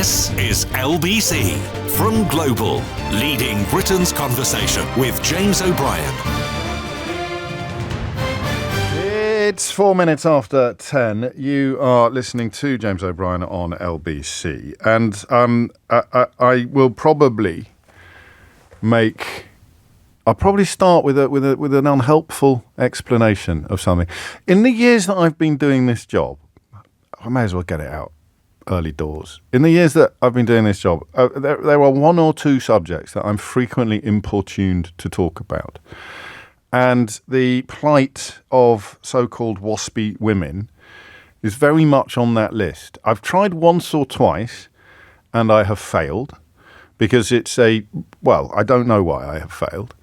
This is LBC from Global, leading Britain's conversation with James O'Brien. It's 4 minutes after 10. You are listening to James O'Brien on LBC, and I will probably I'll probably start with an unhelpful explanation of something. In the years that I've been doing this job, I may as well get it out early doors. In the years that I've been doing this job, there are one or two subjects that I'm frequently importuned to talk about. And the plight of so-called WASPI women is very much on that list. I've tried once or twice and I have failed because I don't know why I have failed.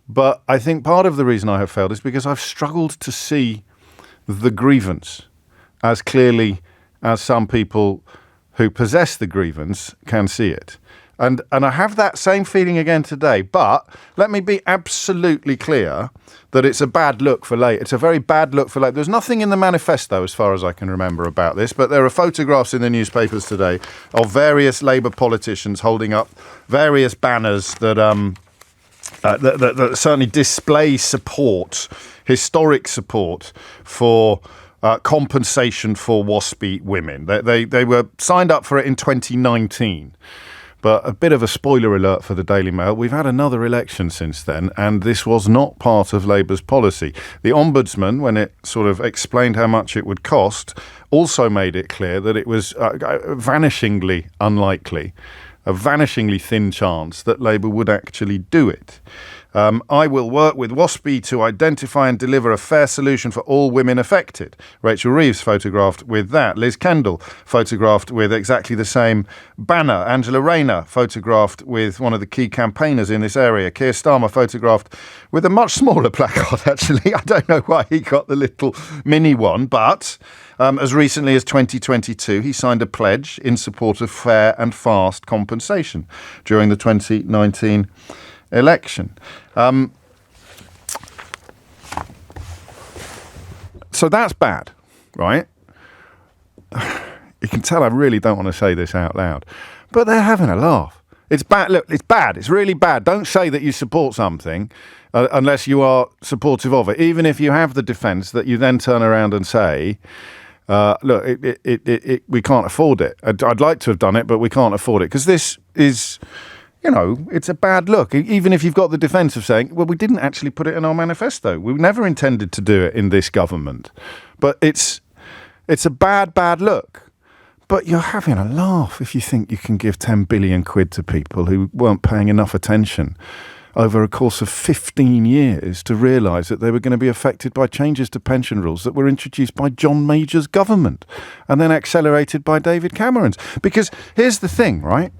But I think part of the reason I have failed is because I've struggled to see the grievance as clearly as some people who possess the grievance can see it. And I have that same feeling again today. But let me be absolutely clear that it's a bad look for Labour. It's a very bad look for Labour. There's nothing in the manifesto, as far as I can remember, about this. But there are photographs in the newspapers today of various Labour politicians holding up various banners that certainly display support, historic support for compensation for WASPI women. They were signed up for it in 2019. But a bit of a spoiler alert for the Daily Mail. We've had another election since then, and this was not part of Labour's policy. The Ombudsman, when it sort of explained how much it would cost, also made it clear that it was vanishingly unlikely, a vanishingly thin chance that Labour would actually do it. I will work with WASPI to identify and deliver a fair solution for all women affected. Rachel Reeves photographed with that. Liz Kendall photographed with exactly the same banner. Angela Rayner photographed with one of the key campaigners in this area. Keir Starmer photographed with a much smaller placard, actually. I don't know why he got the little mini one, but as recently as 2022, he signed a pledge in support of fair and fast compensation during the 2019 election. So that's bad, right? You can tell I really don't want to say this out loud, but they're having a laugh. It's bad. Look, it's bad. It's really bad. Don't say that you support something unless you are supportive of it, even if you have the defence that you then turn around and say, look, we can't afford it. I'd like to have done it, but we can't afford it, because this is, it's a bad look. Even if you've got the defence of saying, well, we didn't actually put it in our manifesto. We never intended to do it in this government. But it's a bad look. But you're having a laugh if you think you can give 10 billion quid to people who weren't paying enough attention over a course of 15 years to realise that they were going to be affected by changes to pension rules that were introduced by John Major's government and then accelerated by David Cameron's. Because here's the thing, right?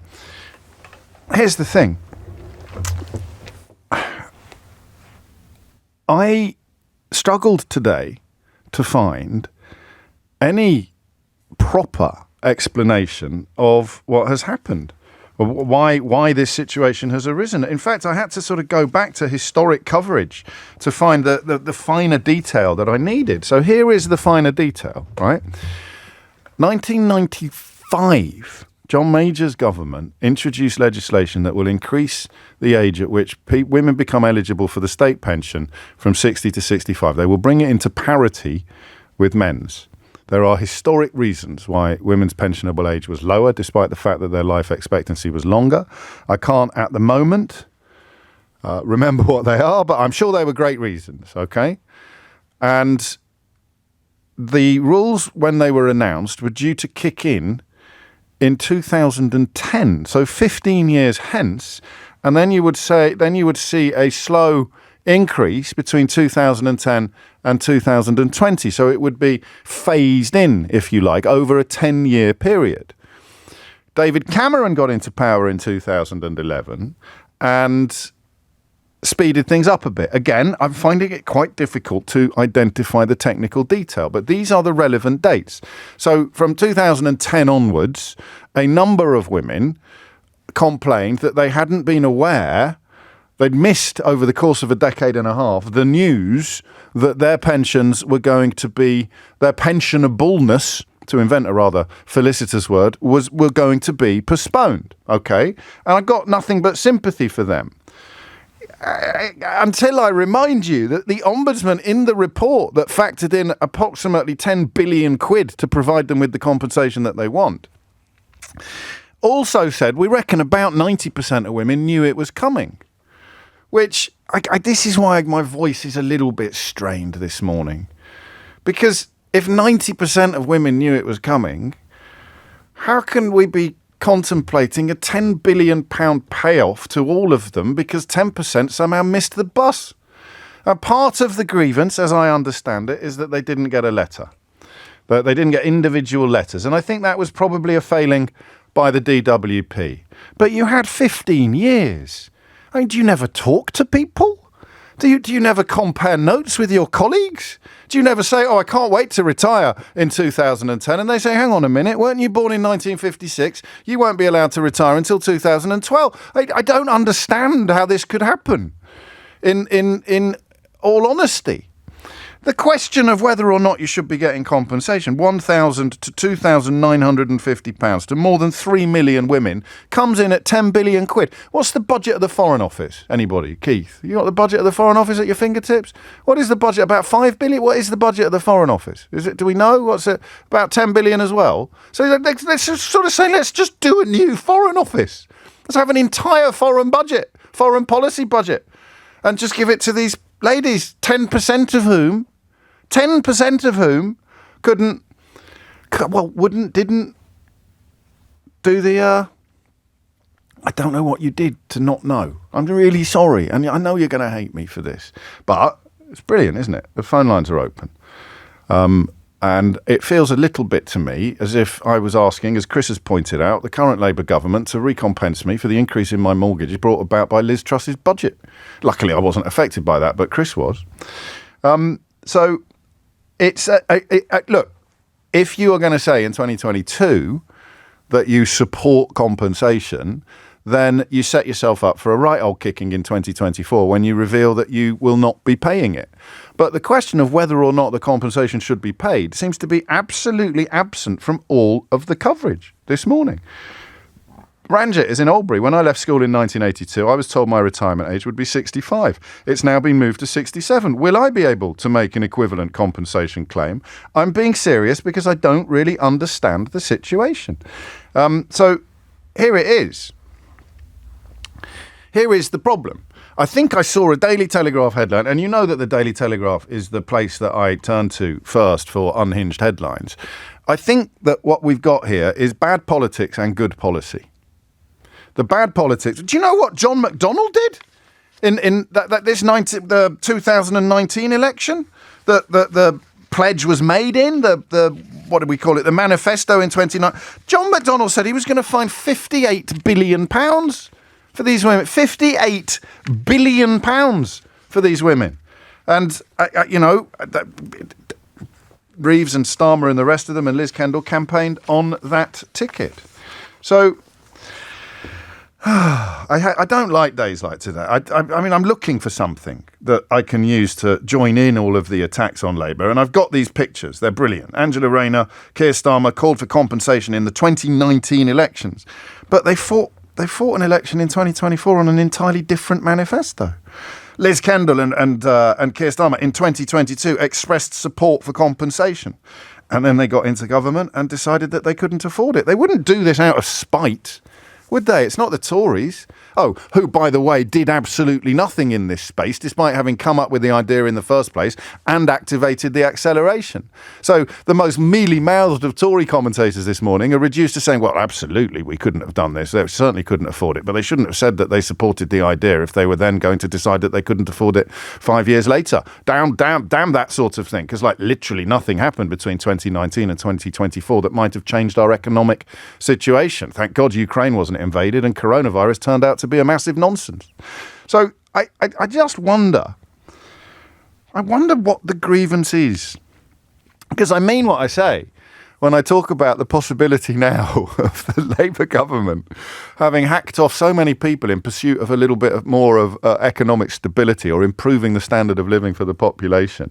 Here's the thing. I struggled today to find any proper explanation of what has happened, or why this situation has arisen. In fact, I had to sort of go back to historic coverage to find the finer detail that I needed. So here is the finer detail, right? 1995, John Major's government introduced legislation that will increase the age at which women become eligible for the state pension from 60 to 65. They will bring it into parity with men's. There are historic reasons why women's pensionable age was lower, despite the fact that their life expectancy was longer. I can't at the moment remember what they are, but I'm sure they were great reasons, okay? And the rules, when they were announced, were due to kick in 2010, so 15 years hence, and then you would see a slow increase between 2010 and 2020. So it would be phased in, if you like, over a 10-year period. David Cameron got into power in 2011 and speeded things up a bit. Again, I'm finding it quite difficult to identify the technical detail, but these are the relevant dates. So from 2010 onwards, a number of women complained that they hadn't been aware, they'd missed over the course of a decade and a half, the news that their pensions were going to be, their pensionableness to invent a rather felicitous word, were going to be postponed, okay? And I got nothing but sympathy for them. Until I remind you that the Ombudsman in the report that factored in approximately 10 billion quid to provide them with the compensation that they want also said we reckon about 90% of women knew it was coming, which this is why my voice is a little bit strained this morning, because if 90% of women knew it was coming, how can we be contemplating a £10 billion payoff to all of them because 10% somehow missed the bus? Now, part of the grievance, as I understand it, is that they didn't get a letter, that they didn't get individual letters. And I think that was probably a failing by the DWP. But you had 15 years. I mean, do you never talk to people? Do you never compare notes with your colleagues? Do you never say, I can't wait to retire in 2010? And they say, hang on a minute, weren't you born in 1956? You won't be allowed to retire until 2012. I don't understand how this could happen, in all honesty. The question of whether or not you should be getting compensation, £1,000 to £2,950 to more than 3 million women, comes in at 10 billion quid. What's the budget of the Foreign Office? Anybody? Keith, you got the budget of the Foreign Office at your fingertips? What is the budget? About 5 billion? What is the budget of the Foreign Office? Do we know? What's it? About 10 billion as well? So let's just sort of say, let's just do a new Foreign Office. Let's have an entire foreign policy budget, and just give it to these ladies, 10% of whom didn't do the, I don't know what you did to not know. I'm really sorry. And I know you're going to hate me for this, but it's brilliant, isn't it? The phone lines are open. And it feels a little bit to me as if I was asking, as Chris has pointed out, the current Labour government to recompense me for the increase in my mortgage brought about by Liz Truss's budget. Luckily, I wasn't affected by that, but Chris was. So it's look, if you are going to say in 2022 that you support compensation, then you set yourself up for a right old kicking in 2024 when you reveal that you will not be paying it. But the question of whether or not the compensation should be paid seems to be absolutely absent from all of the coverage this morning. Ranjit is in Albury. When I left school in 1982, I was told my retirement age would be 65. It's now been moved to 67. Will I be able to make an equivalent compensation claim? I'm being serious because I don't really understand the situation. So here it is. Here is the problem. I think I saw a Daily Telegraph headline, and you know that the Daily Telegraph is the place that I turn to first for unhinged headlines. I think that what we've got here is bad politics and good policy. The bad politics. Do you know what John McDonnell did in the 2019 election? The pledge was made in the what do we call it? The manifesto in 2019. John McDonnell said he was going to find £58 billion for these women. £58 billion for these women, and Reeves and Starmer and the rest of them and Liz Kendall campaigned on that ticket. So. I don't like days like today. I mean, I'm looking for something that I can use to join in all of the attacks on Labour, and I've got these pictures. They're brilliant. Angela Rayner, Keir Starmer called for compensation in the 2019 elections, but they fought an election in 2024 on an entirely different manifesto. Liz Kendall and Keir Starmer in 2022 expressed support for compensation, and then they got into government and decided that they couldn't afford it. They wouldn't do this out of spite, would they? It's not the Tories. Oh, who, by the way, did absolutely nothing in this space, despite having come up with the idea in the first place and activated the acceleration. So the most mealy-mouthed of Tory commentators this morning are reduced to saying, well, absolutely, we couldn't have done this. They certainly couldn't afford it. But they shouldn't have said that they supported the idea if they were then going to decide that they couldn't afford it 5 years later. Damn that sort of thing. Because, literally nothing happened between 2019 and 2024 that might have changed our economic situation. Thank God Ukraine wasn't invaded and coronavirus turned out to be a massive nonsense. So I just wonder. I wonder what the grievance is. Because I mean what I say when I talk about the possibility now of the Labour government having hacked off so many people in pursuit of a little bit more of economic stability or improving the standard of living for the population,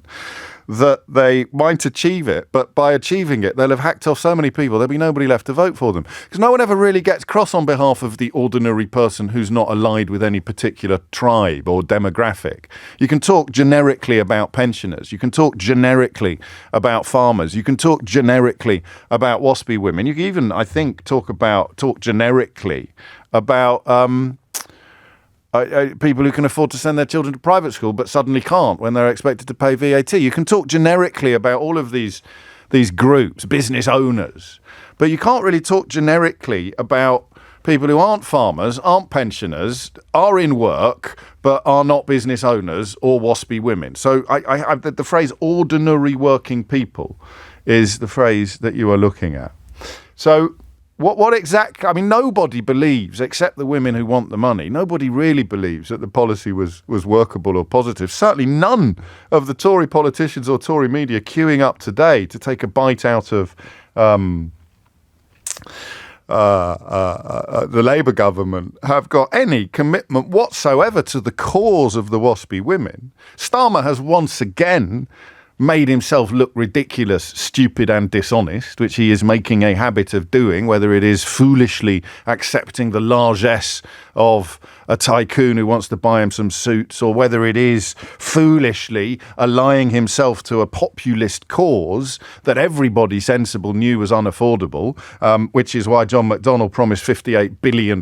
that they might achieve it, but by achieving it, they'll have hacked off so many people, there'll be nobody left to vote for them. Because no one ever really gets cross on behalf of the ordinary person who's not allied with any particular tribe or demographic. You can talk generically about pensioners. You can talk generically about farmers. You can talk generically about WASPI women. You can even, I think, talk generically about people who can afford to send their children to private school but suddenly can't when they're expected to pay VAT. You can talk generically about all of these groups, business owners, but you can't really talk generically about people who aren't farmers, aren't pensioners, are in work but are not business owners or WASPI women. So the phrase ordinary working people is the phrase that you are looking at. So what exactly? I mean, nobody believes, except the women who want the money, nobody really believes that the policy was workable or positive. Certainly none of the Tory politicians or Tory media queuing up today to take a bite out of the Labour government have got any commitment whatsoever to the cause of the WASPI women. Starmer has once again made himself look ridiculous, stupid and dishonest, which he is making a habit of doing, whether it is foolishly accepting the largesse of a tycoon who wants to buy him some suits, or whether it is foolishly allying himself to a populist cause that everybody sensible knew was unaffordable, which is why John McDonnell promised £58 billion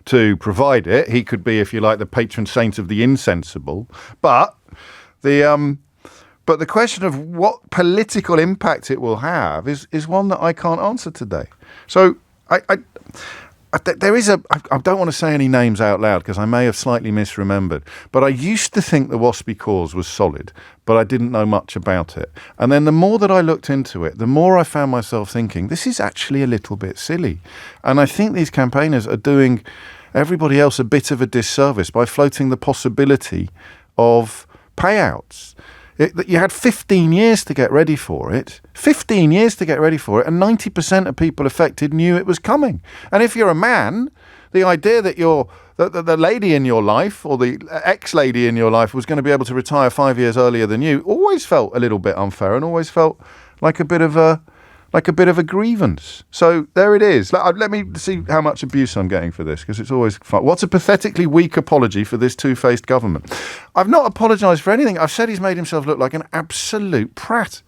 to provide it. He could be, if you like, the patron saint of the insensible. But the question of what political impact it will have is one that I can't answer today. So I don't want to say any names out loud because I may have slightly misremembered, but I used to think the WASPI cause was solid, but I didn't know much about it. And then the more that I looked into it, the more I found myself thinking, this is actually a little bit silly. And I think these campaigners are doing everybody else a bit of a disservice by floating the possibility of payouts. You had 15 years to get ready for it. 15 years to get ready for it, and 90% of people affected knew it was coming. And if you're a man, the idea that the lady in your life or the ex-lady in your life was going to be able to retire 5 years earlier than you always felt a little bit unfair and always felt like a bit of a grievance. So there it is. Let me see how much abuse I'm getting for this, because it's always fun. What's a pathetically weak apology for this two-faced government? I've not apologised for anything. I've said he's made himself look like an absolute prat.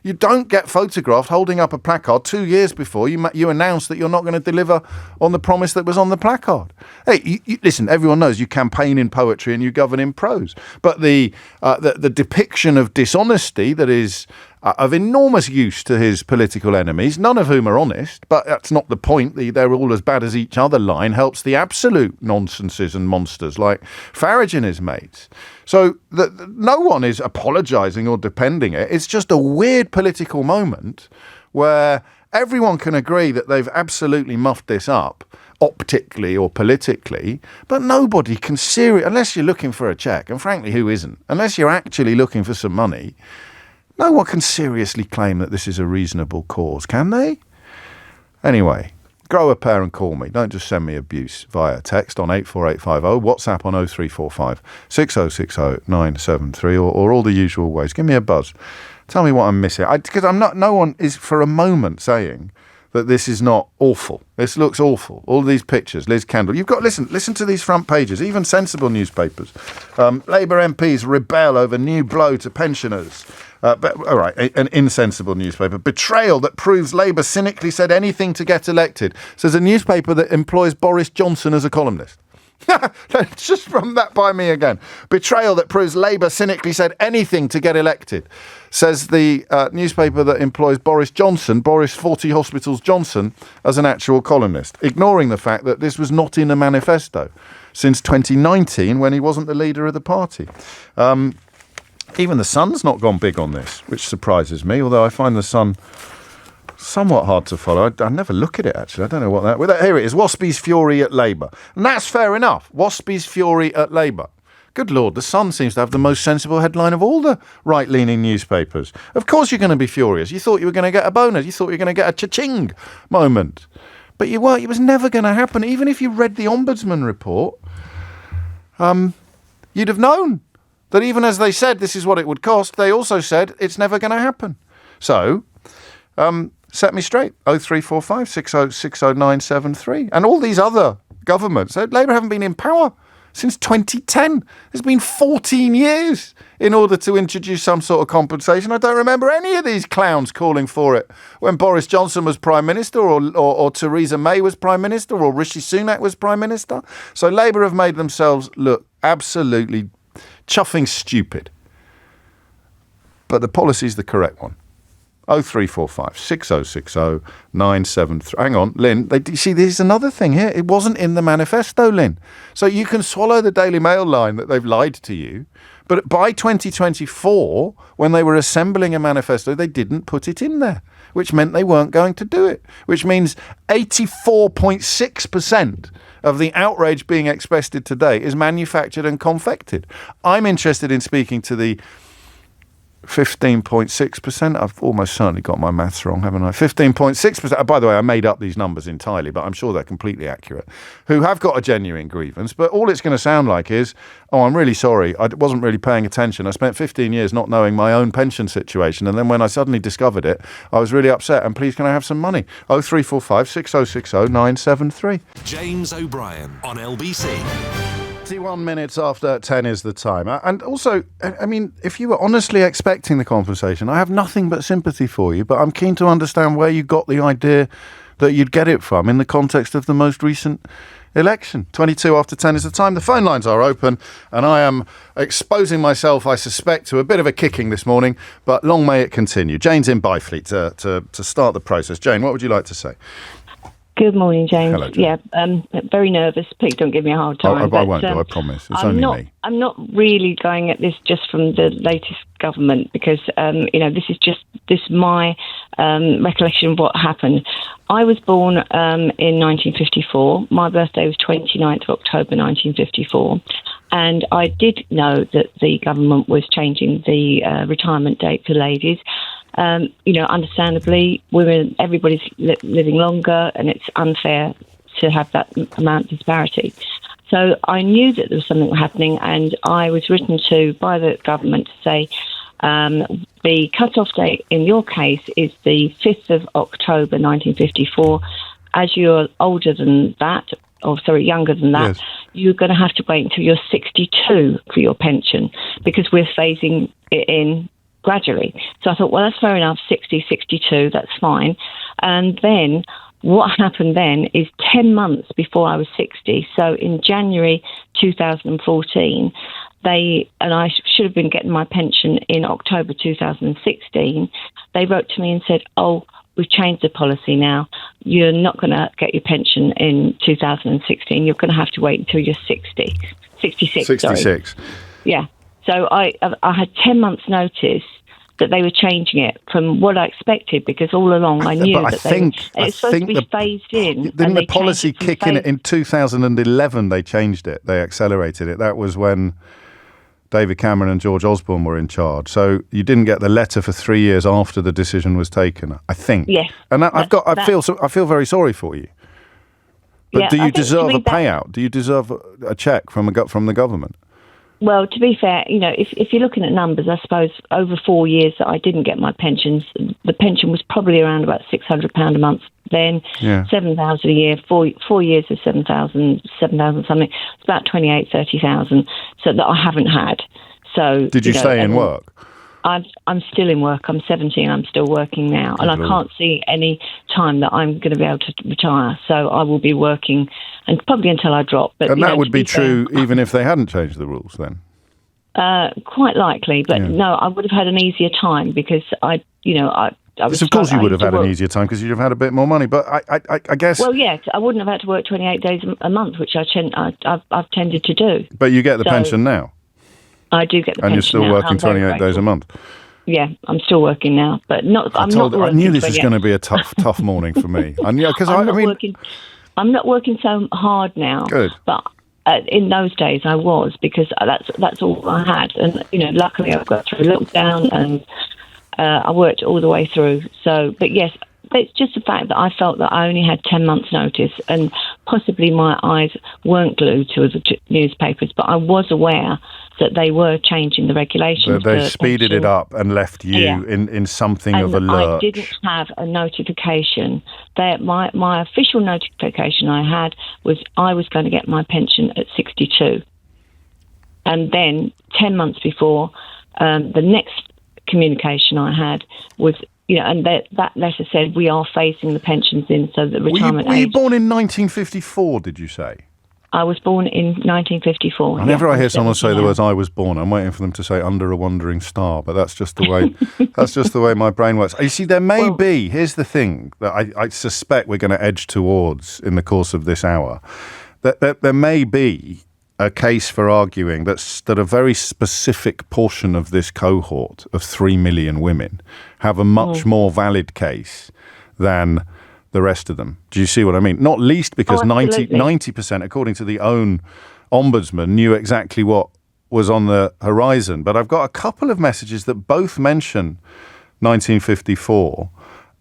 You don't get photographed holding up a placard 2 years before you announce that you're not going to deliver on the promise that was on the placard. Hey, listen, everyone knows you campaign in poetry and you govern in prose. But the depiction of dishonesty that is of enormous use to his political enemies, none of whom are honest, but that's not the point. They're all as bad as each other line helps the absolute nonsenses and monsters like Farage and his mates. So no one is apologising or defending it. It's just a weird political moment where everyone can agree that they've absolutely muffed this up, optically or politically, but nobody can unless you're looking for a cheque, and frankly, who isn't? Unless you're actually looking for some money, no one can seriously claim that this is a reasonable cause, can they? Anyway, grow a pair and call me. Don't just send me abuse via text on 84850, WhatsApp on 0345 6060 973, or all the usual ways. Give me a buzz. Tell me what I'm missing. Because no one is for a moment saying that this is not awful. This looks awful. All these pictures, Liz Kendall. You've got, listen to these front pages, even sensible newspapers. Labour MPs rebel over new blow to pensioners. All right, an insensible newspaper. Betrayal that proves Labour cynically said anything to get elected. Says a newspaper that employs Boris Johnson as a columnist. Just run that by me again. Betrayal that proves Labour cynically said anything to get elected. Says the newspaper that employs Boris 40 Hospitals Johnson, as an actual columnist, ignoring the fact that this was not in a manifesto since 2019 when he wasn't the leader of the party. Even the Sun's not gone big on this, which surprises me, although I find the Sun somewhat hard to follow. I never look at it, actually. I don't know what that... Well, here it is, WASPI's fury at Labour. And that's fair enough. WASPI's fury at Labour. Good Lord, the Sun seems to have the most sensible headline of all the right-leaning newspapers. Of course you're going to be furious. You thought you were going to get a bonus. You thought you were going to get a cha-ching moment. But you weren't. It was never going to happen. Even if you read the Ombudsman report, you'd have known that even as they said this is what it would cost, they also said it's never going to happen. So, set me straight. 0345 6060973. And all these other governments, Labour haven't been in power since 2010. It's been 14 years in order to introduce some sort of compensation. I don't remember any of these clowns calling for it when Boris Johnson was Prime Minister or Theresa May was Prime Minister or Rishi Sunak was Prime Minister. So Labour have made themselves look absolutely chuffing stupid. But the policy's the correct one. 0345 6060 973. Hang on, Lynn. You see, there's another thing here. It wasn't in the manifesto, Lynn. So you can swallow the Daily Mail line that they've lied to you. But by 2024, when they were assembling a manifesto, they didn't put it in there, which meant they weren't going to do it, which means 84.6% of the outrage being expressed today is manufactured and confected. I'm interested in speaking to the 15.6%. I've almost certainly got my maths wrong, haven't I? 15.6%. By the way, I made up these numbers entirely, but I'm sure they're completely accurate. Who have got a genuine grievance, but all it's going to sound like is, oh, I'm really sorry. I wasn't really paying attention. I spent 15 years not knowing my own pension situation, and then when I suddenly discovered it, I was really upset. And please, can I have some money? 0345 6060 973. James O'Brien on LBC. 21 minutes after 10 is the time. And also, I mean, if you were honestly expecting the compensation, I have nothing but sympathy for you, but I'm keen to understand where you got the idea that you'd get it from in the context of the most recent election. 22 after 10 is the time. The phone lines are open, and I am exposing myself, I suspect, to a bit of a kicking this morning, but long may it continue. Jane's in Byfleet to start the process. Jane, what would you like to say? Good morning, James. Hello, Jane. Yeah, very nervous. Please don't give me a hard time. I won't do, I promise. It's only me. I'm not really going at this just from the latest government because, this is my recollection of what happened. I was born in 1954. My birthday was 29th of October 1954. And I did know that the government was changing the retirement date for ladies. Understandably, everybody's living longer, and it's unfair to have that amount of disparity. So I knew that there was something happening, and I was written to by the government to say the cut-off date in your case is the 5th of October 1954. As you're older than that, younger than that, yes, you're going to have to wait until you're 62 for your pension because we're phasing it in gradually. So I thought, well, that's fair enough, 60, 62, that's fine. And then what happened then is 10 months before I was 60, so in January 2014, and I should have been getting my pension in October 2016, they wrote to me and said, oh, we've changed the policy now. You're not going to get your pension in 2016. You're going to have to wait until you're 66. 66. Sorry. Yeah. So I had 10 months' notice that they were changing it from what I expected because all along I knew it's supposed to be phased in. Didn't the policy kick in 2011? They changed it. They accelerated it. That was when David Cameron and George Osborne were in charge. So you didn't get the letter for 3 years after the decision was taken, I think. Yes. And I feel very sorry for you. But yeah, do you deserve a payout? Do you deserve a check from the government? Well, to be fair, if you're looking at numbers, I suppose over 4 years that I didn't get my pensions, the pension was probably around about £600 a month then, yeah. 7,000 a year, 4 years of 7,000 something. It's about 30,000, so that I haven't had. So did you stay in work? I'm still in work. I'm 17. I'm still working now, and I can't see any time that I'm going to be able to retire. So I will be working, and probably until I drop. But and that would be true even if they hadn't changed the rules, then. Quite likely, but no, I would have had an easier time because I was. Of course, you would have had an easier time because you'd have had a bit more money. But I guess. Well, yes, I wouldn't have had to work 28 days a month, which I've tended to do. But you get the pension now. I do get the pension now. And you're still working 28 days a month. Yeah, I'm still working now, but I'm not working. I knew this was going to be a tough morning for me. And I'm not working so hard now. Good. But in those days I was because that's all I had, and luckily I got through lockdown and I worked all the way through. So, but yes, it's just the fact that I felt that I only had 10 months' notice, and possibly my eyes weren't glued to the newspapers, but I was aware that they were changing the regulations. They speeded it up and left you in something of a lurch. I didn't have a notification. My official notification I had was I was going to get my pension at 62. And then 10 months before, the next communication I had was, and that letter said, we are phasing the pensions in so that retirement age... Were you born in 1954, did you say? I was born in 1954. Whenever I hear someone say the words "I was born," I'm waiting for them to say "under a wandering star," but that's just the way my brain works. You see, there may be. Here's the thing that I suspect we're going to edge towards in the course of this hour. That there may be a case for arguing that a very specific portion of this cohort of 3 million women have a much more valid case than the rest of them. Do you see what I mean? Not least because 90%, according to the own ombudsman, knew exactly what was on the horizon. But I've got a couple of messages that both mention 1954.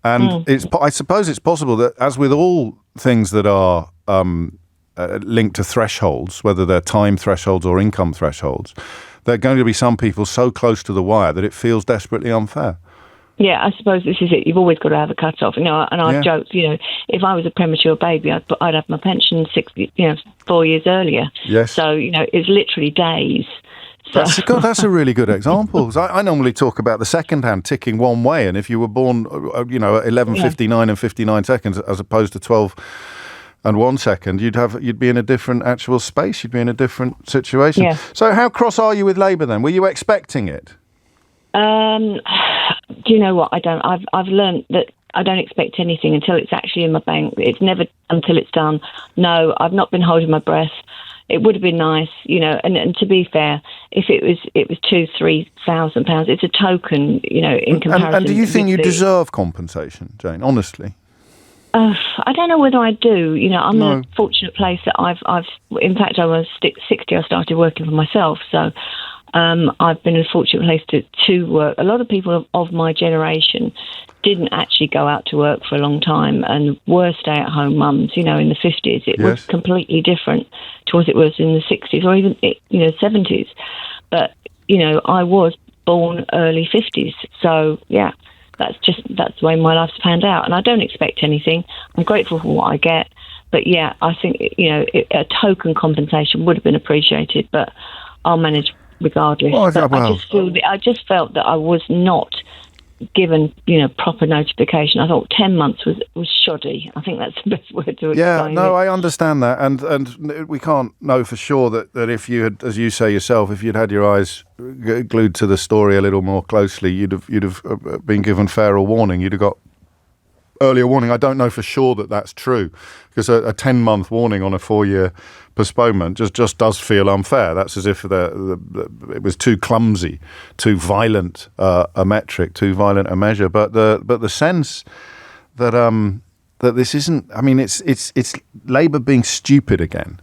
And I suppose it's possible that, as with all things that are linked to thresholds, whether they're time thresholds or income thresholds, there are going to be some people so close to the wire that it feels desperately unfair. Yeah, I suppose this is it. You've always got to have a cut-off. And I've joked, if I was a premature baby, I'd have my pension 4 years earlier. Yes. So, it's literally days. So. That's a really good example. I normally talk about the second hand ticking one way. And if you were born, at 11:59 and 59 seconds, as opposed to 12 and 1 second, you'd be in a different actual space. You'd be in a different situation. Yeah. So how cross are you with Labour then? Were you expecting it? Do you know what? I've learned that I don't expect anything until it's actually in my bank. It's never until it's done. No, I've not been holding my breath. It would have been nice, and to be fair, if it was £2,000-3,000, it's a token, in comparison. And do you think you deserve compensation, Jane? Honestly. I don't know whether I do. I'm in a fortunate place that in fact, I was 60, I started working for myself. So I've been in a fortunate place to work. A lot of people of my generation didn't actually go out to work for a long time and were stay-at-home mums, in the 50s. It was completely different to what it was in the 60s or even, 70s. But, I was born early 50s. So, yeah. That's the way my life's panned out. And I don't expect anything. I'm grateful for what I get. But, yeah, I think, a token compensation would have been appreciated, but I'll manage regardless. I just felt that I was not given, proper notification. I thought 10 months was shoddy. I think that's the best word to explain. Yeah, no, I understand that. And we can't know for sure that if you had, as you say yourself, if you'd had your eyes glued to the story a little more closely, you'd have been given fairer warning. You'd have got earlier warning. I don't know for sure that that's true, because a 10-month warning on a 4-year postponement just does feel unfair. That's as if it was too clumsy, too violent a metric, too violent a measure. But the sense that this isn't. I mean, it's Labour being stupid again.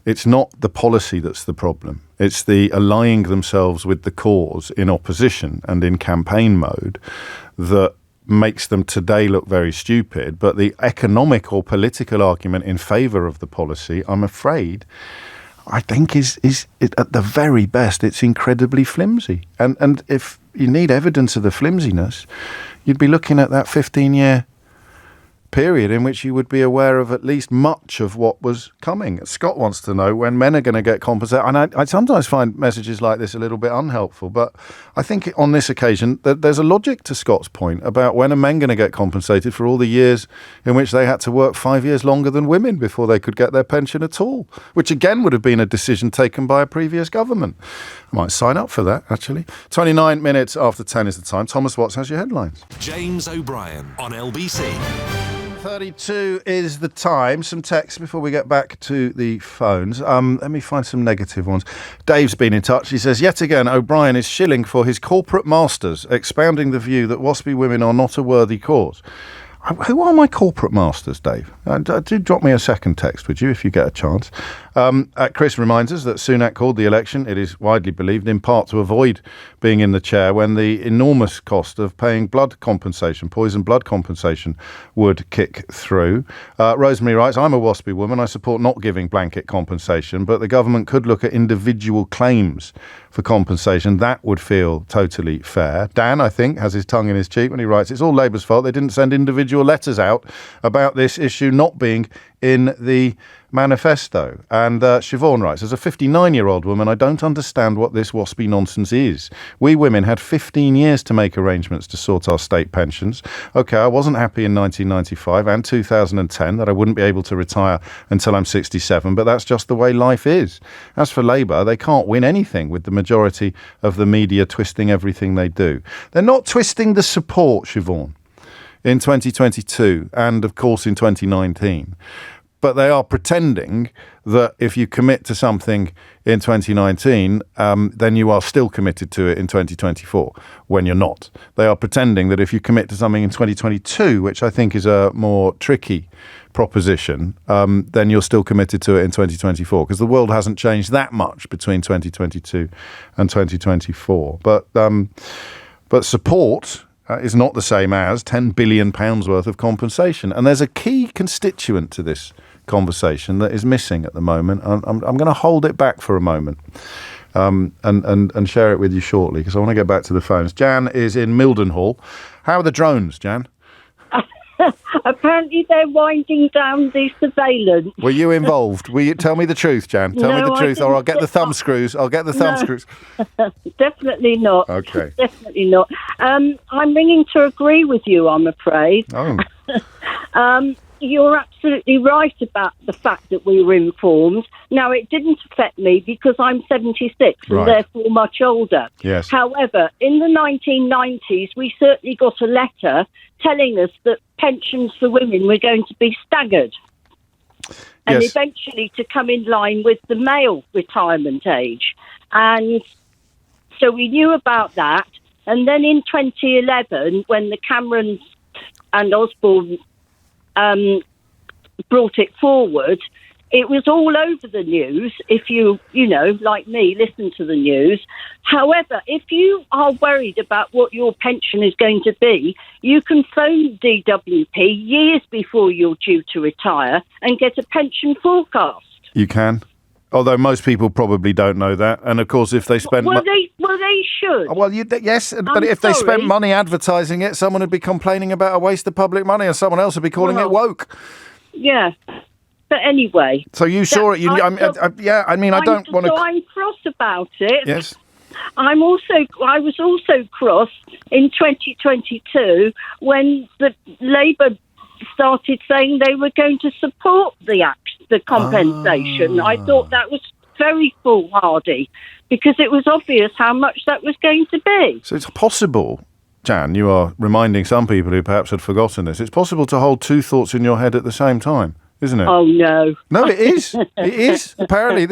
It's not the policy that's the problem. It's the allying themselves with the cause in opposition and in campaign mode that makes them today look very stupid. But the economic or political argument in favour of the policy, I'm afraid, I think is at the very best, it's incredibly flimsy. And if you need evidence of the flimsiness, you'd be looking at that 15-year period in which you would be aware of at least much of what was coming. Scott wants to know when men are going to get compensated. And I sometimes find messages like this a little bit unhelpful, but I think on this occasion that there's a logic to Scott's point about when are men going to get compensated for all the years in which they had to work 5 years longer than women before they could get their pension at all, which again would have been a decision taken by a previous government. I might sign up for that, actually. 29 minutes after 10 is the time. Thomas Watts has your headlines. James O'Brien on LBC. 32 is the time. Some text before we get back to the phones. Let me find some negative ones. Dave's been in touch. He says, yet again, O'Brien is shilling for his corporate masters, expounding the view that WASPI women are not a worthy cause. Who are my corporate masters, Dave? Do drop me a second text, would you, if you get a chance? Chris reminds us that Sunak called the election, it is widely believed, in part to avoid being in the chair when the enormous cost of paying blood compensation, poison blood compensation, would kick through. Rosemary writes, I'm a WASPI woman. I support not giving blanket compensation, but the government could look at individual claims for compensation. That would feel totally fair. Dan, I think, has his tongue in his cheek when he writes, it's all Labour's fault. They didn't send individual letters out about this issue not being in the manifesto. And Siobhan writes, as a 59-year-old woman, I don't understand what this WASPI nonsense is. We women had 15 years to make arrangements to sort our state pensions. OK, I wasn't happy in 1995 and 2010 that I wouldn't be able to retire until I'm 67, but that's just the way life is. As for Labour, they can't win anything with the majority of the media twisting everything they do. They're not twisting the support, Siobhan, in 2022 and, of course, in 2019. But they are pretending that if you commit to something in 2019, then you are still committed to it in 2024, when you're not. They are pretending that if you commit to something in 2022, which I think is a more tricky proposition, then you're still committed to it in 2024, because the world hasn't changed that much between 2022 and 2024. But support is not the same as £10 billion worth of compensation. And there's a key constituent to this conversation that is missing at the moment. I'm going to hold it back for a moment and share it with you shortly, because I want to get back to the phones. Jan is in Mildenhall. How are the drones, Jan? Apparently they're winding down the surveillance. Were you involved? Tell me the truth, Jan. Tell me the truth, or I'll get the thumb screws. Screws. Definitely not. Okay. Definitely not. I'm ringing to agree with you, I'm afraid. Oh. You're absolutely right about the fact that we were informed. Now, it didn't affect me because I'm 76 and therefore much older. Yes. However, in the 1990s, we certainly got a letter telling us that pensions for women were going to be staggered and eventually to come in line with the male retirement age. And so we knew about that. And then in 2011, when the Camerons and Osborne brought it forward, it was all over the news. If you like me, listen to the news. However, if you are worried about what your pension is going to be, you can phone DWP years before you're due to retire and get a pension forecast. You can. Although most people probably don't know that. And of course, if they spend... they should. Well, yes, but if they spent money advertising it, someone would be complaining about a waste of public money and someone else would be calling it woke. Yeah. But anyway... So you saw it... I don't want to... So I'm cross about it. Yes. I was also cross in 2022 when the Labour started saying they were going to support the compensation. I thought that was very foolhardy because it was obvious how much that was going to be. So it's possible, Jan, you are reminding some people who perhaps had forgotten this, it's possible to hold two thoughts in your head at the same time, isn't it? Oh, no. No, it is. It is. Apparently,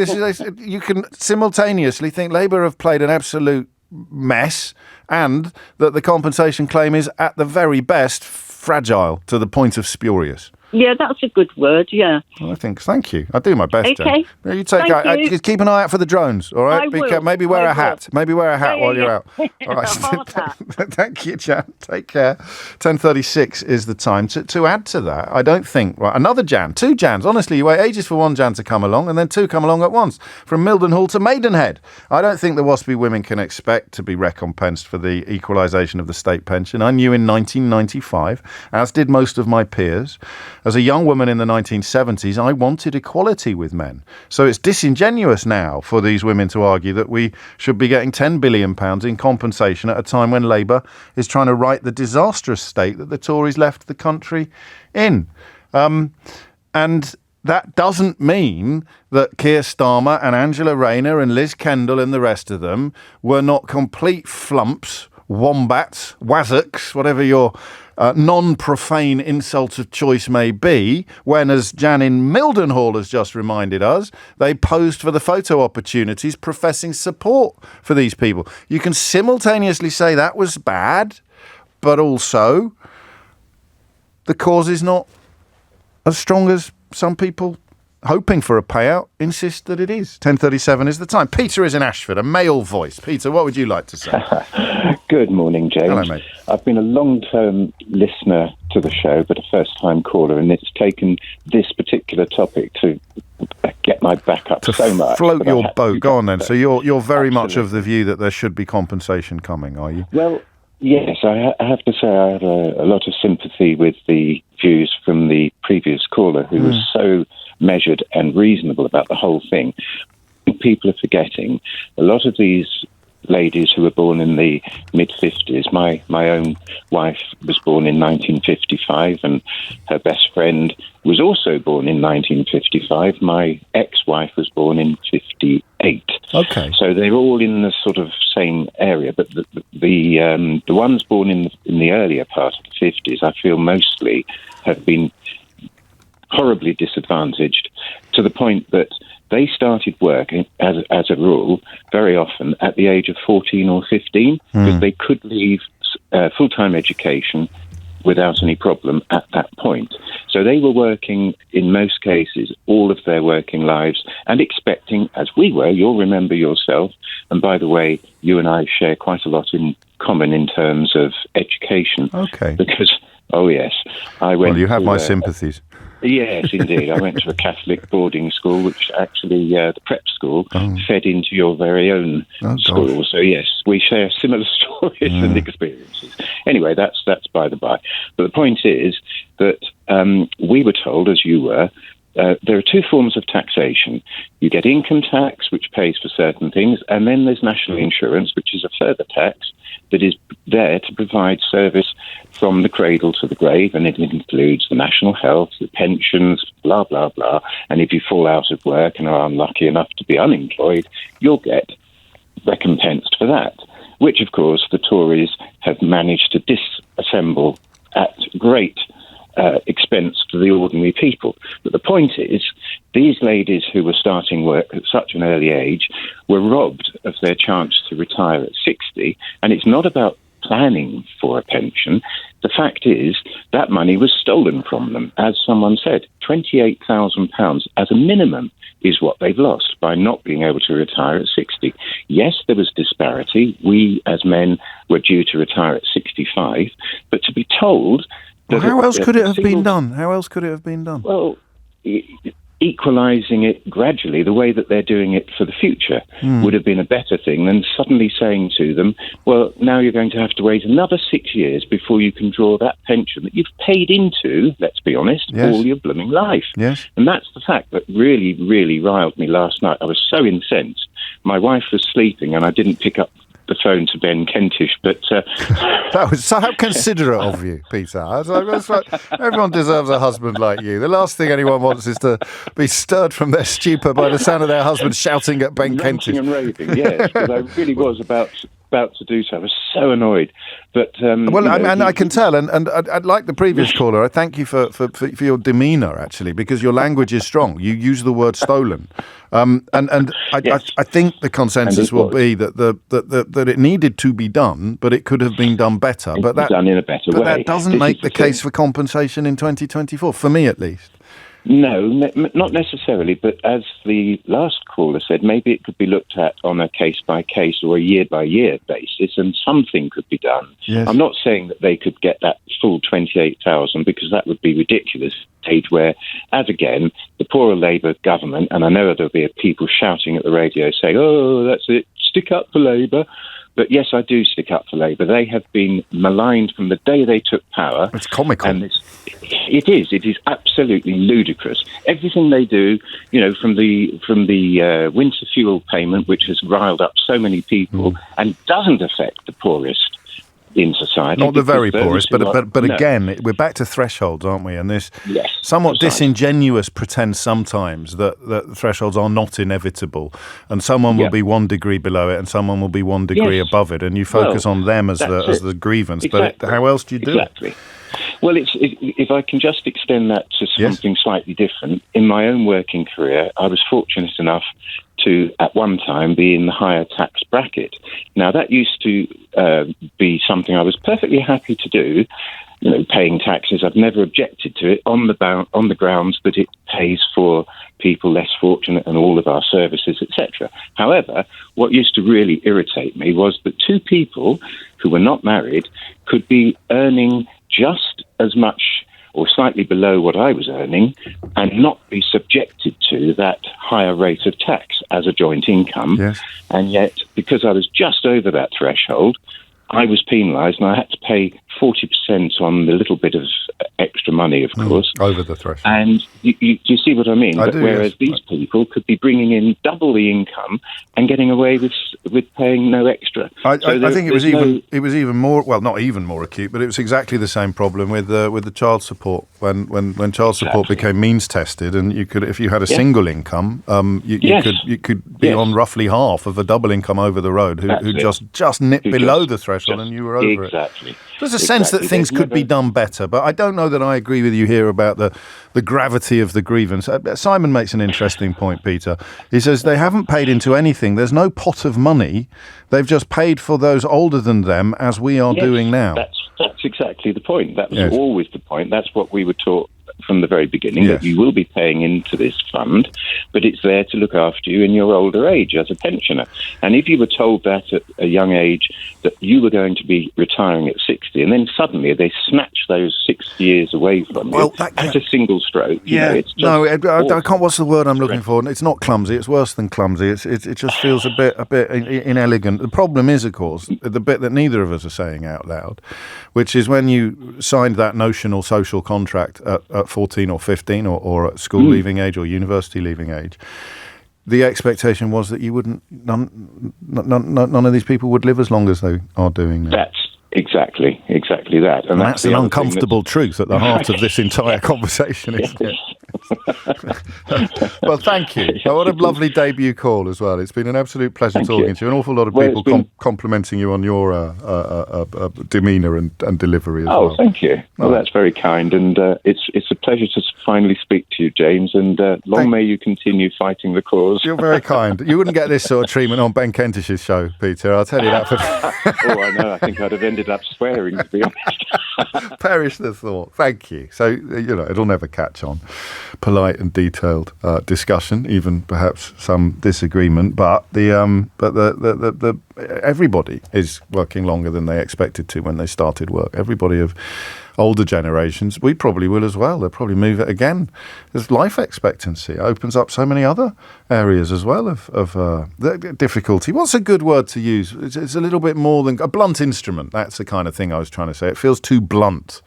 you can simultaneously think Labour have played an absolute mess and that the compensation claim is at the very best fragile to the point of spurious. Yeah, that's a good word, yeah. Well, thank you. I do my best, okay. Jan. You just keep an eye out for the drones, all right? I will. Maybe wear a hat. Maybe wear a hat while you're out. All right. Thank you, Jan. Take care. 10:36 is the time. To add to that, I don't think... Right, another Jan. Two Jans. Honestly, you wait ages for one Jan to come along and then two come along at once. From Mildenhall to Maidenhead. I don't think the WASPI women can expect to be recompensed for the equalisation of the state pension. I knew in 1995, as did most of my peers, as a young woman in the 1970s, I wanted equality with men. So it's disingenuous now for these women to argue that we should be getting £10 billion in compensation at a time when Labour is trying to right the disastrous state that the Tories left the country in. And that doesn't mean that Keir Starmer and Angela Rayner and Liz Kendall and the rest of them were not complete flumps, wombats, wazzocks, whatever your non-profane insult of choice may be, when, as Jan in Mildenhall has just reminded us, they posed for the photo opportunities professing support for these people. You can simultaneously say that was bad, but also the cause is not as strong as some people hoping for a payout insist that it is. 10:37 is the time. Peter is in Ashford, a male voice. Peter, what would you like to say? Good morning, James. Hello, mate. I've been a long-term listener to the show, but a first-time caller, and it's taken this particular topic to get my back up so much. Float your boat. Go on then. So you're very much Absolutely. of the view that there should be compensation coming, are you? Well, yes, I have to say I have a lot of sympathy with the views from the previous caller, who was so measured and reasonable about the whole thing. People are forgetting a lot of these ladies who were born in the mid-50s. My own wife was born in 1955, and her best friend was also born in 1955. My ex-wife was born in 58. Okay. So they're all in the sort of same area, but the ones born in the earlier part of the 50s, I feel mostly have been horribly disadvantaged, to the point that they started work, as a rule, very often at the age of 14 or 15, because they could leave full-time education without any problem at that point. So they were working, in most cases, all of their working lives, and expecting, as we were, you'll remember yourself, and by the way, you and I share quite a lot in common in terms of education. Okay. Because, oh yes, I went. Well, you have to, my sympathies. Yes, indeed. I went to a Catholic boarding school, which actually, the prep school, fed into your very own school. Gosh. So, yes, we share similar stories and experiences. Anyway, that's by the by. But the point is that we were told, as you were, there are two forms of taxation. You get income tax, which pays for certain things, and then there's national insurance, which is a further tax that is there to provide service from the cradle to the grave, and it includes the national health, the pensions, blah, blah, blah. And if you fall out of work and are unlucky enough to be unemployed, you'll get recompensed for that, which, of course, the Tories have managed to disassemble at great expense to the ordinary people. But the point is, these ladies who were starting work at such an early age were robbed of their chance to retire at 60, and it's not about planning for a pension. The fact is that money was stolen from them. As someone said, £28,000 as a minimum is what they've lost by not being able to retire at 60. Yes, there was disparity. We, as men, were due to retire at 65, but to be told... Well, how else could it have been done? How else could it have been done? Well, equalising it gradually, the way that they're doing it for the future, would have been a better thing than suddenly saying to them, well, now you're going to have to wait another 6 years before you can draw that pension that you've paid into, let's be honest, Yes. all your blooming life. Yes. And that's the fact that really, really riled me last night. I was so incensed. My wife was sleeping and I didn't pick up the phone to Ben Kentish, but That was so considerate of you, Peter. That's like, everyone deserves a husband like you. The last thing anyone wants is to be stirred from their stupor by the sound of their husband shouting at Ben ranting Kentish. and raving, yes, because I really was about to do so. I was so annoyed. But Well, I can tell, and I'd like the previous caller. I thank you for your demeanour, actually, because your language is strong. You use the word stolen, and Yes. I think the consensus will be that it needed to be done, but it could have been done better. But that done in a better way. that doesn't This make is the thing. case for compensation in 2024, for me at least. No, not necessarily. But as the last caller said, maybe it could be looked at on a case-by-case or a year-by-year basis, and something could be done. Yes. I'm not saying that they could get that full 28,000, because that would be ridiculous. Stage where, as again, the poorer Labour government, and I know there'll be people shouting at the radio saying, "Oh, that's it, stick up for Labour." But yes, I do stick up for Labour. They have been maligned from the day they took power. It's comical. And it is absolutely ludicrous. Everything they do, from the winter fuel payment, which has riled up so many people and doesn't affect the poorest in society. Not the very poorest, but No. again, we're back to thresholds, aren't we? And this Yes, somewhat precisely. disingenuous pretend sometimes that thresholds are not inevitable, and someone will be 1 degree below it and someone will be 1 degree Yes. above it, and you focus on them as the grievance. Exactly. But how else do you do it? Exactly. Well, if I can just extend that to something slightly different. In my own working career, I was fortunate enough to, at one time, be in the higher tax bracket. Now, that used to be something I was perfectly happy to do, paying taxes. I've never objected to it on the grounds that it pays for people less fortunate and all of our services, etc. However, what used to really irritate me was that two people who were not married could be earning just as much or slightly below what I was earning and not be subjected to that higher rate of tax as a joint income. Yes. And yet, because I was just over that threshold, I was penalised and I had to pay 40% on the little bit of extra money, of course. Over the threshold. And you see what I mean? I do, whereas yes. these people could be bringing in double the income and getting away with paying no extra. I think it was even more, well, not even more acute, but it was exactly the same problem with the child support. When child support became means tested, and you could, if you had a single income, you could be on roughly half of a double income over the road who just nipped below the threshold, and you were over it. Exactly. There's a sense that things could be done better, but I don't know that I agree with you here about the gravity of the grievance. Simon makes an interesting point, Peter. He says they haven't paid into anything. There's no pot of money. They've just paid for those older than them, as we are doing now. That's exactly the point. That was always the point. That's what we were taught from the very beginning, that you will be paying into this fund, but it's there to look after you in your older age as a pensioner. And if you were told that at a young age, that you were going to be retiring at 60, and then suddenly they snatch those 6 years away from you at a single stroke. I can't. What's the word I'm looking for? It's not clumsy. It's worse than clumsy. It just feels a bit inelegant. The problem is, of course, the bit that neither of us are saying out loud, which is when you signed that notional social contract at 14 or 15 or at school leaving age or university leaving age, the expectation was that you wouldn't, none of these people would live as long as they are doing now. That's exactly that. And that's an uncomfortable truth at the heart of this entire conversation, isn't it? Well, thank you. What a lovely debut call as well. It's been an absolute pleasure talking to you. An awful lot of people complimenting you on your demeanour and delivery as well. Oh, thank you. Well, that's very kind. And it's a pleasure to finally speak to you, James. And long may you continue fighting the cause. You're very kind. You wouldn't get this sort of treatment on Ben Kentish's show, Peter. I'll tell you that. Oh, I know. I think I'd have ended up swearing, to be honest. Perish the thought. Thank you. So, it'll never catch on. Polite and detailed discussion, even perhaps some disagreement, but the everybody is working longer than they expected to when they started work. Everybody of older generations, we probably will as well. They'll probably move it again. There's life expectancy. It opens up so many other areas as well of the difficulty. What's a good word to use? It's a little bit more than a blunt instrument. That's the kind of thing I was trying to say. It feels too blunt,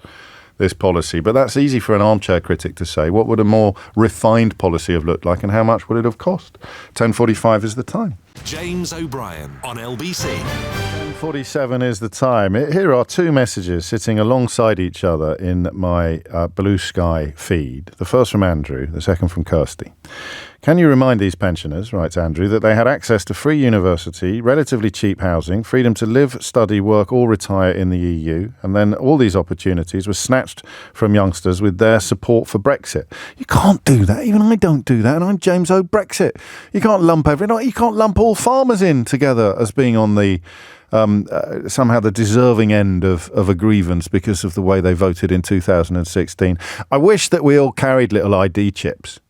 this policy, but that's easy for an armchair critic to say. What would a more refined policy have looked like, and how much would it have cost? 10:45 is the time. James O'Brien on LBC. 10:47 is the time. Here are two messages sitting alongside each other in my Blue Sky feed. The first from Andrew, the second from Kirsty. Can you remind these pensioners, writes Andrew, that they had access to free university, relatively cheap housing, freedom to live, study, work or retire in the EU, and then all these opportunities were snatched from youngsters with their support for Brexit? You can't do that. Even I don't do that, and I'm James O. You can't lump you can't lump all farmers in together as being on the somehow the deserving end of a grievance because of the way they voted in 2016. I wish that we all carried little ID chips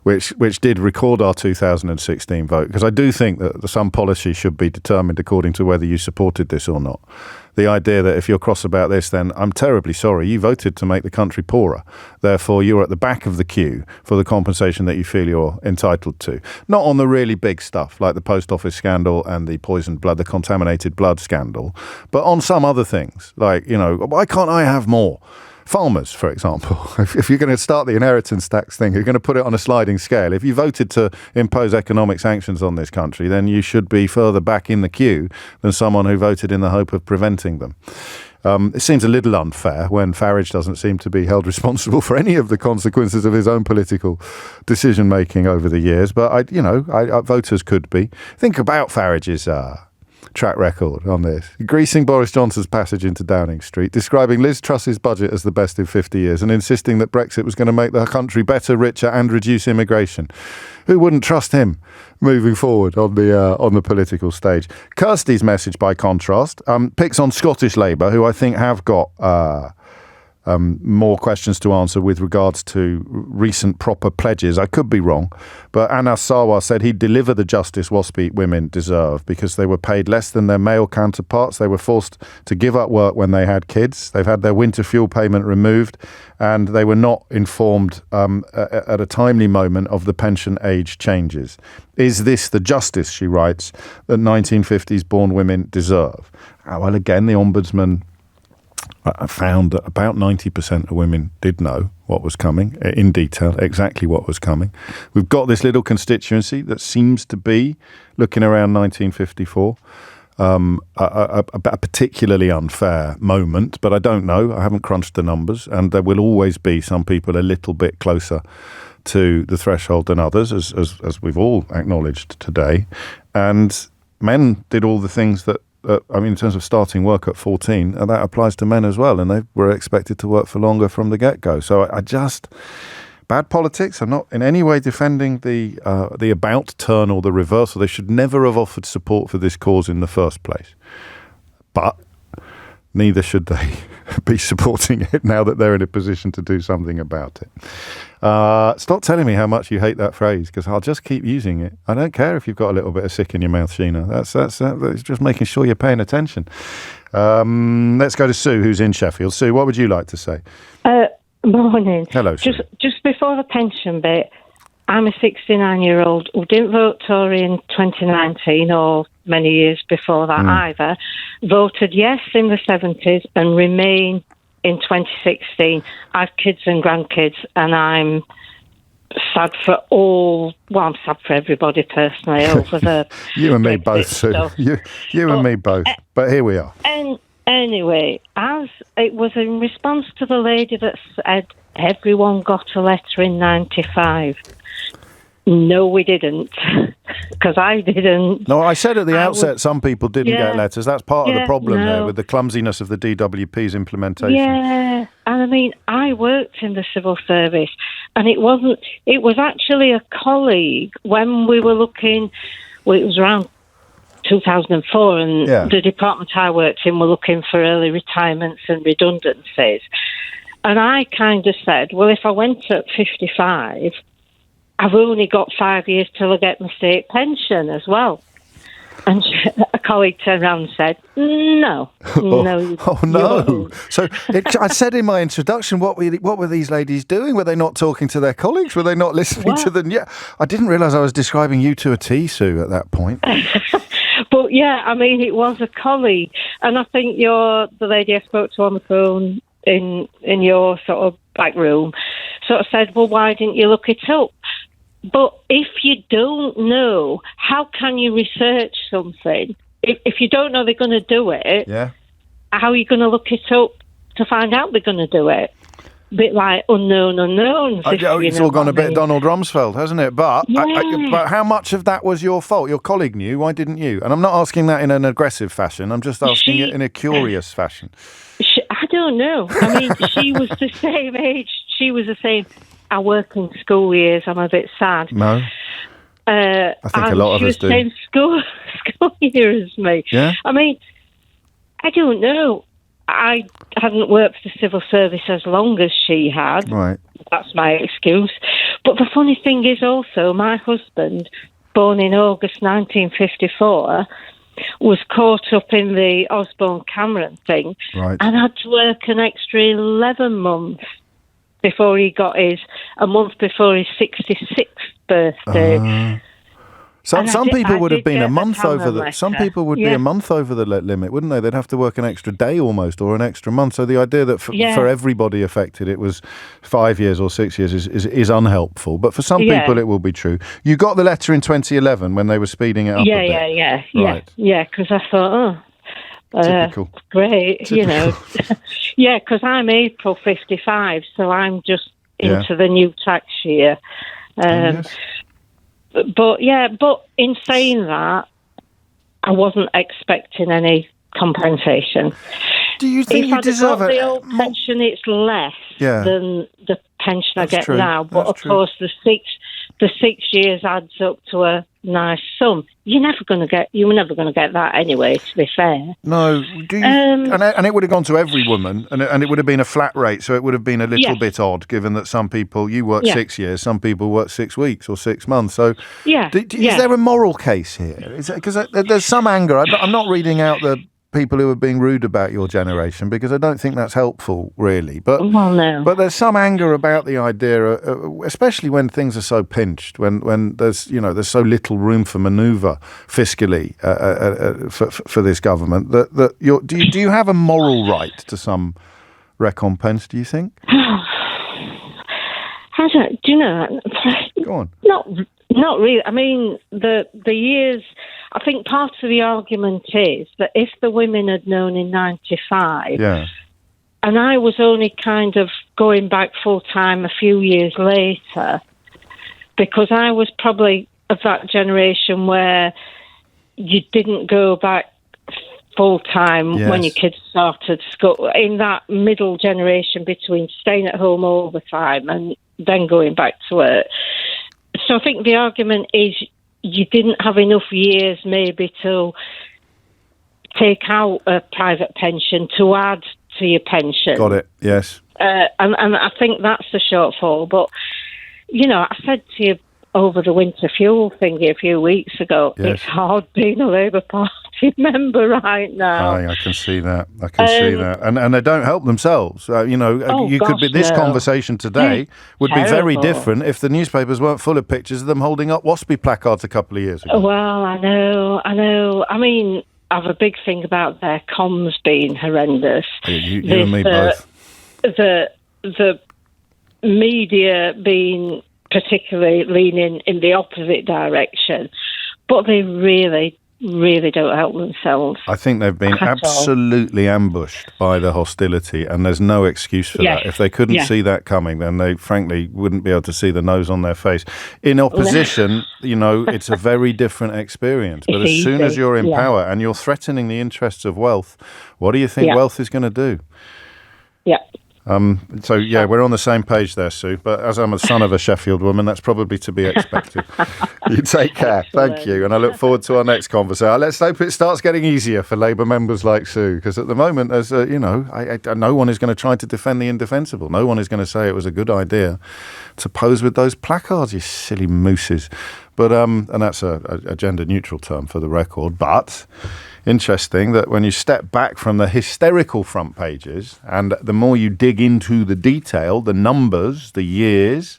which did record our 2016 vote, because I do think that some policy should be determined according to whether you supported this or not. The idea that if you're cross about this, then I'm terribly sorry. You voted to make the country poorer. Therefore, you're at the back of the queue for the compensation that you feel you're entitled to. Not on the really big stuff like the post office scandal and the poisoned blood, the contaminated blood scandal, but on some other things like, why can't I have more? Farmers, for example, if you're going to start the inheritance tax thing, you're going to put it on a sliding scale. If you voted to impose economic sanctions on this country, then you should be further back in the queue than someone who voted in the hope of preventing them. It seems a little unfair when Farage doesn't seem to be held responsible for any of the consequences of his own political decision-making over the years. But, voters could be. Think about Farage's track record on this. Greasing Boris Johnson's passage into Downing Street, describing Liz Truss's budget as the best in 50 years and insisting that Brexit was going to make the country better, richer and reduce immigration. Who wouldn't trust him moving forward on the political stage? Kirsty's message, by contrast, picks on Scottish Labour, who I think have got more questions to answer with regards to recent proper pledges. I could be wrong, but Anas Sarwar said he'd deliver the justice WASPI women deserve because they were paid less than their male counterparts. They were forced to give up work when they had kids. They've had their winter fuel payment removed, and they were not informed at a timely moment of the pension age changes. Is this the justice, she writes, that 1950s born women deserve? Well, again, the Ombudsman found that about 90% of women did know what was coming in detail, exactly what was coming. We've got this little constituency that seems to be looking around 1954, a particularly unfair moment, but I don't know. I haven't crunched the numbers, and there will always be some people a little bit closer to the threshold than others, as we've all acknowledged today. And men did all the things that in terms of starting work at 14, that applies to men as well, and they were expected to work for longer from the get-go. So I just... Bad politics. I'm not in any way defending the about turn or the reversal. They should never have offered support for this cause in the first place. But neither should they be supporting it now that they're in a position to do something about it. Stop telling me how much you hate that phrase, because I'll just keep using it. I don't care if you've got a little bit of sick in your mouth, Sheena. That's just making sure you're paying attention. Let's go to Sue, who's in Sheffield. Sue, what would you like to say? Morning. Hello, Sue. Just before the pension bit, I'm a 69-year-old who didn't vote Tory in 2019 or many years before that either. Voted yes in the 70s and Remain in 2016. I have kids and grandkids, and I'm sad for I'm sad for everybody personally over the... You and me both, Sue. You and me both. But here we are. Anyway, as it was in response to the lady that said everyone got a letter in 95. No, we didn't, because I didn't. No, I said at the outset some people didn't get letters. That's part of the problem there with the clumsiness of the DWP's implementation. Yeah, and I mean, I worked in the civil service, and it was actually a colleague when we were looking, it was around 2004, and the department I worked in were looking for early retirements and redundancies. And I kind of said, well, if I went at 55, I've only got 5 years till I get my state pension as well. And a colleague turned around and said, no. No. So I said in my introduction, what were these ladies doing? Were they not talking to their colleagues? Were they not listening to them? Yeah, I didn't realise I was describing you to a T, Sue, at that point. But yeah, I mean, it was a colleague. And I think the lady I spoke to on the phone in your sort of back room sort of said, well, why didn't you look it up? But if you don't know, how can you research something? If you don't know they're going to do it, how are you going to look it up to find out they're going to do it? A bit like unknown unknowns. It's all gone a bit Donald Rumsfeld, hasn't it? But but how much of that was your fault? Your colleague knew. Why didn't you? And I'm not asking that in an aggressive fashion. I'm just asking it in a curious fashion. I don't know. I mean, she was the same age. She was the same. I work in school years. I'm a bit sad. No. I think a lot of us do. She was the same school year as me. Yeah? I mean, I don't know. I hadn't worked for the civil service as long as she had. Right. That's my excuse. But the funny thing is also, my husband, born in August 1954, was caught up in the Osborne-Cameron thing and had to work an extra 11 months before he got a month before his 66th birthday. Some people would have been a month over the. Some people would be a month over the limit, wouldn't they? They'd have to work an extra day almost, or an extra month. So the idea that for everybody affected, it was 5 years or 6 years is unhelpful. But for some people, it will be true. You got the letter in 2011 when they were speeding it up. Yeah. Because I thought, typical. Great, Typical. Because I'm April 55, so I'm just into the new tax year. But in saying that, I wasn't expecting any compensation. Do you think you deserve the old pension? It's less than the pension I get now. But of course, the the 6 years adds up to a nice sum. You were never going to get that anyway, to be fair. No, and it would have gone to every woman, and it would have been a flat rate, so it would have been a little bit odd, given that some people, you work 6 years, some people work 6 weeks or 6 months. So, is there a moral case here? Because there's some anger. I'm not reading out the people who are being rude about your generation, because I don't think that's helpful, really. But but there's some anger about the idea, especially when things are so pinched, when there's so little room for manoeuvre fiscally for this government. Do you have a moral right to some recompense? Do you think? Do you know? Go on. Not really. I mean, the years. I think part of the argument is that if the women had known in 95, and I was only kind of going back full time a few years later, because I was probably of that generation where you didn't go back full time when your kids started school. In that middle generation between staying at home all the time and then going back to work. So I think the argument is you didn't have enough years maybe to take out a private pension to add to your pension. Got it, yes. And I think that's the shortfall. But, I said to you over the winter fuel thingy a few weeks ago, it's hard being a Labour Party member right now. I can see that. See that. And they don't help themselves. This conversation today would be very different if the newspapers weren't full of pictures of them holding up WASPI placards a couple of years ago. Well, I know. I mean, I have a big thing about their comms being horrendous. You and me both. The media being particularly leaning in the opposite direction, but they really don't help themselves. I think they've been absolutely ambushed by the hostility, and there's no excuse for that. If they couldn't see that coming, then they frankly wouldn't be able to see the nose on their face. In opposition, it's a very different experience. But as soon as you're in power and you're threatening the interests of wealth, what do you think wealth is going to do? Yeah. We're on the same page there, Sue. But as I'm a son of a Sheffield woman, that's probably to be expected. You take care. Thank you. And I look forward to our next conversation. Let's hope it starts getting easier for Labour members like Sue, because at the moment, there's no one is going to try to defend the indefensible. No one is going to say it was a good idea to pose with those placards, you silly mooses. But and that's a gender-neutral term for the record. But interesting that when you step back from the hysterical front pages and the more you dig into the detail, the numbers, the years,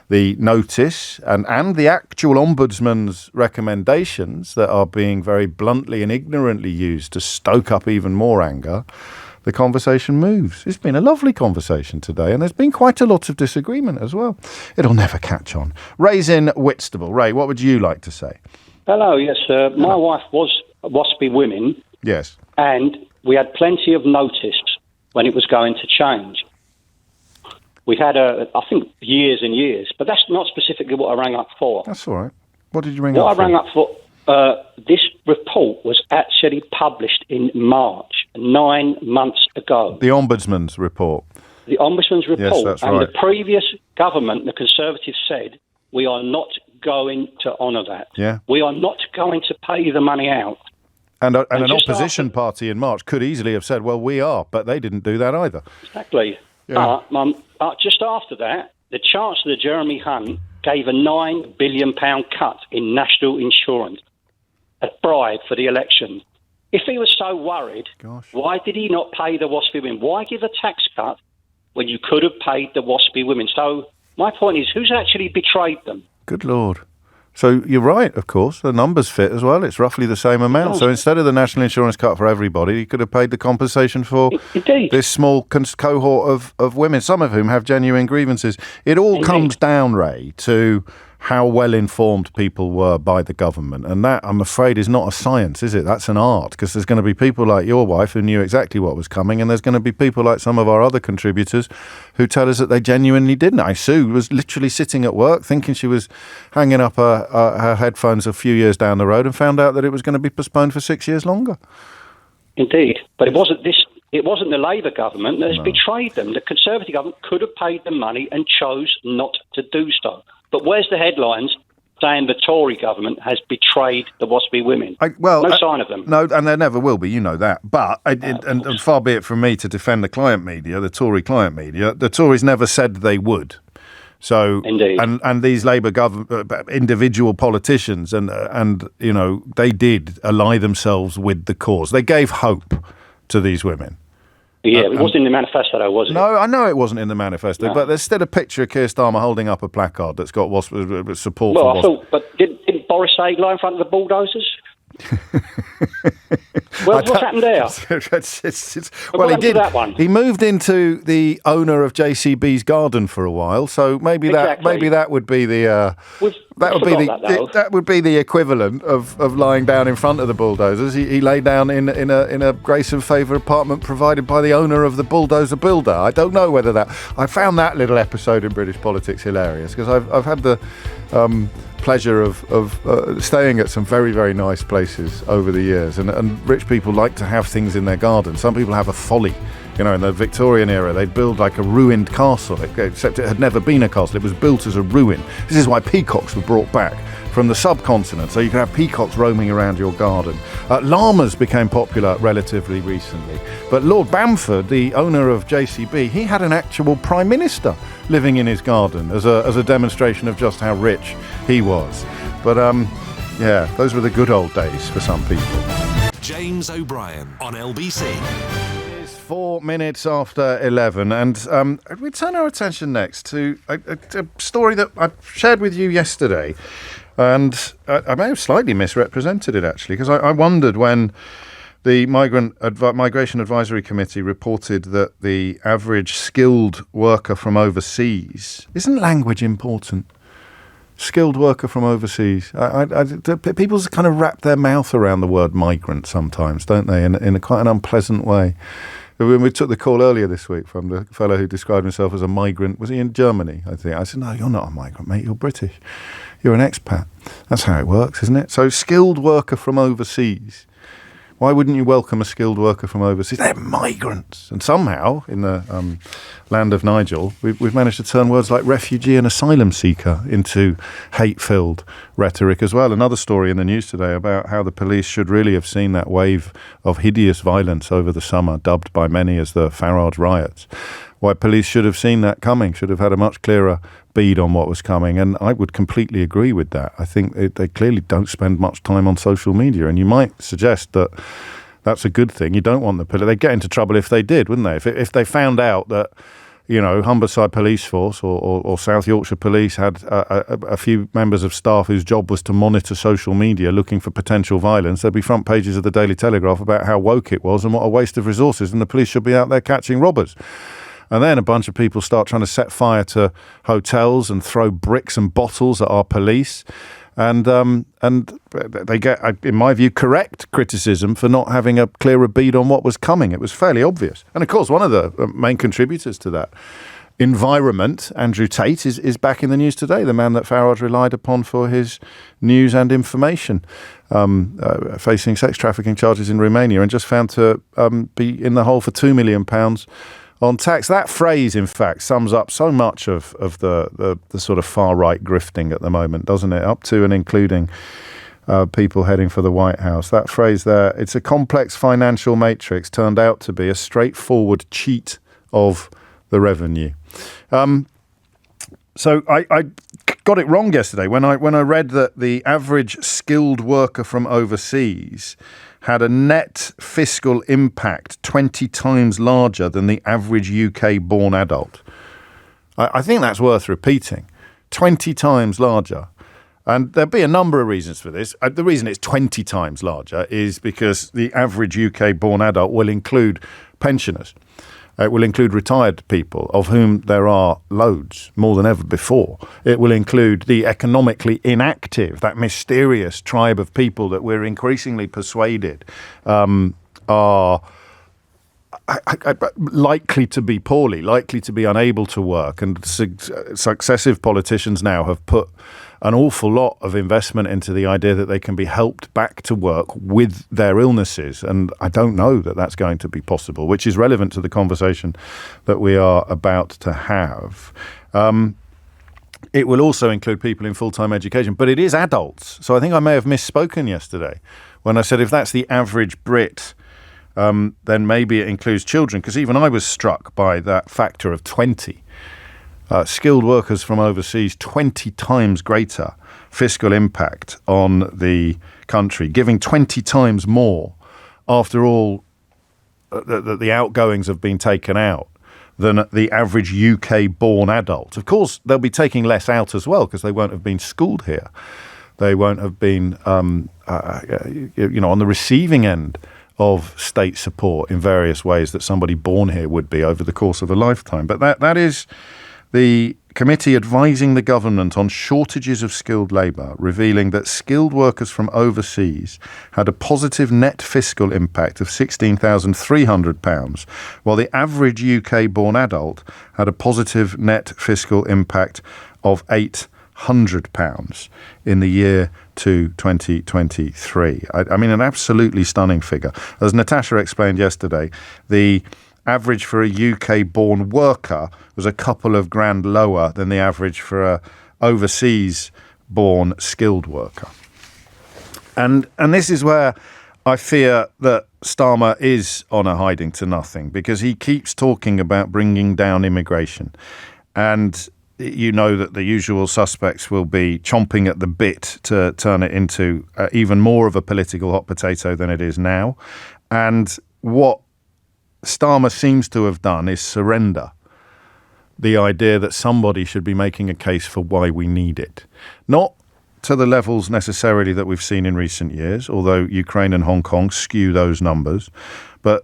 the notice and the actual ombudsman's recommendations that are being very bluntly and ignorantly used to stoke up even more anger, the conversation moves. It's been a lovely conversation today, and there's been quite a lot of disagreement as well. It'll never catch on. Ray's in Whitstable. Ray, what would you like to say? Hello, yes. My wife was WASPI Women. Yes. And we had plenty of notice when it was going to change. We had, I think, years and years, but that's not specifically what I rang up for. That's all right. What did you ring up for? What I rang up for, this report was actually published in March, 9 months ago. The Ombudsman's report. The Ombudsman's report. Yes, that's and right. the previous government, the Conservatives, said, we are not going to honour that. Yeah. We are not going to pay the money out. And an opposition party in March could easily have said, well, we are, but they didn't do that either. Exactly. Yeah. Just after that, the Chancellor, Jeremy Hunt, gave a £9 billion cut in national insurance, a bribe for the election. If he was so worried, why did he not pay the WASPI women? Why give a tax cut when you could have paid the WASPI women? So my point is, who's actually betrayed them? Good Lord. So you're right, of course. The numbers fit as well. It's roughly the same amount. So instead of the national insurance cut for everybody, you could have paid the compensation for this small cohort of women, some of whom have genuine grievances. It all comes down, Ray, to how well informed people were by the government. And that, I'm afraid, is not a science, is it? That's an art, because there's going to be people like your wife who knew exactly what was coming, and there's going to be people like some of our other contributors who tell us that they genuinely didn't. Sue was literally sitting at work thinking she was hanging up her headphones a few years down the road and found out that it was going to be postponed for 6 years longer. Indeed. But it wasn't the Labour government that has betrayed them. The Conservative government could have paid them money and chose not to do so. But where's the headlines saying the Tory government has betrayed the WASPI women? No sign of them. No, and there never will be, you know that. But, and far be it from me to defend the client media, the Tory client media, the Tories never said they would. So, indeed. And these Labour individual politicians, and you know, they did ally themselves with the cause. They gave hope to these women. Yeah, it wasn't in the manifesto, though, was it? No, I know it wasn't in the manifesto, but there's still a picture of Keir Starmer holding up a placard that's got support for WASP. But didn't Boris say lie in front of the bulldozers? Well, what's happened there? He moved into the owner of JCB's garden for a while, so maybe that would be the that would be the equivalent of lying down in front of the bulldozers. He lay down in a grace and favour apartment provided by the owner of the bulldozer builder. I don't know whether that. I found that little episode in British politics hilarious because I've had the pleasure of staying at some very, very nice places over the years, and rich people like to have things in their garden. Some people have a folly. You know, in the Victorian era, they'd build like a ruined castle, except it had never been a castle. It was built as a ruin. This is why peacocks were brought back from the subcontinent, so you could have peacocks roaming around your garden. Llamas became popular relatively recently. But Lord Bamford, the owner of JCB, he had an actual prime minister living in his garden as a demonstration of just how rich he was. But, yeah, those were the good old days for some people. James O'Brien on LBC. 4 minutes after 11, and we turn our attention next to a story that I shared with you yesterday, and I may have slightly misrepresented it actually, because I wondered when the Migration Advisory Committee reported that the average skilled worker from overseas, isn't language important? Skilled worker from overseas. People kind of wrap their mouth around the word migrant sometimes, don't they, in a quite an unpleasant way. When we took the call earlier this week from the fellow who described himself as a migrant, was he in Germany, I think? I said, no, you're not a migrant, mate, you're British. You're an expat. That's how it works, isn't it? So skilled worker from overseas. Why wouldn't you welcome a skilled worker from overseas? They're migrants. And somehow, in the land of Nigel, we've managed to turn words like refugee and asylum seeker into hate-filled rhetoric as well. Another story in the news today about how the police should really have seen that wave of hideous violence over the summer, dubbed by many as the Farage riots. Why police should have seen that coming, should have had a much clearer bead on what was coming. And I would completely agree with that. I think they clearly don't spend much time on social media. And you might suggest that that's a good thing. You don't want the police. They'd get into trouble if they did, wouldn't they? If they found out that, you know, Humberside Police Force or South Yorkshire Police had a few members of staff whose job was to monitor social media looking for potential violence, there'd be front pages of the Daily Telegraph about how woke it was and what a waste of resources, and the police should be out there catching robbers. And then a bunch of people start trying to set fire to hotels and throw bricks and bottles at our police. And they get, in my view, correct criticism for not having a clearer bead on what was coming. It was fairly obvious. And of course, one of the main contributors to that environment, Andrew Tate, is back in the news today, the man that Farage relied upon for his news and information, facing sex trafficking charges in Romania, and just found to be in the hole for £2 million on tax. That phrase, in fact, sums up so much of the sort of far-right grifting at the moment, doesn't it? Up to and including people heading for the White House. That phrase there, it's a complex financial matrix, turned out to be a straightforward cheat of the revenue. So I got it wrong yesterday when I read that the average skilled worker from overseas had a net fiscal impact 20 times larger than the average UK-born adult. I think that's worth repeating. 20 times larger. And there'll be a number of reasons for this. The reason it's 20 times larger is because the average UK-born adult will include pensioners. It will include retired people, of whom there are loads, more than ever before. It will include the economically inactive, that mysterious tribe of people that we're increasingly persuaded are likely to be poorly, likely to be unable to work. And successive politicians now have put an awful lot of investment into the idea that they can be helped back to work with their illnesses. And I don't know that that's going to be possible, which is relevant to the conversation that we are about to have. it will also include people in full-time education, but it is adults. So I think I may have misspoken yesterday when I said if that's the average Brit, then maybe it includes children, because even I was struck by that factor of 20. Skilled workers from overseas, 20 times greater fiscal impact on the country, giving 20 times more after all the outgoings have been taken out than the average UK-born adult. Of course, they'll be taking less out as well because they won't have been schooled here. They won't have been, on the receiving end of state support in various ways that somebody born here would be over the course of a lifetime. But that is the committee advising the government on shortages of skilled labour, revealing that skilled workers from overseas had a positive net fiscal impact of £16,300, while the average UK-born adult had a positive net fiscal impact of £800 in the year to 2023. I mean, an absolutely stunning figure. As Natasha explained yesterday, the average for a UK-born worker was a couple of grand lower than the average for a overseas-born skilled worker. And this is where I fear that Starmer is on a hiding to nothing, because he keeps talking about bringing down immigration. And you know that the usual suspects will be chomping at the bit to turn it into even more of a political hot potato than it is now. And what Starmer seems to have done is surrender the idea that somebody should be making a case for why we need it. Not to the levels necessarily that we've seen in recent years, although Ukraine and Hong Kong skew those numbers, but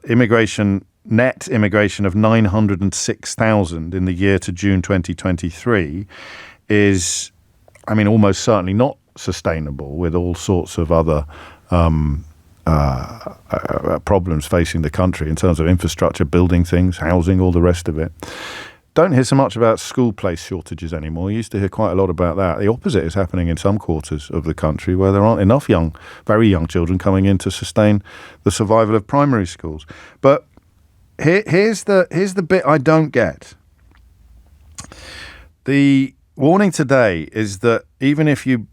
net immigration of 906,000 in the year to June 2023 is, almost certainly not sustainable, with all sorts of other problems facing the country in terms of infrastructure, building things, housing, all the rest of it. Don't hear so much about school place shortages anymore. You used to hear quite a lot about that. The opposite is happening in some quarters of the country where there aren't enough very young children coming in to sustain the survival of primary schools. But here's the bit I don't get. The warning today is that even if you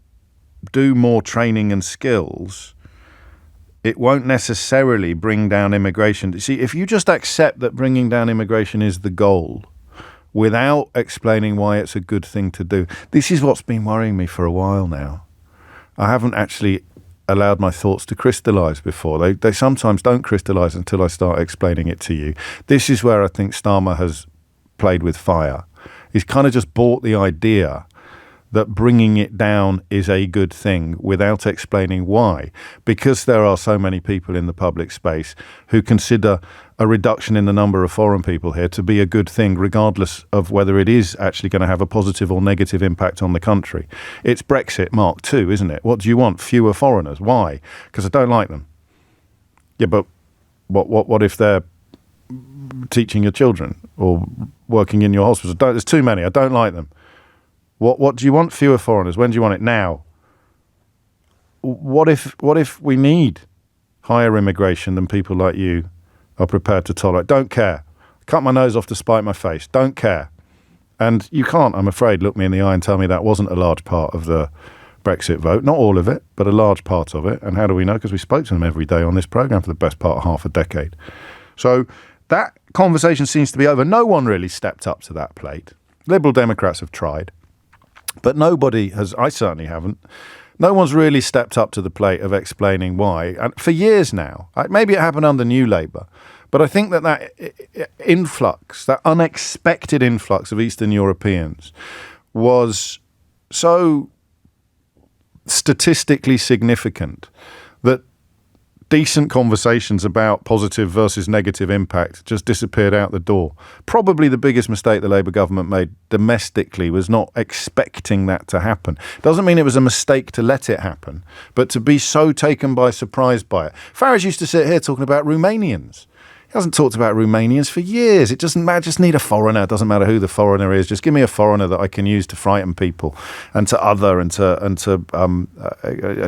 do more training and skills, it won't necessarily bring down immigration. See, if you just accept that bringing down immigration is the goal without explaining why it's a good thing to do, this is what's been worrying me for a while now. I haven't actually allowed my thoughts to crystallise before. They sometimes don't crystallise until I start explaining it to you. This is where I think Starmer has played with fire. He's kind of just bought the idea that bringing it down is a good thing without explaining why, because there are so many people in the public space who consider a reduction in the number of foreign people here to be a good thing, regardless of whether it is actually going to have a positive or negative impact on the country. It's Brexit Mark II, isn't it? What do you want? Fewer foreigners. Why? Because I don't like them. Yeah, but what if they're teaching your children or working in your hospital? There's too many. I don't like them. What do you want? Fewer foreigners. When do you want it? Now. What if we need higher immigration than people like you are prepared to tolerate? Don't care. Cut my nose off to spite my face. Don't care. And you can't, I'm afraid, look me in the eye and tell me that wasn't a large part of the Brexit vote. Not all of it, but a large part of it. And how do we know? Because we spoke to them every day on this programme for the best part of half a decade. So that conversation seems to be over. No one really stepped up to that plate. Liberal Democrats have tried. But nobody has, I certainly haven't, no one's really stepped up to the plate of explaining why. And for years now, maybe it happened under New Labour, but I think that influx, that unexpected influx of Eastern Europeans was so statistically significant that decent conversations about positive versus negative impact just disappeared out the door. Probably the biggest mistake the Labour government made domestically was not expecting that to happen. Doesn't mean it was a mistake to let it happen, but to be so taken by surprise by it. Farage used to sit here talking about Romanians. He hasn't talked about Romanians for years. It doesn't matter. Just need a foreigner. It doesn't matter who the foreigner is. Just give me a foreigner that I can use to frighten people and to other and to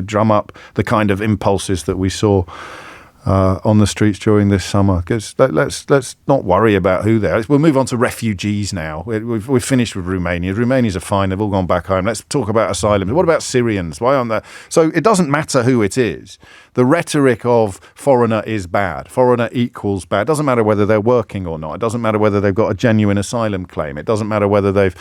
drum up the kind of impulses that we saw on the streets during this summer. Because let's not worry about who they are. We'll move on to refugees now. We've finished with Romania. Romanians are fine. They've all gone back home. Let's talk about asylum. What about Syrians? Why aren't there? So it doesn't matter who it is. The rhetoric of foreigner is bad. Foreigner equals bad. It doesn't matter whether they're working or not. It doesn't matter whether they've got a genuine asylum claim. It doesn't matter whether they've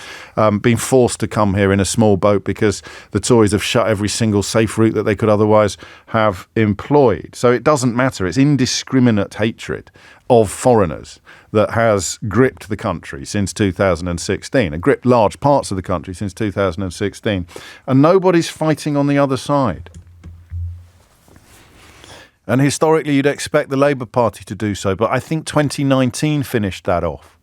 been forced to come here in a small boat because the Tories have shut every single safe route that they could otherwise have employed. So it doesn't matter. It's indiscriminate hatred of foreigners that has gripped the country since 2016, and gripped large parts of the country since 2016. And nobody's fighting on the other side. And historically, you'd expect the Labour Party to do so. But I think 2019 finished that off.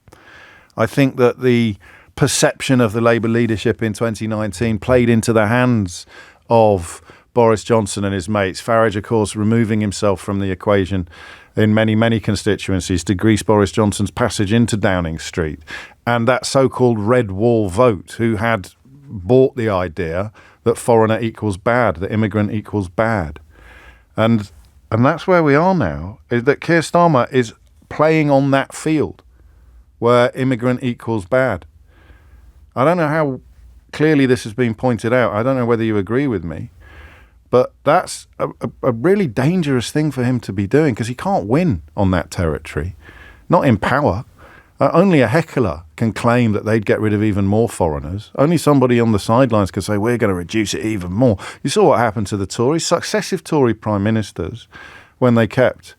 I think that the perception of the Labour leadership in 2019 played into the hands of Boris Johnson and his mates. Farage, of course, removing himself from the equation in many, many constituencies to grease Boris Johnson's passage into Downing Street. And that so-called red wall vote, who had bought the idea that foreigner equals bad, that immigrant equals bad. And that's where we are now, is that Keir Starmer is playing on that field where immigrant equals bad. I don't know how clearly this has been pointed out. I don't know whether you agree with me, but that's a really dangerous thing for him to be doing, because he can't win on that territory, not in power. Only a heckler can claim that they'd get rid of even more foreigners. Only somebody on the sidelines can say, we're going to reduce it even more. You saw what happened to the Tories, successive Tory prime ministers, when they kept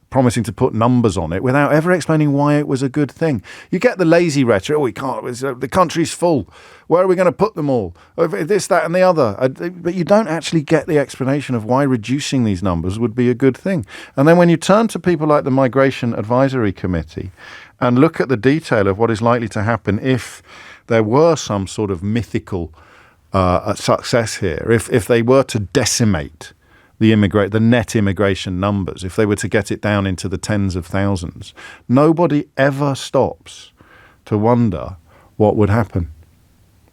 promising to put numbers on it without ever explaining why it was a good thing. You get the lazy rhetoric, we can't, the country's full. Where are we going to put them all? This, that and the other. But you don't actually get the explanation of why reducing these numbers would be a good thing. And then when you turn to people like the Migration Advisory Committee and look at the detail of what is likely to happen if there were some sort of mythical success here, if they were to decimate the net immigration numbers, if they were to get it down into the tens of thousands, nobody ever stops to wonder what would happen.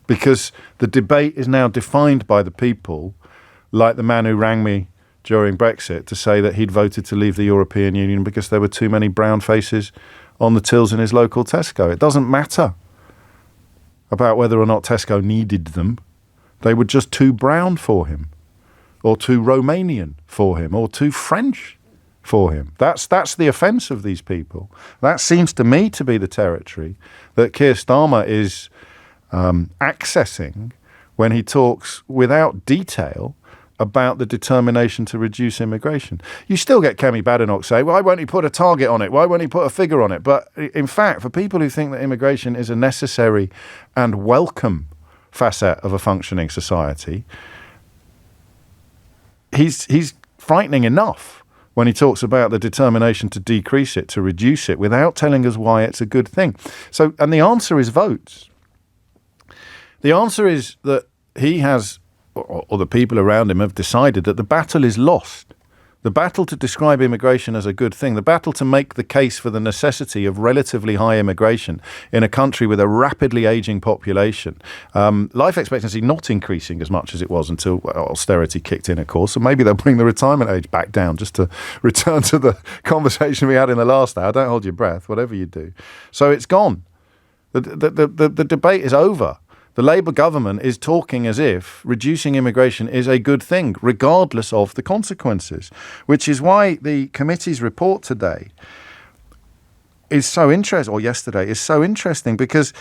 Because the debate is now defined by the people, like the man who rang me during Brexit to say that he'd voted to leave the European Union because there were too many brown faces on the tills in his local Tesco. It doesn't matter about whether or not Tesco needed them. They were just too brown for him, or too Romanian for him, or too French for him. That's the offence of these people. That seems to me to be the territory that Keir Starmer is accessing when he talks without detail about the determination to reduce immigration. You still get Kemi Badenoch say, why won't he put a target on it? Why won't he put a figure on it? But in fact, for people who think that immigration is a necessary and welcome facet of a functioning society, he's frightening enough when he talks about the determination to decrease it, to reduce it, without telling us why it's a good thing. So, and the answer is votes. The answer is that he has, or the people around him have decided that the battle is lost. The battle to describe immigration as a good thing, the battle to make the case for the necessity of relatively high immigration in a country with a rapidly aging population, life expectancy not increasing as much as it was until austerity kicked in, of course. So maybe they'll bring the retirement age back down, just to return to the conversation we had in the last hour. Don't hold your breath, whatever you do. So it's gone. The debate is over. The Labour government is talking as if reducing immigration is a good thing, regardless of the consequences, which is why the committee's report today is so interesting, or yesterday is so interesting, because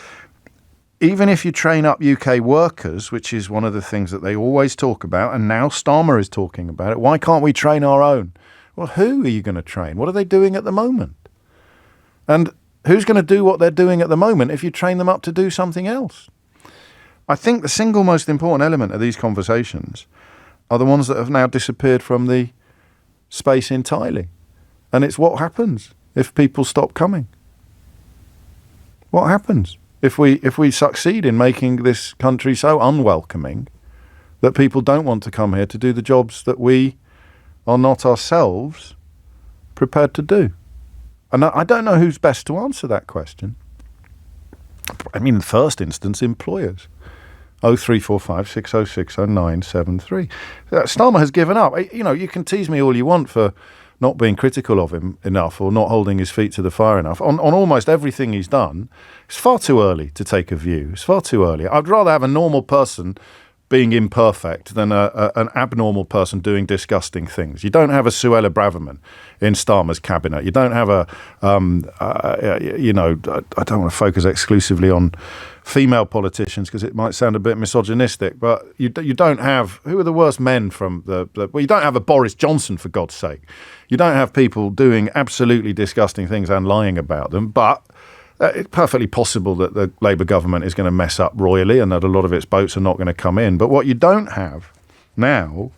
even if you train up UK workers, which is one of the things that they always talk about, and now Starmer is talking about it, why can't we train our own? Well, who are you going to train? What are they doing at the moment? And who's going to do what they're doing at the moment if you train them up to do something else? I think the single most important element of these conversations are the ones that have now disappeared from the space entirely. And it's what happens if people stop coming. What happens if we succeed in making this country so unwelcoming that people don't want to come here to do the jobs that we are not ourselves prepared to do? And I don't know who's best to answer that question. I mean, in the first instance, employers. 0345 606 0973. Starmer has given up. You know, you can tease me all you want for not being critical of him enough or not holding his feet to the fire enough. On almost everything he's done, it's far too early to take a view. It's far too early. I'd rather have a normal person being imperfect than an abnormal person doing disgusting things. You don't have a Suella Braverman in Starmer's cabinet. You don't have I don't want to focus exclusively on female politicians because it might sound a bit misogynistic, but you don't have, who are the worst men from well, you don't have a Boris Johnson, for God's sake. You don't have people doing absolutely disgusting things and lying about them, but it's perfectly possible that the Labour government is going to mess up royally and that a lot of its boats are not going to come in. But what you don't have now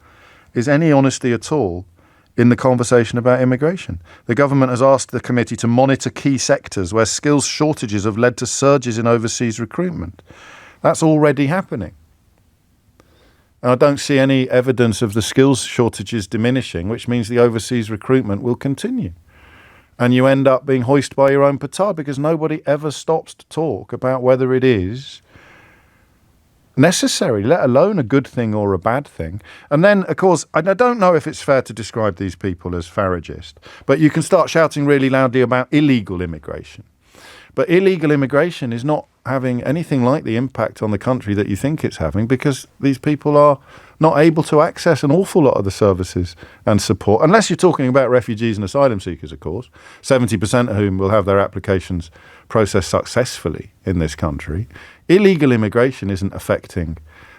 is any honesty at all in the conversation about immigration. The government has asked the committee to monitor key sectors where skills shortages have led to surges in overseas recruitment. That's already happening. And I don't see any evidence of the skills shortages diminishing, which means the overseas recruitment will continue. And you end up being hoisted by your own petard because nobody ever stops to talk about whether it is necessary, let alone a good thing or a bad thing. And then, of course, I don't know if it's fair to describe these people as Faragist, but you can start shouting really loudly about illegal immigration. But illegal immigration is not having anything like the impact on the country that you think it's having because these people are not able to access an awful lot of the services and support, unless you're talking about refugees and asylum seekers, of course, 70% of whom will have their applications processed successfully in this country. Illegal immigration isn't affecting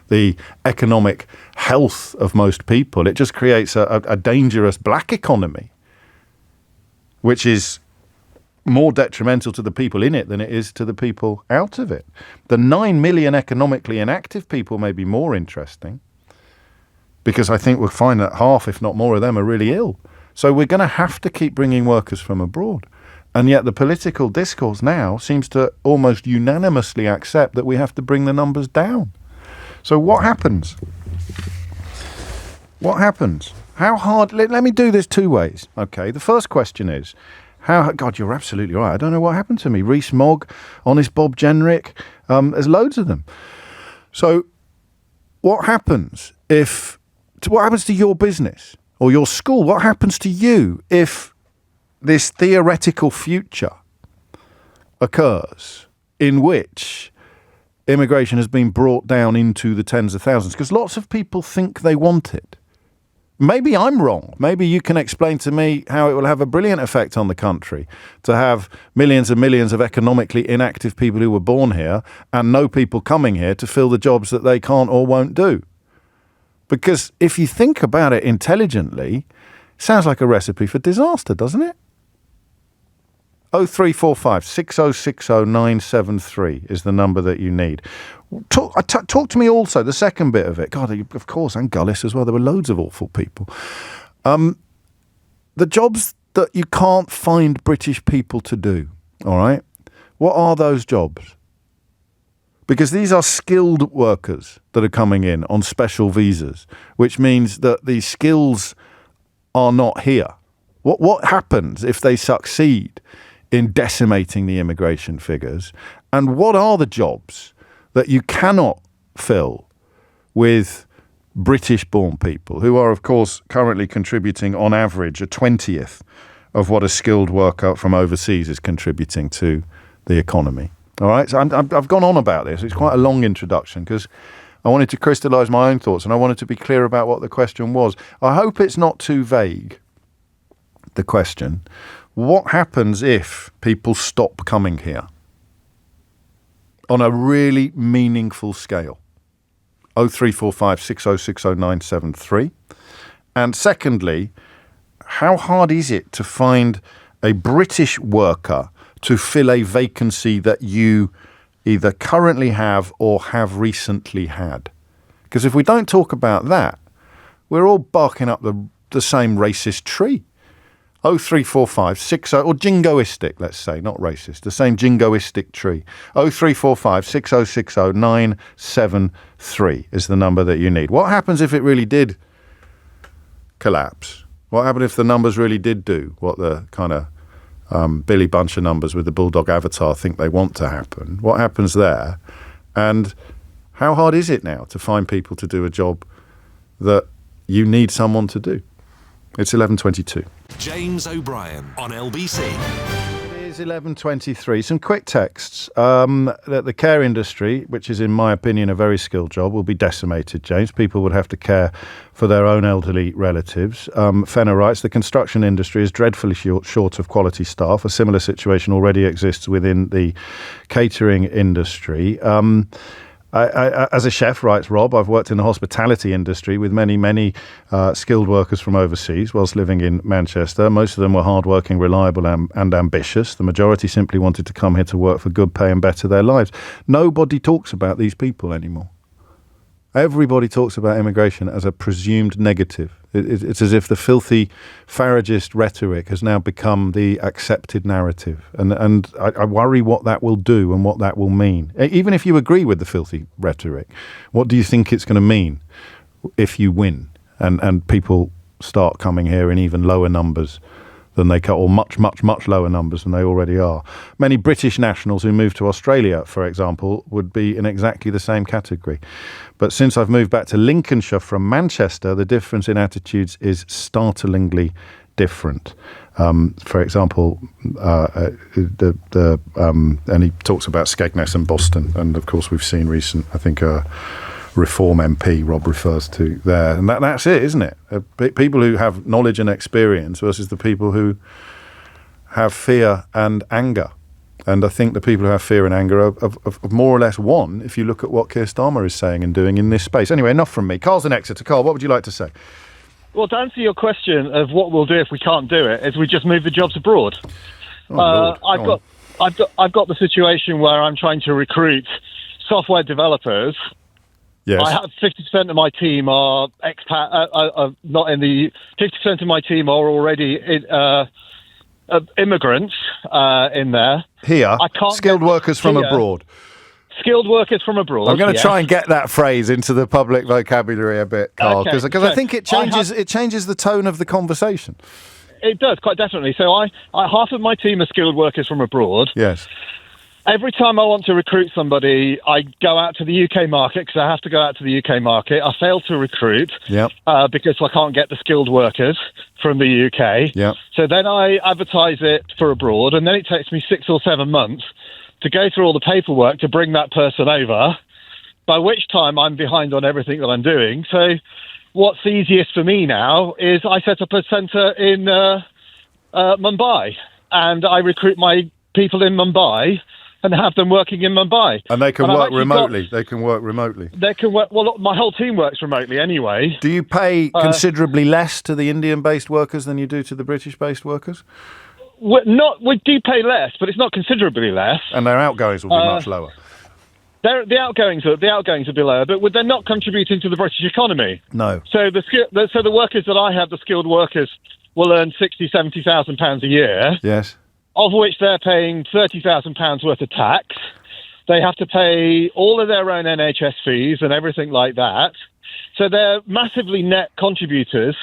the economic health of most people. It just creates a dangerous black economy, which is more detrimental to the people in it than it is to the people out of it. The 9 million economically inactive people may be more interesting because I think we'll find that half, if not more of them, are really ill. So we're going to have to keep bringing workers from abroad. And yet the political discourse now seems to almost unanimously accept that we have to bring the numbers down. So what happens? What happens? How hard? Let me do this two ways. Okay, the first question is, God, you're absolutely right. I don't know what happened to me. Rees-Mogg, Honest Bob Jenrick, there's loads of them. So what happens what happens to your business or your school? What happens to you if this theoretical future occurs in which immigration has been brought down into the tens of thousands? Because lots of people think they want it. Maybe I'm wrong. Maybe you can explain to me how it will have a brilliant effect on the country to have millions and millions of economically inactive people who were born here and no people coming here to fill the jobs that they can't or won't do. Because if you think about it intelligently, it sounds like a recipe for disaster, doesn't it? 0345 6060 973 is the number that you need. Talk to me also, the second bit of it. God, of course, and Gullis as well. There were loads of awful people. The jobs that you can't find British people to do, all right? What are those jobs? Because these are skilled workers that are coming in on special visas, which means that the skills are not here. What happens if they succeed in decimating the immigration figures? And what are the jobs that you cannot fill with British-born people who are, of course, currently contributing on average a 20th of what a skilled worker from overseas is contributing to the economy? All right, so I've gone on about this. It's quite a long introduction because I wanted to crystallise my own thoughts and I wanted to be clear about what the question was. I hope it's not too vague, the question. What happens if people stop coming here on a really meaningful scale? 0345 6060 973. And secondly, how hard is it to find a British worker to fill a vacancy that you either currently have or have recently had? Because if we don't talk about that, we're all barking up the same racist tree. 0345 60, or jingoistic, let's say, not racist, the same jingoistic tree. 0345 6060 973 is the number that you need. What happens if it really did collapse? What happened if the numbers really did do what the kind of Billy Buncher numbers with the Bulldog avatar think they want to happen? What happens there? And how hard is it now to find people to do a job that you need someone to do? It's 11:22. James O'Brien on LBC. It is 11:23. Some quick texts. That the care industry, which is in my opinion a very skilled job, will be decimated, James. People would have to care for their own elderly relatives. Fenner writes, the construction industry is dreadfully short of quality staff. A similar situation already exists within the catering industry. As a chef, writes Rob, I've worked in the hospitality industry with many skilled workers from overseas whilst living in Manchester. Most of them were hardworking, reliable and ambitious. The majority simply wanted to come here to work for good pay and better their lives. Nobody talks about these people anymore. Everybody talks about immigration as a presumed negative. It's as if the filthy Faragist rhetoric has now become the accepted narrative. And I worry what that will do and what that will mean. Even if you agree with the filthy rhetoric, what do you think it's going to mean if you win and people start coming here in even lower numbers than they can, or much lower numbers than they already are? Many British nationals who move to Australia, for example, would be in exactly the same category. But since I've moved back to Lincolnshire from Manchester, the difference in attitudes is startlingly different. For example, and he talks about Skegness and Boston, and of course we've seen recent, I think, Reform MP Rob refers to there, and that's it, isn't it? People who have knowledge and experience versus the people who have fear and anger. And I think the people who have fear and anger are more or less won if you look at what Keir Starmer is saying and doing in this space. Anyway, enough from me. Carl's in Exeter. Carl, what would you like to say? Well, to answer your question of what we'll do if we can't do it, is we just move the jobs abroad. I've got the situation where I'm trying to recruit software developers. Yes. I have 50% of my team are expat, not in the. 50% of my team are already immigrants in there. Here, skilled workers from abroad. Skilled workers from abroad. I'm going to try and get that phrase into the public vocabulary a bit, Carl, because I think it changes the tone of the conversation. It does, quite definitely. So I half of my team are skilled workers from abroad. Yes. Every time I want to recruit somebody, I go out to the UK market because I have to go out to the UK market. I fail to recruit because I can't get the skilled workers from the UK. Yep. So then I advertise it for abroad, and then it takes me 6 or 7 months to go through all the paperwork to bring that person over, by which time I'm behind on everything that I'm doing. So what's easiest for me now is I set up a centre in Mumbai, and I recruit my people in Mumbai and have them working in Mumbai. And they can work remotely. They can work remotely. They can work. Well, my whole team works remotely anyway. Do you pay considerably less to the Indian-based workers than you do to the British-based workers? We do pay less, but it's not considerably less. And their outgoings will be much lower. The outgoings will be lower, but they're not contributing to the British economy. No. So the workers that I have, the skilled workers, will earn £60,000-70,000 a year. Yes. Of which they're paying £30,000 worth of tax. They have to pay all of their own NHS fees and everything like that. So they're massively net contributors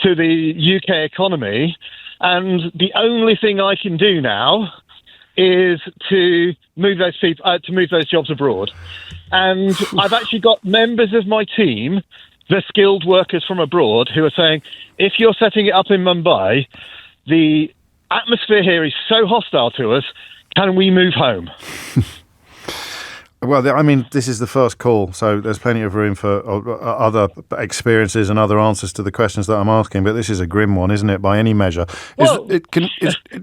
to the UK economy. And the only thing I can do now is to move those people, to move those jobs abroad. And I've actually got members of my team, the skilled workers from abroad, who are saying, if you're setting it up in Mumbai, the atmosphere here is so hostile to us. Can we move home? Well, I mean, this is the first call, so there's plenty of room for other experiences and other answers to the questions that I'm asking. But this is a grim one, isn't it, by any measure? Well,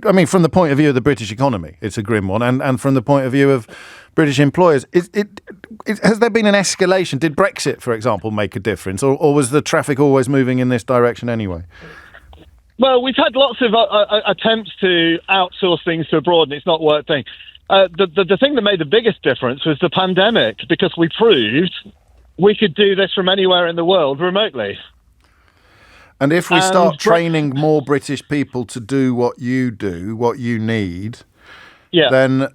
I mean, from the point of view of the British economy, it's a grim one, and from the point of view of British employers, has there been an escalation? Did Brexit, for example, make a difference, or was the traffic always moving in this direction anyway? Well, we've had lots of attempts to outsource things to abroad, and it's not working. The thing that made the biggest difference was the pandemic, because we proved we could do this from anywhere in the world remotely. And if we start training more British people to do what you do, what you need, then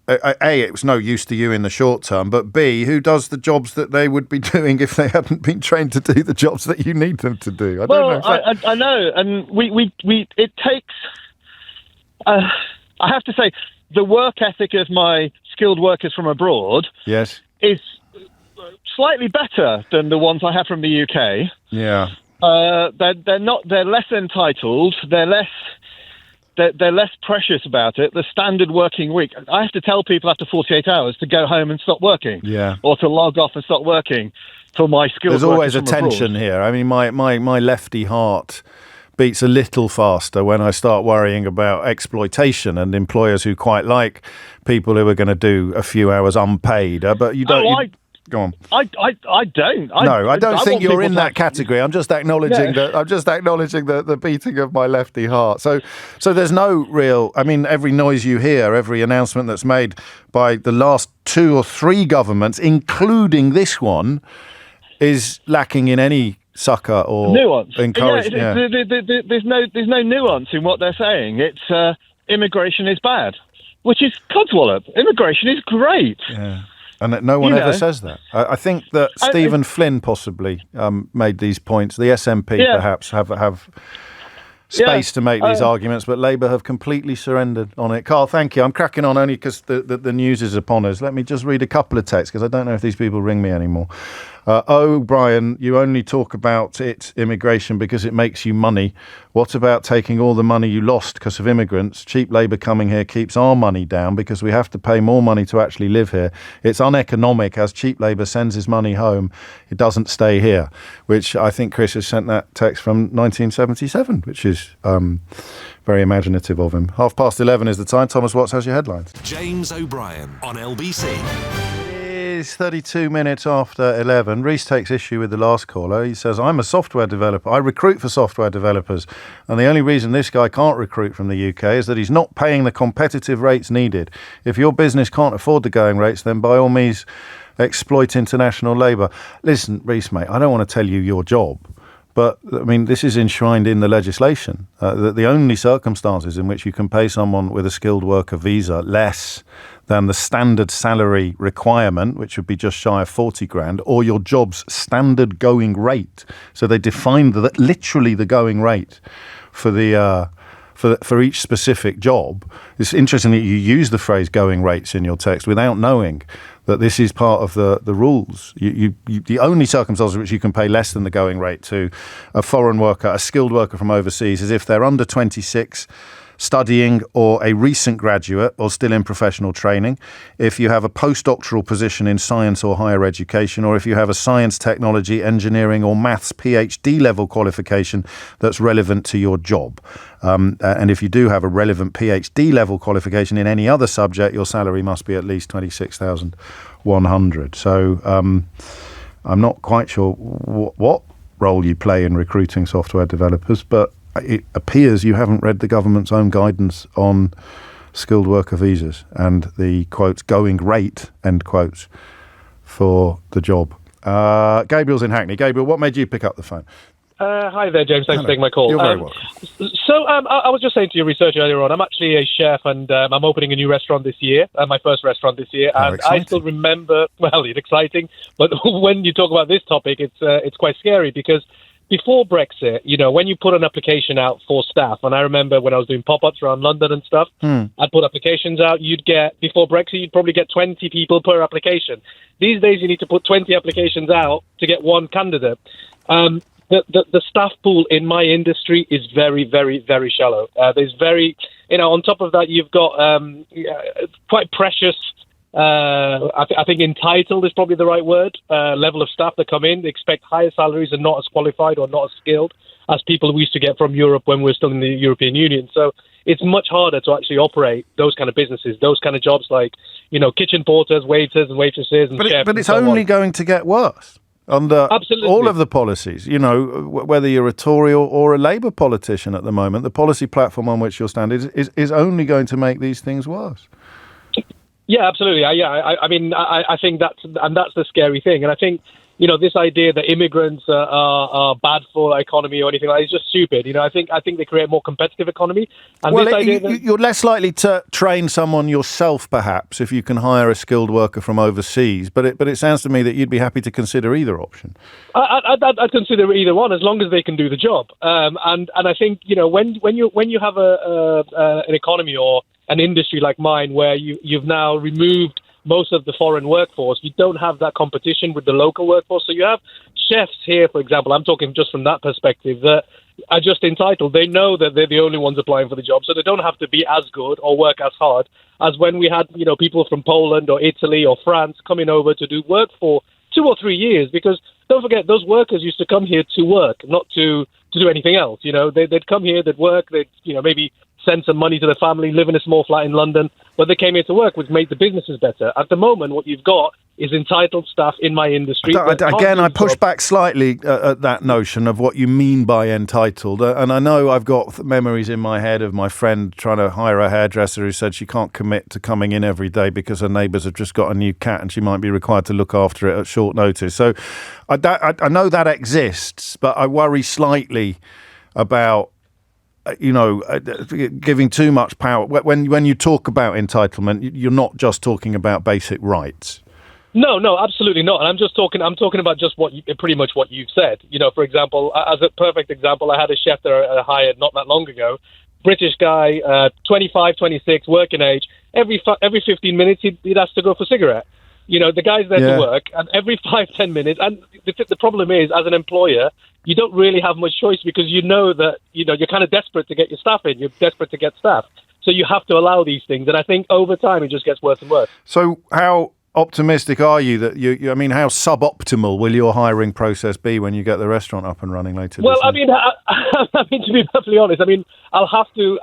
A, it was no use to you in the short term, but B, who does the jobs that they would be doing if they hadn't been trained to do the jobs that you need them to do? I don't know. I know, and it takes. I have to say, the work ethic of my skilled workers from abroad, yes, is slightly better than the ones I have from the UK. Yeah. They're less entitled. They're less precious about it. The standard working week. I have to tell people after 48 hours to go home and stop working. Yeah. Or to log off and stop working for my skills. There's always a tension here. I mean, my lefty heart beats a little faster when I start worrying about exploitation and employers who quite like people who are going to do a few hours unpaid. But you don't. Go on. I don't. I don't think you're in that category. I'm just acknowledging the beating of my lefty heart. So there's no real. I mean, every noise you hear, every announcement that's made by the last 2 or 3 governments, including this one, is lacking in any succour or nuance. Encouragement. There's no nuance in what they're saying. It's immigration is bad, which is codswallop. Immigration is great. Yeah. And that no one ever says that. I think that Stephen Flynn possibly made these points. The SNP perhaps have space to make these arguments, but Labour have completely surrendered on it. Carl, thank you. I'm cracking on only because the news is upon us. Let me just read a couple of texts because I don't know if these people ring me anymore. Brian, you only talk about immigration because it makes you money. What about taking all the money you lost because of immigrants? Cheap labour coming here keeps our money down because we have to pay more money to actually live here. It's uneconomic as cheap labour sends his money home. It doesn't stay here, which I think Chris has sent that text from 1977, which is very imaginative of him. 11:30 is the time. Thomas Watts has your headlines. James O'Brien on LBC. It's 32 minutes after 11. Reece takes issue with the last caller. He says, I'm a software developer. I recruit for software developers. And the only reason this guy can't recruit from the UK is that he's not paying the competitive rates needed. If your business can't afford the going rates, then by all means, exploit international labour. Listen, Reece, mate, I don't want to tell you your job. But, I mean, this is enshrined in the legislation. That the only circumstances in which you can pay someone with a skilled worker visa less than the standard salary requirement, which would be just shy of 40 grand, or your job's standard going rate. So they defined literally the going rate for the for each specific job. It's interesting that you use the phrase going rates in your text without knowing that this is part of the rules. The only circumstances in which you can pay less than the going rate to a foreign worker, a skilled worker from overseas, is if they're under 26, studying, or a recent graduate, or still in professional training, if you have a postdoctoral position in science or higher education, or if you have a science, technology, engineering, or maths PhD level qualification that's relevant to your job. And if you do have a relevant PhD level qualification in any other subject, your salary must be at least $26,100. So I'm not quite sure what role you play in recruiting software developers, but it appears you haven't read the government's own guidance on skilled worker visas and the, quotes, going rate, end quotes, for the job. Gabriel's in Hackney. Gabriel, what made you pick up the phone? Hi there, James. Thanks for taking my call. You're very welcome. So I was just saying to your research earlier on, I'm actually a chef and I'm opening a new restaurant this year, my first restaurant this year. How and exciting. I still remember, well, it's exciting, but when you talk about this topic, it's quite scary because before Brexit, when you put an application out for staff, and I remember when I was doing pop-ups around London and stuff, I'd put applications out, before Brexit, you'd probably get 20 people per application. These days, you need to put 20 applications out to get one candidate. The staff pool in my industry is very, very, very shallow. There's on top of that, you've got quite precious, I think entitled is probably the right word, level of staff that come in. They expect higher salaries and not as qualified or not as skilled as people we used to get from Europe when we were still in the European Union. So it's much harder to actually operate those kind of businesses, those kind of jobs like, kitchen porters, waiters and waitresses and chefs. But it's only going to get worse under all of the policies. Whether you're a Tory or a Labour politician at the moment, the policy platform on which you're standing is only going to make these things worse. Yeah, absolutely. I mean, I think that's the scary thing. And I think, this idea that immigrants are bad for the economy or anything like that is just stupid. I think they create a more competitive economy. And you're less likely to train someone yourself, perhaps, if you can hire a skilled worker from overseas. But it sounds to me that you'd be happy to consider either option. I'd consider either one as long as they can do the job. And I think when you have an economy or an industry like mine where you've now removed most of the foreign workforce, you don't have that competition with the local workforce. So you have chefs here, for example, I'm talking just from that perspective, that are just entitled. They know that they're the only ones applying for the job, so they don't have to be as good or work as hard as when we had, people from Poland or Italy or France coming over to do work for 2 or 3 years. Because don't forget, those workers used to come here to work, not to do anything else. They'd come here, they'd work, they'd maybe send some money to their family, live in a small flat in London, but they came here to work, which made the businesses better. At the moment, what you've got is entitled staff in my industry. Again, I push back slightly at that notion of what you mean by entitled. And I know I've got memories in my head of my friend trying to hire a hairdresser who said she can't commit to coming in every day because her neighbours have just got a new cat and she might be required to look after it at short notice. So I know that exists, but I worry slightly about giving too much power. When you talk about entitlement, you're not just talking about basic rights. No, absolutely not. And I'm talking about just pretty much what you've said. For example, as a perfect example, I had a chef that I hired not that long ago, British guy, 25, 26, working age. Every 15 minutes, he'd ask to go for a cigarette. The guy's there to work, and every 5-10 minutes. And the problem is, as an employer, you don't really have much choice because you know that you're kind of desperate to get your staff in. You're desperate to get staff, so you have to allow these things. And I think over time, it just gets worse and worse. So how optimistic are you that how suboptimal will your hiring process be when you get the restaurant up and running later? Well, I mean, to be perfectly honest, I'll have to.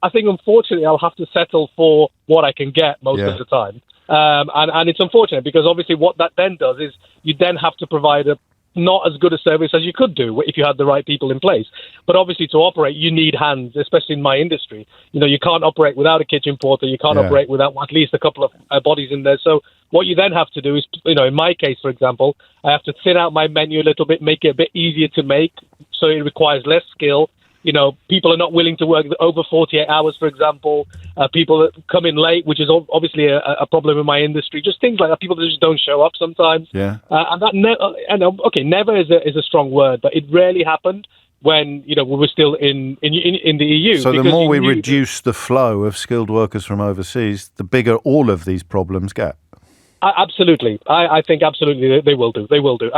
I think, unfortunately, I'll have to settle for what I can get most of the time. And it's unfortunate because obviously what that then does is you then have to provide not as good a service as you could do if you had the right people in place. But obviously to operate, you need hands, especially in my industry. You can't operate without a kitchen porter. You can't operate without at least a couple of bodies in there. So what you then have to do is, in my case, for example, I have to thin out my menu a little bit, make it a bit easier to make. So it requires less skill. People are not willing to work over 48 hours, for example. People that come in late, which is obviously a problem in my industry. Just things like that. People that just don't show up sometimes. Yeah. And that never is a strong word, but it rarely happened when we were still in the EU. So the more we reduce the flow of skilled workers from overseas, the bigger all of these problems get. Absolutely, I think absolutely they will do. They will do.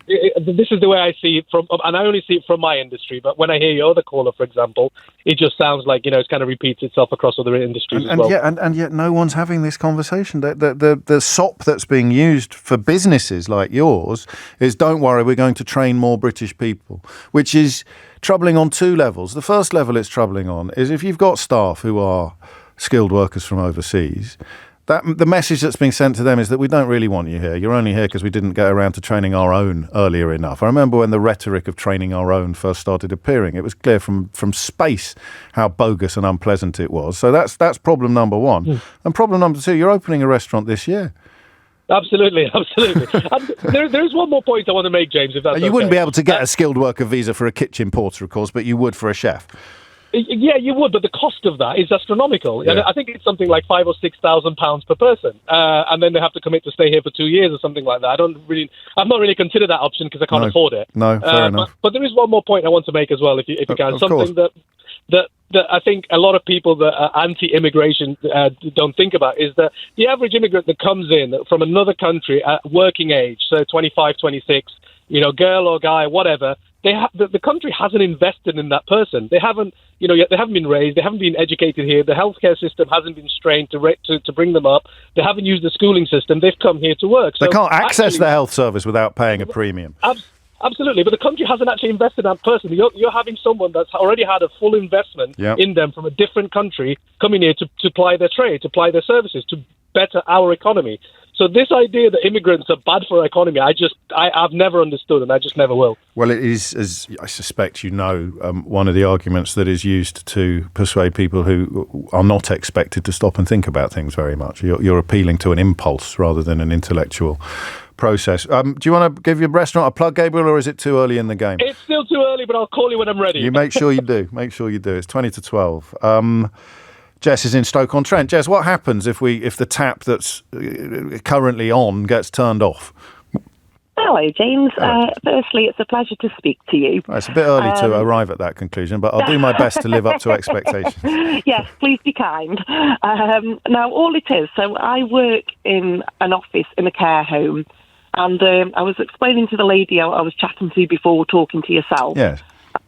This is the way I see it and I only see it from my industry. But when I hear your other caller, for example, it just sounds like it kind of repeats itself across other industries as well. And yet, no one's having this conversation. The sop that's being used for businesses like yours is, don't worry, we're going to train more British people, which is troubling on two levels. The first level it's troubling on is if you've got staff who are skilled workers from overseas. The message that's being sent to them is that we don't really want you here. You're only here because we didn't get around to training our own earlier enough. I remember when the rhetoric of training our own first started appearing. It was clear from space how bogus and unpleasant it was. So that's problem number one. And problem number two, you're opening a restaurant this year. Absolutely. There's one more point I want to make, James, if that's You wouldn't be able to get a skilled worker visa for a kitchen porter, of course, but you would for a chef. Yeah, you would, but the cost of that is astronomical. Yeah. I think it's something like £5,000 or £6,000 per person, and then they have to commit to stay here for 2 years or something like that. I've not really considered that option because I can't afford it. No, fair enough. But there is one more point I want to make as well, if you can. Something that I think a lot of people that are anti-immigration don't think about is that the average immigrant that comes in from another country at working age, so 25, 26, girl or guy, whatever. The country hasn't invested in that person. They haven't been raised. They haven't been educated here. The healthcare system hasn't been strained to bring them up. They haven't used the schooling system. They've come here to work. So they can't access the health service without paying a premium. Absolutely, but the country hasn't actually invested in that person. You're having someone that's already had a full investment in them from a different country coming here to ply their trade, to ply their services, to better our economy. So this idea that immigrants are bad for our economy, I've never understood, and I just never will. Well, it is, as I suspect one of the arguments that is used to persuade people who are not expected to stop and think about things very much. You're appealing to an impulse rather than an intellectual process. Do you want to give your restaurant a plug, Gabriel, or is it too early in the game? It's still too early, but I'll call you when I'm ready. You make sure you do. It's 20 to 12. Jess is in Stoke-on-Trent. Jess, what happens if the tap that's currently on gets turned off? Hello, James. Firstly, it's a pleasure to speak to you. Well, it's a bit early to arrive at that conclusion, but I'll do my best to live up to expectations. Yes, please be kind. Now, all it is, so I work in an office in a care home, and I was explaining to the lady I was chatting to before talking to yourself. Yes.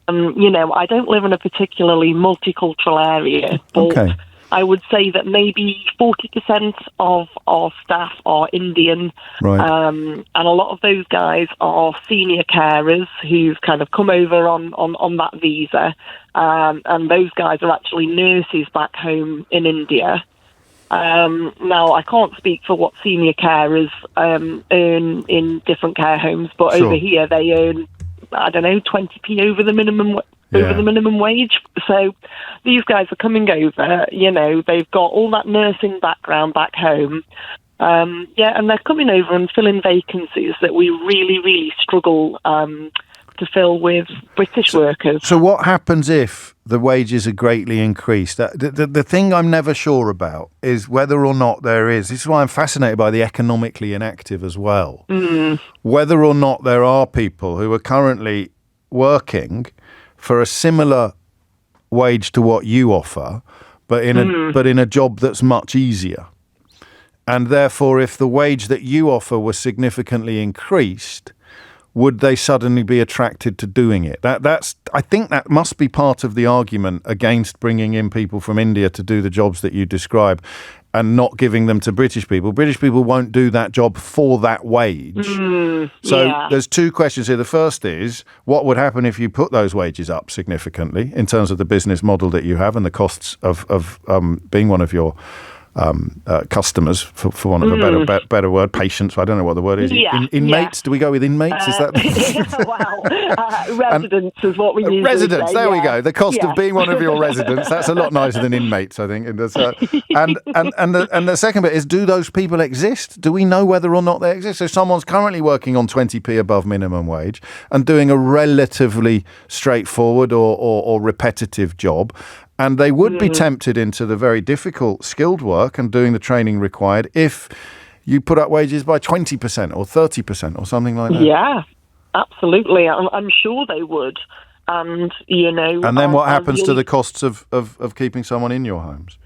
I don't live in a particularly multicultural area, but Okay. I would say that maybe 40% of our staff are Indian, Right. and a lot of those guys are senior carers who've kind of come over on that visa, and those guys are actually nurses back home in India. Now, I can't speak for what senior carers earn in different care homes, but Sure. over here they earn, I don't know, 20p over the minimum wage. So these guys are coming over, they've got all that nursing background back home. And they're coming over and filling vacancies that we really, really struggle to fill with British workers. So what happens if the wages are greatly increased? The thing I'm never sure about is whether or not this is why I'm fascinated by the economically inactive as well, whether or not there are people who are currently working for a similar wage to what you offer, but in a job that's much easier. And therefore, if the wage that you offer was significantly increased, would they suddenly be attracted to doing it? I think that must be part of the argument against bringing in people from India to do the jobs that you describe and not giving them to British people. British people won't do that job for that wage. There's two questions here. The first is, what would happen if you put those wages up significantly in terms of the business model that you have and the costs of being one of your customers, for want of a better word, patients. I don't know what the word is. Inmates? Do we go with inmates? Is that? Residents is what we usually residents. say, There we go. The cost of being one of your residents. That's a lot nicer than inmates, I think. And the second bit is, do those people exist? Do we know whether or not they exist? So someone's currently working on 20p above minimum wage and doing a relatively straightforward or repetitive job. And they would be tempted into the very difficult skilled work and doing the training required if you put up wages by 20% or 30% or something like that. Yeah, absolutely. I'm sure they would. And, And then what happens to the costs of keeping someone in your homes?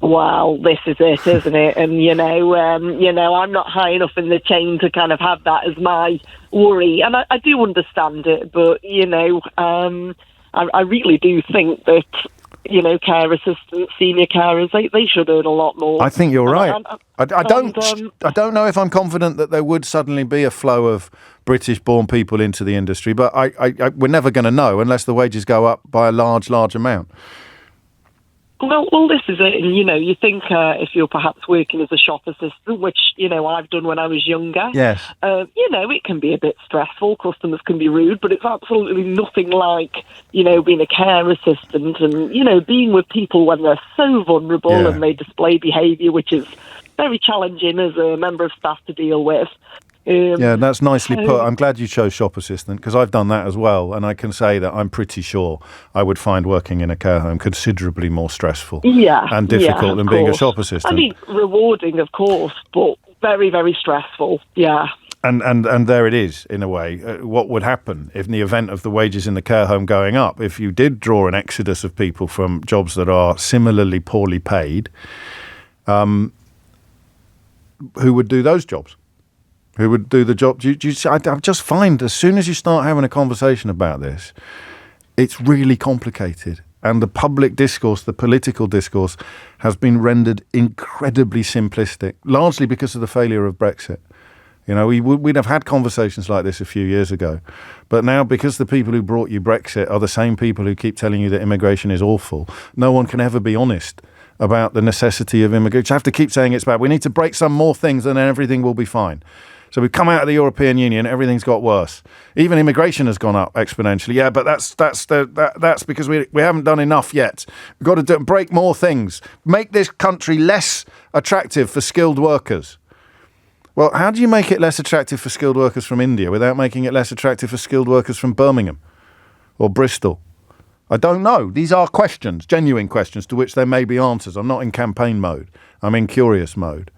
Well, this is it, isn't it? And, I'm not high enough in the chain to kind of have that as my worry. And I do understand it, but, I really do think that, care assistants, senior carers, they should earn a lot more. I think you're right. I don't know if I'm confident that there would suddenly be a flow of British-born people into the industry, but we're never going to know unless the wages go up by a large amount. Well, this is it. And, you think if you're perhaps working as a shop assistant, which, I've done when I was younger. Yes. It can be a bit stressful. Customers can be rude, but it's absolutely nothing like, being a care assistant and, being with people when they're so vulnerable and they display behaviour, which is very challenging as a member of staff to deal with. That's nicely put. I'm glad you chose shop assistant because I've done that as well, and I can say that I'm pretty sure I would find working in a care home considerably more stressful and difficult than being a shop assistant. I mean, rewarding, of course, but very, very stressful. Yeah. And there it is, in a way. What would happen if, in the event of the wages in the care home going up, if you did draw an exodus of people from jobs that are similarly poorly paid, who would do those jobs? Who would do the job? I just find as soon as you start having a conversation about this, it's really complicated. And the public discourse, the political discourse, has been rendered incredibly simplistic, largely because of the failure of Brexit. We'd have had conversations like this a few years ago. But now, because the people who brought you Brexit are the same people who keep telling you that immigration is awful, no one can ever be honest about the necessity of immigration. You have to keep saying it's bad. We need to break some more things and then everything will be fine. So we've come out of the European Union, everything's got worse. Even immigration has gone up exponentially. Yeah, but that's because we haven't done enough yet. We've got to break more things. Make this country less attractive for skilled workers. Well, how do you make it less attractive for skilled workers from India without making it less attractive for skilled workers from Birmingham or Bristol? I don't know. These are questions, genuine questions, to which there may be answers. I'm not in campaign mode. I'm in curious mode.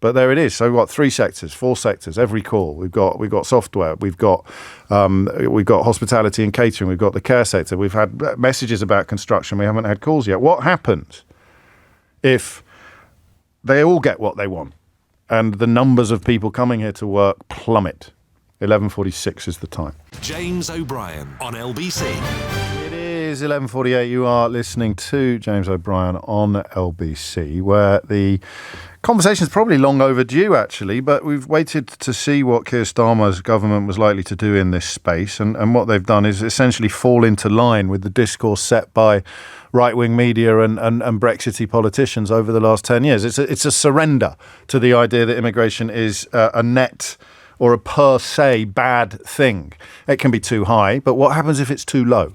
But there it is. So we've got 3 sectors, 4 sectors, every call. We've got software, we've got hospitality and catering, we've got the care sector. We've had messages about construction. We haven't had calls yet. What happens if they all get what they want and the numbers of people coming here to work plummet? 11:46 is the time. James O'Brien on LBC. It is 11:48. You are listening to James O'Brien on LBC, where the conversation is probably long overdue, actually, but we've waited to see what Keir Starmer's government was likely to do in this space, and what they've done is essentially fall into line with the discourse set by right-wing media and Brexity politicians over the last 10 years. It's a surrender to the idea that immigration is a net or a per se bad thing. It can be too high, but what happens if it's too low?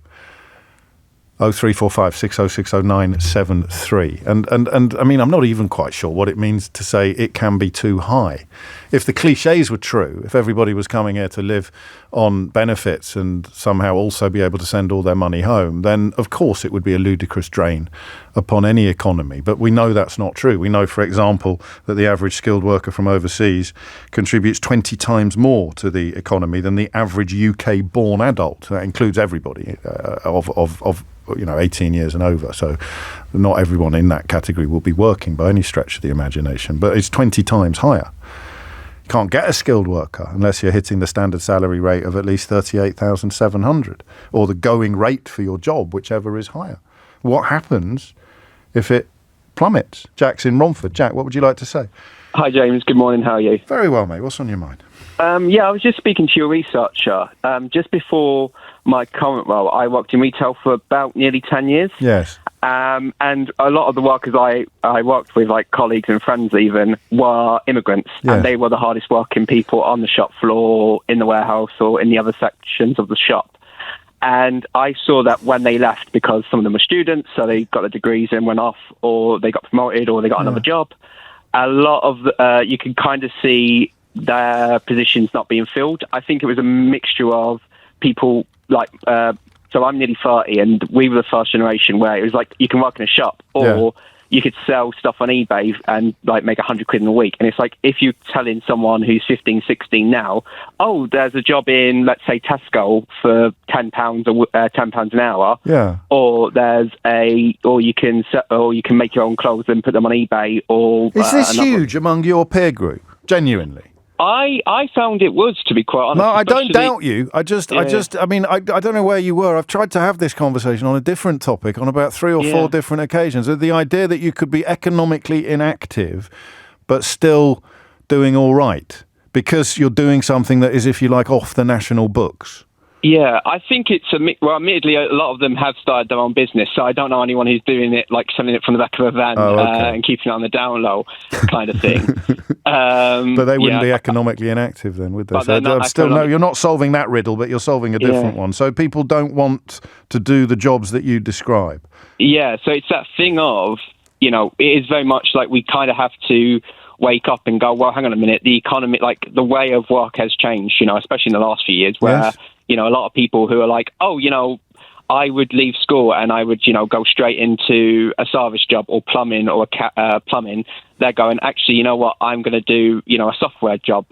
0345 6060973. And I mean, I'm not even quite sure what it means to say it can be too high. If the cliches were true, if everybody was coming here to live on benefits and somehow also be able to send all their money home, then of course it would be a ludicrous drain upon any economy. But we know that's not true. We know, for example, that the average skilled worker from overseas contributes 20 times more to the economy than the average UK-born adult. That includes everybody of 18 years and over. So not everyone in that category will be working by any stretch of the imagination, but it's 20 times higher. You can't get a skilled worker unless you're hitting the standard salary rate of at least 38,700 or the going rate for your job, whichever is higher. What happens if it plummets? Jack's in Romford. Jack, what would you like to say? Hi, James. Good morning. How are you? Very well, mate. What's on your mind? I was just speaking to your researcher. Just before my current role, I worked in retail for about nearly 10 years. Yes. And a lot of the workers I worked with, like colleagues and friends even, were immigrants. Yes. And they were the hardest working people on the shop floor, in the warehouse, or in the other sections of the shop. And I saw that when they left, because some of them were students, so they got their degrees and went off, or they got promoted, or they got another job. A lot of you can kind of see their positions not being filled. I think it was a mixture of people like, so I'm nearly 30, and we were the first generation where it was like you can work in a shop, or you could sell stuff on eBay and like make £100 in a week. And it's like, if you're telling someone who's 15, 16 now, oh, there's a job in, let's say, Tesco for £10 an hour. Yeah. Or you can make your own clothes and put them on eBay. Or is this huge among your peer group? Genuinely. I found it was, to be quite honest. No, I don't doubt you. I don't know where you were. I've tried to have this conversation on a different topic on about 3 or 4 different occasions. The idea that you could be economically inactive but still doing all right because you're doing something that is, if you like, off the national books. Yeah, I think it's admittedly, a lot of them have started their own business, so I don't know anyone who's doing it, like selling it from the back of a van and keeping it on the down low kind of thing. But they wouldn't be economically inactive then, would they? So you're not solving that riddle, but you're solving a different one. So people don't want to do the jobs that you describe. Yeah, so it's that thing of, it is very much like we kind of have to wake up and go, well, hang on a minute, the economy, like the way of work has changed, especially in the last few years where... Yes. A lot of people who are like, I would leave school and I would, go straight into a service job or plumbing or plumbing. They're going, actually, you know what, I'm going to do, a software job.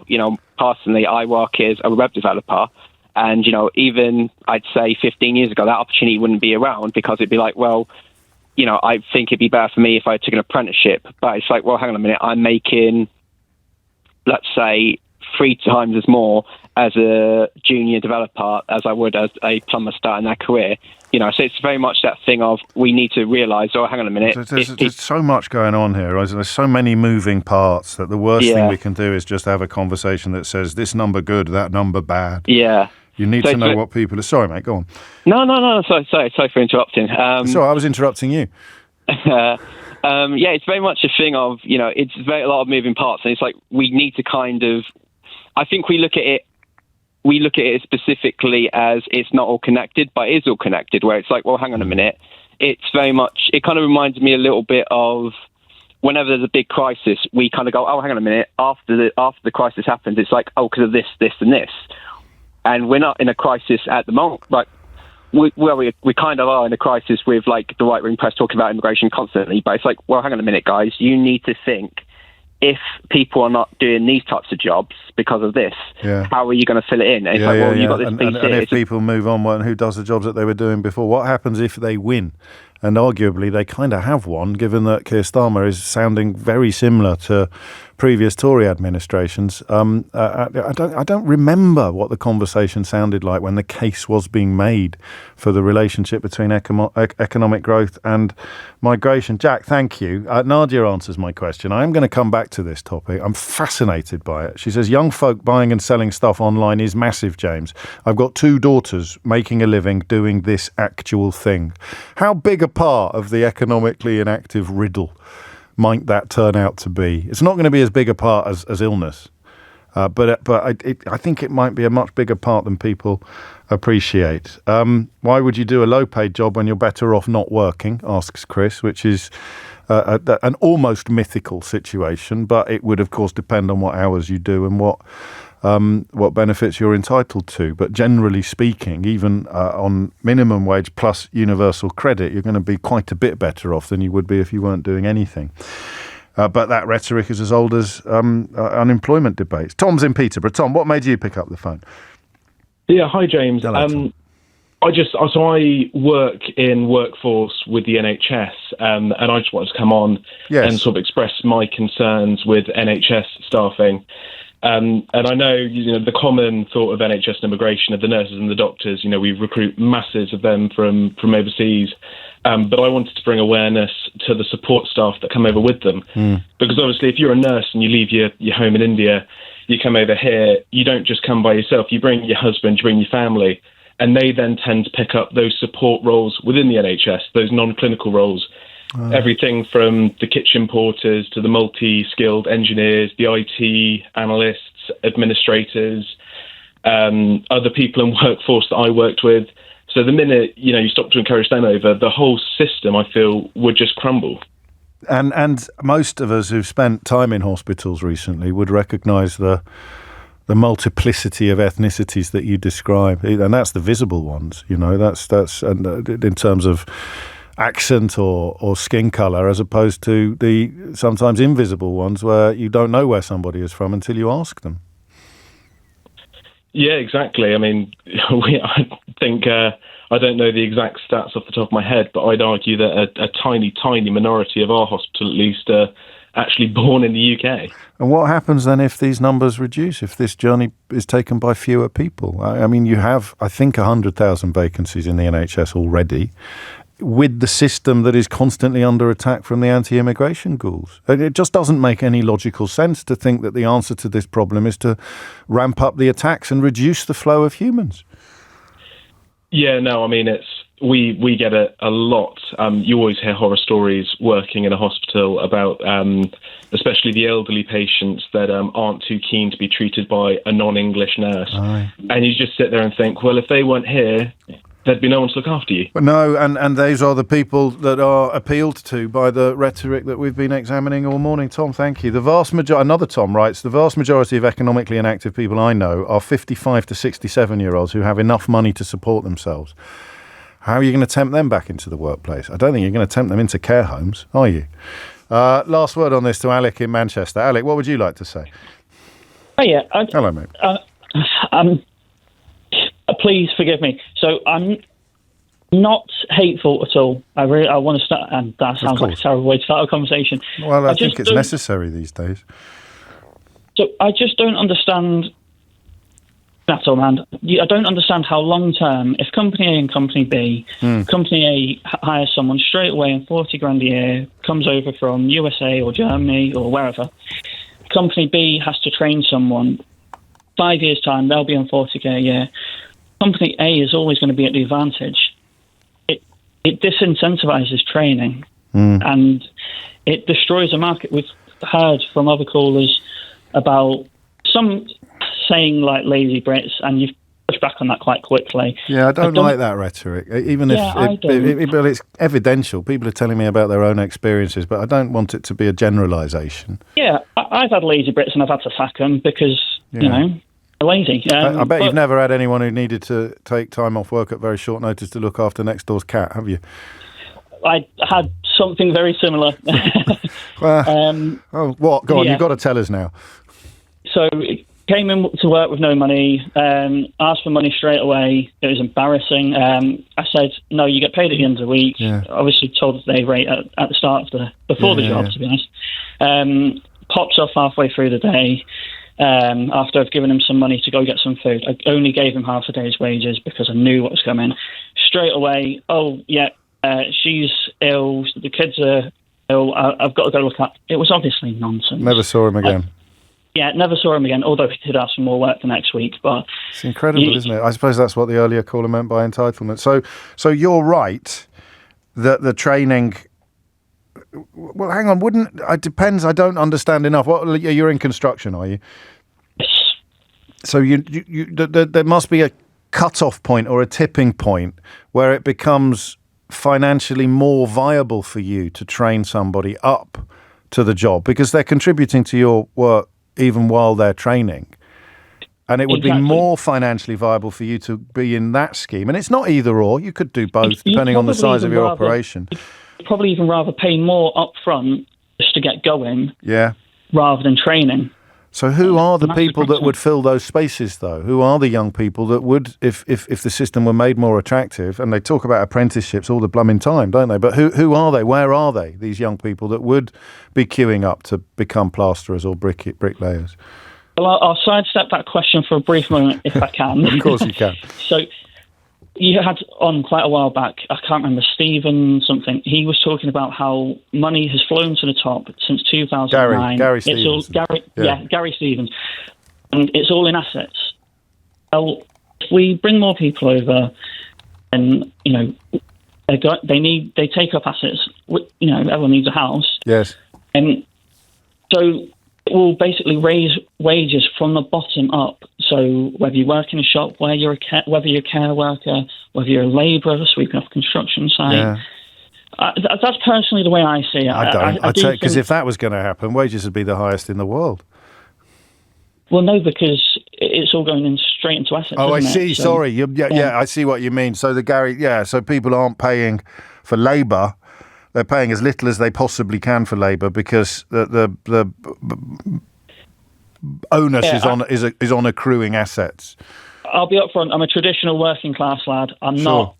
Personally, I work as a web developer. And, even I'd say 15 years ago, that opportunity wouldn't be around because it'd be like, well, I think it'd be better for me if I took an apprenticeship. But it's like, well, hang on a minute, I'm making, let's say, 3 times as more as a junior developer as I would as a plumber starting their career. So it's very much that thing of we need to realise, hang on a minute. There's so much going on here. There's so many moving parts that the worst thing we can do is just have a conversation that says this number good, that number bad. Yeah. You need to know what people are... Sorry, mate, go on. No. Sorry for interrupting. Sorry, I was interrupting you. It's very much a thing of, it's a lot of moving parts. And it's like we need to kind of... I think we look at it specifically as it's not all connected, but it is all connected, where it's like, well, hang on a minute. It's very much, it kind of reminds me a little bit of whenever there's a big crisis, we kind of go, oh, hang on a minute. After the crisis happens, it's like, oh, because of this, this and this. And we're not in a crisis at the moment. Like, we kind of are in a crisis with like the right-wing press talking about immigration constantly, but it's like, well, hang on a minute, guys. You need to think if people are not doing these types of jobs because of this, how are you going to fill it in? And it's you've got this BC. And if people move on, well, who does the jobs that they were doing before? What happens if they win? And arguably, they kind of have won, given that Keir Starmer is sounding very similar to previous Tory administrations. I don't remember what the conversation sounded like when the case was being made for the relationship between economic growth and migration. Jack, thank you. Nadia answers my question. I am going to come back to this topic. I'm fascinated by it. She says, young folk buying and selling stuff online is massive, James. I've got 2 daughters making a living doing this actual thing. How big a part of the economically inactive riddle might that turn out to be? It's not going to be as big a part as illness, but I think it might be a much bigger part than people appreciate. Why would you do a low-paid job when you're better off not working, asks Chris, which is an almost mythical situation, but it would, of course, depend on what hours you do and what benefits you're entitled to. But generally speaking, even on minimum wage plus universal credit, you're going to be quite a bit better off than you would be if you weren't doing anything. But that rhetoric is as old as unemployment debates. Tom's in Peterborough. Tom, what made you pick up the phone? Yeah, hi, James. Hello, Tom. I work in workforce with the NHS, and I just wanted to come on and sort of express my concerns with NHS staffing. And I know, the common thought of NHS and immigration of the nurses and the doctors, we recruit masses of them from overseas. But I wanted to bring awareness to the support staff that come over with them. Because obviously, if you're a nurse and you leave your home in India, you come over here, you don't just come by yourself. You bring your husband, you bring your family. And they then tend to pick up those support roles within the NHS, those non-clinical roles. Everything from the kitchen porters to the multi-skilled engineers, the IT analysts, administrators, other people in workforce that I worked with. So the minute, you stop to encourage them over, the whole system, I feel, would just crumble. And most of us who've spent time in hospitals recently would recognise the multiplicity of ethnicities that you describe, and that's the visible ones. That's and in terms of accent or skin colour, as opposed to the sometimes invisible ones where you don't know where somebody is from until you ask them. Yeah, exactly. I mean, I think I don't know the exact stats off the top of my head, but I'd argue that a tiny minority of our hospital, at least, are actually born in the UK. And what happens then if these numbers reduce, if this journey is taken by fewer people? I mean, you have, I think, 100,000 vacancies in the NHS already, with the system that is constantly under attack from the anti-immigration ghouls. It just doesn't make any logical sense to think that the answer to this problem is to ramp up the attacks and reduce the flow of humans. Yeah, no, I mean, we get it a lot. You always hear horror stories working in a hospital about especially the elderly patients that aren't too keen to be treated by a non-English nurse. Aye. And you just sit there and think, well, if they weren't here, there'd be no one to look after you. No, and those are the people that are appealed to by the rhetoric that we've been examining all morning. Tom, thank you. Another Tom writes, the vast majority of economically inactive people I know are 55 to 67-year-olds who have enough money to support themselves. How are you going to tempt them back into the workplace? I don't think you're going to tempt them into care homes, are you? Last word on this to Alec in Manchester. Alec, what would you like to say? Oh, yeah. Hello, mate. Please forgive me. So I'm not hateful at all. I want to start, and that sounds like a terrible way to start a conversation. Well, I think it's necessary these days. So I just don't understand. That's all, man. I don't understand how long-term, if Company A and Company B, Company A hires someone straight away on 40 grand a year, comes over from USA or Germany or wherever, Company B has to train someone. 5 years' time, they'll be on 40k a year. Company A is always going to be at the advantage. It disincentivizes training, and it destroys a market. We've heard from other callers about some saying like lazy Brits, and you've pushed back on that quite quickly. Yeah, I don't like that rhetoric, even if it's evidential. People are telling me about their own experiences, but I don't want it to be a generalisation. Yeah, I've had lazy Brits and I've had to sack them because, they're lazy. I bet you've never had anyone who needed to take time off work at very short notice to look after next door's cat, have you? I had something very similar. What? Go on, you've got to tell us now. So came in to work with no money, asked for money straight away. It was embarrassing. I said, no, you get paid at the end of the week. Yeah. Obviously told the day rate at the start of before the job, to be honest. Pops off halfway through the day. After I've given him some money to go get some food. I only gave him half a day's wages because I knew what was coming. Straight away, she's ill, the kids are ill, I've got to go look at. It was obviously nonsense. Never saw him again. Never saw him again, although he did have some more work the next week. But it's incredible, isn't it? I suppose that's what the earlier caller meant by entitlement. So you're right that the training... Well, hang on, it depends, I don't understand enough. You're in construction, are you? Yes. So there must be a cut-off point or a tipping point where it becomes financially more viable for you to train somebody up to the job because they're contributing to your work even while they're training. And it would be more financially viable for you to be in that scheme. And it's not either or. You could do both, depending on the size of your operation. Probably even rather pay more up front just to get going rather than training. So who are the people that would fill those spaces, though? Who are the young people that would, if the system were made more attractive, and they talk about apprenticeships all the blooming time, don't they? But who are they? Where are they, these young people that would be queuing up to become plasterers or bricklayers? Well, I'll sidestep that question for a brief moment if I can. Of course you can. So you had on quite a while back, I can't remember, Stephen something, he was talking about how money has flown to the top since 2009. Gary Stevens. Gary Stevens. And it's all in assets. Well, if we bring more people over and, they take up assets, everyone needs a house. Yes. And so it will basically raise wages from the bottom up. So whether you work in a shop, whether you're a care worker, whether you're a labourer sweeping off a construction site. That's personally the way I see it. I don't. Because if that was going to happen, wages would be the highest in the world. Well, no, because it's all going in straight into assets. Oh, I see. So, sorry. I see what you mean. So so people aren't paying for labour. They're paying as little as they possibly can for labour because the onus is on accruing assets. I'll be upfront. I'm a traditional working class lad. I'm not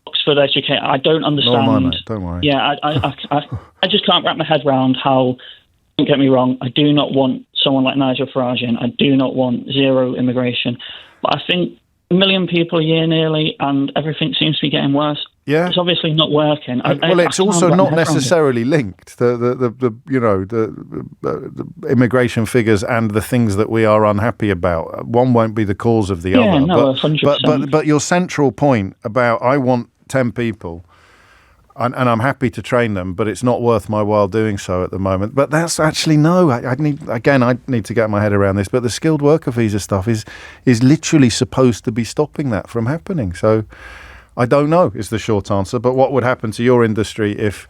Oxford educated. I don't understand. Nor am I, mate. Don't worry. Yeah, I just can't wrap my head around how. Don't get me wrong. I do not want someone like Nigel Farage in. I do not want zero immigration. But I think 1 million people a year nearly, and everything seems to be getting worse. Yeah, it's obviously not working. It's also not necessarily linked. The immigration figures and the things that we are unhappy about. One won't be the cause of the other. No, 100%. But your central point about I want 10 people, and I'm happy to train them, but it's not worth my while doing so at the moment. But that's actually I need to get my head around this. But the skilled worker visa stuff is literally supposed to be stopping that from happening. So. I don't know is the short answer, but what would happen to your industry if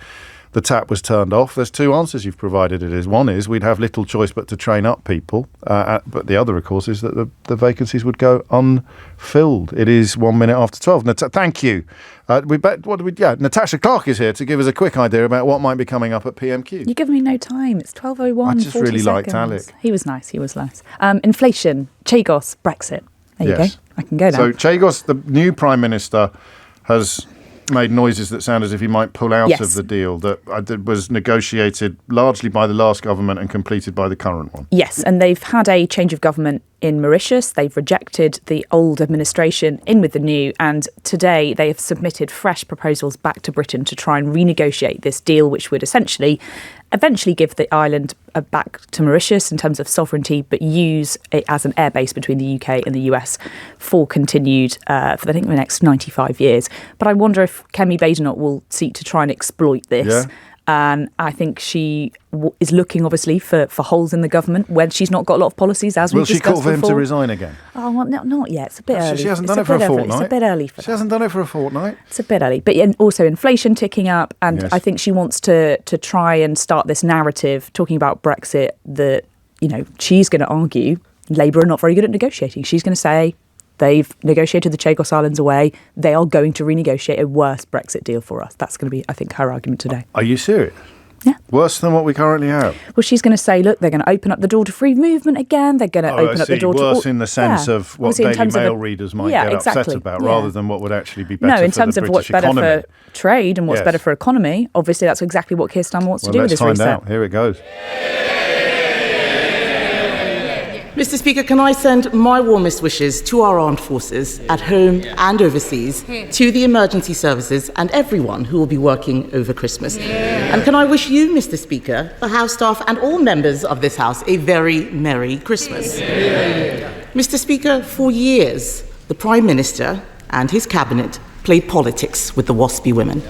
the tap was turned off? There's two answers you've provided it is. One is we'd have little choice but to train up people, but the other, of course, is that the vacancies would go unfilled. It is 1 minute after 12. Thank you. Natasha Clark is here to give us a quick idea about what might be coming up at PMQ. You give me no time. It's 12:01. I just really liked Alec. He was nice. Inflation, Chagos, Brexit. There you go. I can go now. So Chagos, the new Prime Minister, has made noises that sound as if he might pull out of the deal that was negotiated largely by the last government and completed by the current one. Yes, and they've had a change of government in Mauritius. They've rejected the old administration, in with the new, and today they have submitted fresh proposals back to Britain to try and renegotiate this deal, which would eventually give the island back to Mauritius in terms of sovereignty, but use it as an airbase between the UK and the US for continued, for the next 95 years. But I wonder if Kemi Badenoch will seek to try and exploit this. Yeah. And I think she is looking, obviously, for holes in the government when she's not got a lot of policies, as we've discussed before. Will she call for him to resign again? Oh, well, not yet. It's a bit early. She hasn't done it for a fortnight. It's a bit early for that. She hasn't done it for a fortnight. It's a bit early. But also inflation ticking up. And I think she wants to try and start this narrative talking about Brexit that, she's going to argue Labour are not very good at negotiating. She's going to say They've negotiated the Chagos Islands away. They are going to renegotiate a worse Brexit deal for us. That's going to be, I think, her argument today. Are you serious? Yeah. Worse than what we currently have? Well, she's going to say, look, they're going to open up the door to free movement again. They're going to open up the door to... Worse in the sense of what Daily Mail readers might get upset about, rather than what would actually be better for the British economy. No, in terms of what's better for trade and what's better for economy. Obviously, that's exactly what Keir Starmer wants to do with this reset. Let's find out. Here it goes. Mr. Speaker, can I send my warmest wishes to our armed forces at home and overseas, to the emergency services and everyone who will be working over Christmas. And can I wish you, Mr. Speaker, the House staff and all members of this House a very Merry Christmas. Mr. Speaker, for years, the Prime Minister and his cabinet played politics with the WASPI women.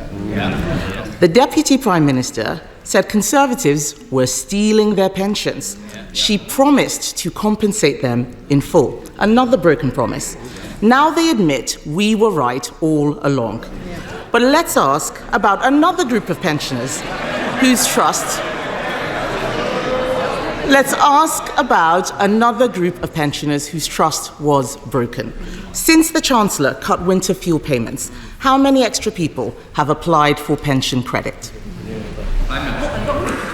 The Deputy Prime Minister said Conservatives were stealing their pensions. She promised to compensate them in full. Another broken promise. Now they admit we were right all along. But let's ask about another group of pensioners whose trust... Let's ask about another group of pensioners whose trust was broken. Since the Chancellor cut winter fuel payments, how many extra people have applied for pension credit?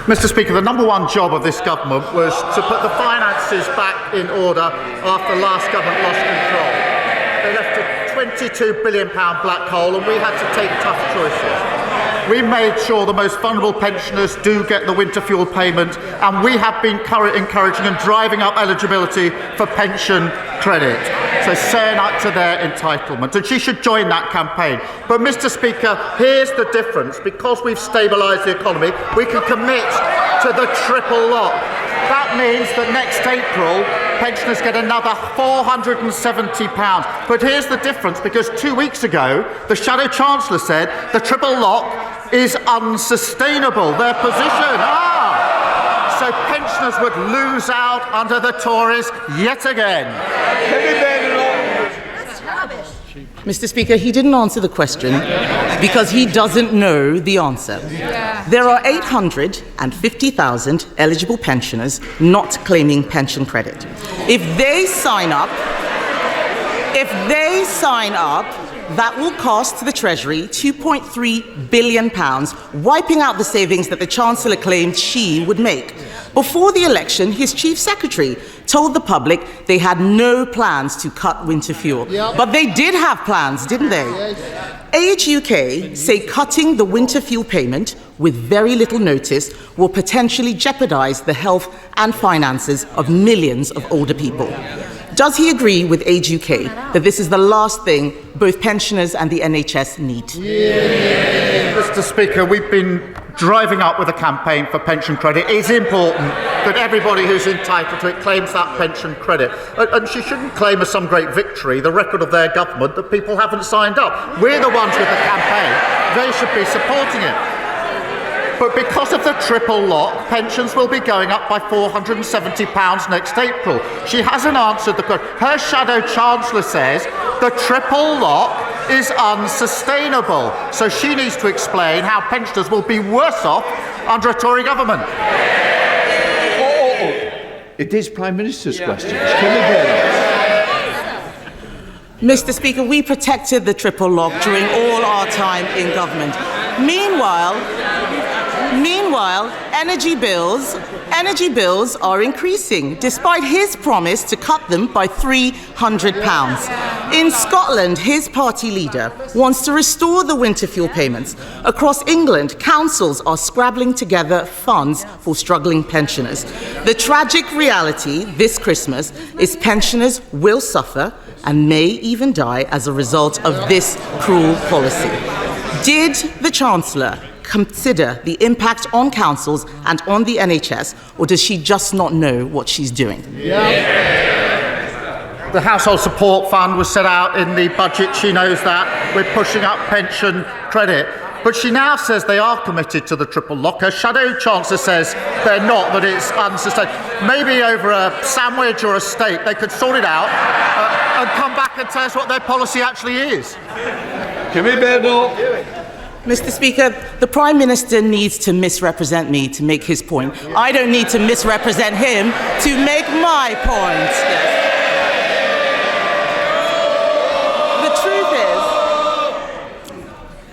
Mr. Speaker, the number one job of this government was to put the finances back in order after the last government lost control. They left a £22 billion black hole and we had to take tough choices. We made sure the most vulnerable pensioners do get the winter fuel payment, and we have been encouraging and driving up eligibility for pension credit. So saying up to their entitlement. And she should join that campaign. But, Mr. Speaker, here's the difference. Because we've stabilised the economy, we can commit to the triple lock. That means that next April, pensioners get another £470. But here's the difference, because 2 weeks ago, the Shadow Chancellor said the triple lock is unsustainable. Their position, so pensioners would lose out under the Tories yet again. Mr. Speaker, he didn't answer the question because he doesn't know the answer. There are 850,000 eligible pensioners not claiming pension credit. If they sign up, that will cost the Treasury £2.3 billion, wiping out the savings that the Chancellor claimed she would make. Before the election, his chief secretary told the public they had no plans to cut winter fuel. But they did have plans, didn't they? Age UK say cutting the winter fuel payment with very little notice will potentially jeopardise the health and finances of millions of older people. Does he agree with Age UK that this is the last thing both pensioners and the NHS need? Mr. Speaker, we've been driving up with a campaign for pension credit. It's important that everybody who's entitled to it claims that pension credit. And she shouldn't claim as some great victory the record of their government that people haven't signed up. We're the ones with the campaign. They should be supporting it. But because of the triple lock, pensions will be going up by £470 next April. She hasn't answered the question. Her Shadow Chancellor says the triple lock is unsustainable. So she needs to explain how pensioners will be worse off under a Tory government. It is Prime Minister's questions. Mr. Speaker, we protected the triple lock during all our time in government. Meanwhile, energy bills are increasing, despite his promise to cut them by £300. In Scotland, his party leader wants to restore the winter fuel payments. Across England, councils are scrabbling together funds for struggling pensioners. The tragic reality this Christmas is pensioners will suffer and may even die as a result of this cruel policy. Did the Chancellor consider the impact on councils and on the NHS, or does she just not know what she's doing? The Household Support Fund was set out in the budget. She knows that. We're pushing up pension credit. But she now says they are committed to the triple lock. Her Shadow Chancellor says they're not, that it's unsustainable. Maybe over a sandwich or a steak they could sort it out and come back and tell us what their policy actually is. Mr. Speaker, the Prime Minister needs to misrepresent me to make his point. I don't need to misrepresent him to make my point.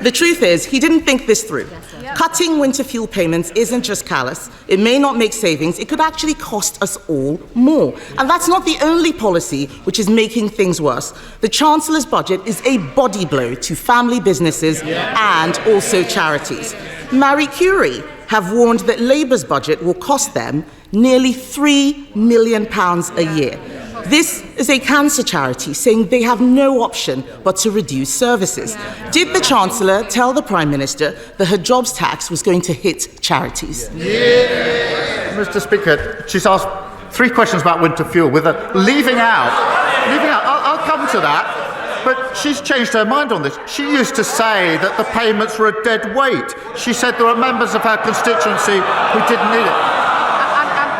The truth is, he didn't think this through. Cutting winter fuel payments isn't just callous. It may not make savings. It could actually cost us all more. And that's not the only policy which is making things worse. The Chancellor's budget is a body blow to family businesses and also charities. Marie Curie have warned that Labour's budget will cost them nearly £3 million a year. This is a cancer charity saying they have no option but to reduce services. Did the Chancellor tell the Prime Minister that her jobs tax was going to hit charities? Mr. Speaker, she's asked 3 questions about winter fuel with her leaving out. I'll come to that. But she's changed her mind on this. She used to say that the payments were a dead weight. She said there were members of her constituency who didn't need it.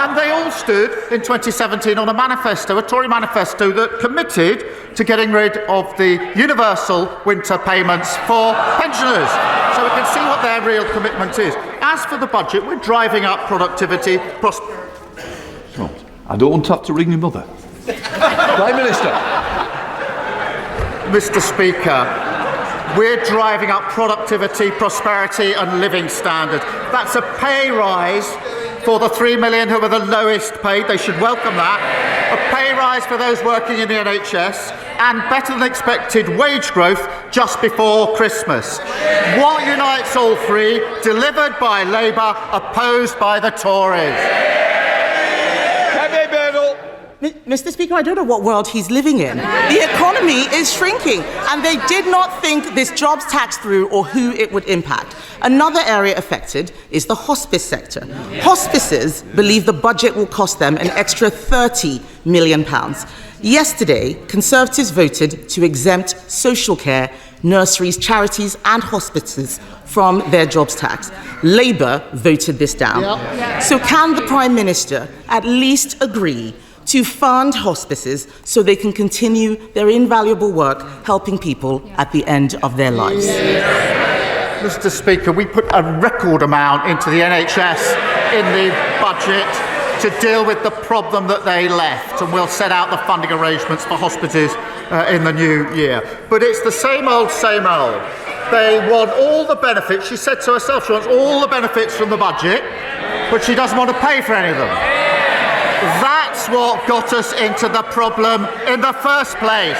And they all stood in 2017 on a manifesto, a Tory manifesto, that committed to getting rid of the universal winter payments for pensioners. So we can see what their real commitment is. As for the budget, we're driving up productivity. I don't want to have to ring your mother. Prime Minister. Mr. Speaker, we're driving up productivity, prosperity and living standards. That's a pay rise for the 3 million who are the lowest paid. They should welcome that. A pay rise for those working in the NHS and better than expected wage growth just before Christmas. What unites all three? Delivered by Labour, opposed by the Tories. Mr. Speaker, I don't know what world he's living in. The economy is shrinking, and they did not think this jobs tax through or who it would impact. Another area affected is the hospice sector. Hospices believe the budget will cost them an extra £30 million. Yesterday, Conservatives voted to exempt social care, nurseries, charities and hospices from their jobs tax. Labour voted this down. So can the Prime Minister at least agree to fund hospices so they can continue their invaluable work helping people at the end of their lives? Mr. Speaker, we put a record amount into the NHS in the budget to deal with the problem that they left, and we'll set out the funding arrangements for hospices in the new year. But it's the same old, same old. They want all the benefits. She said to herself she wants all the benefits from the budget, but she doesn't want to pay for any of them. That's what got us into the problem in the first place.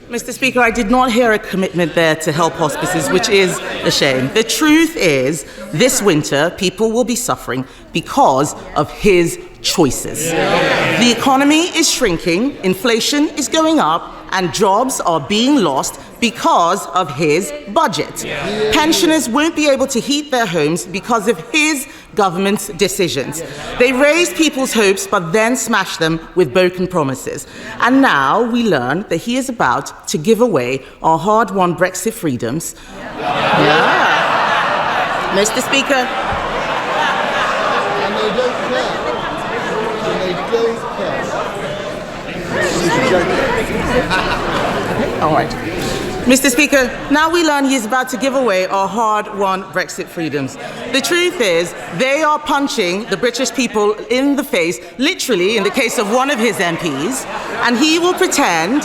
Mr. Speaker, I did not hear a commitment there to help hospices, which is a shame. The truth is, this winter, people will be suffering because of his choices. The economy is shrinking, inflation is going up, and jobs are being lost because of his budget. Pensioners won't be able to heat their homes because of his government's decisions. They raise people's hopes but then smash them with broken promises. And now we learn that he is about to give away our hard-won Brexit freedoms. Mr. Speaker. And they don't care. All right. Mr. Speaker, now we learn he is about to give away our hard-won Brexit freedoms. The truth is, they are punching the British people in the face, literally in the case of one of his MPs, and he will pretend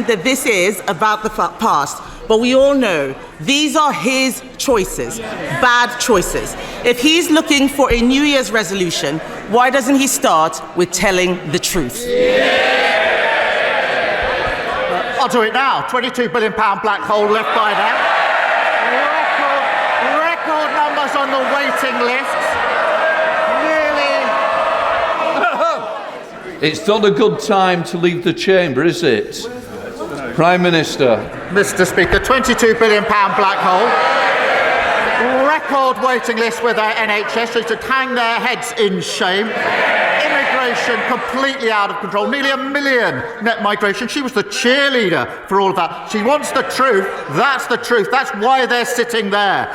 that this is about the past. But we all know these are his choices, bad choices. If he's looking for a New Year's resolution, why doesn't he start with telling the truth? I'll do it now. £22 billion black hole left by them. Record numbers on the waiting lists. It's not a good time to leave the chamber, is it? Prime Minister. Mr. Speaker, £22 billion black hole. Record waiting list with our NHS. They should hang their heads in shame. Immigration completely out of control. Nearly 1 million net migration. She was the cheerleader for all of that. She wants the truth. That's the truth. That's why they're sitting there.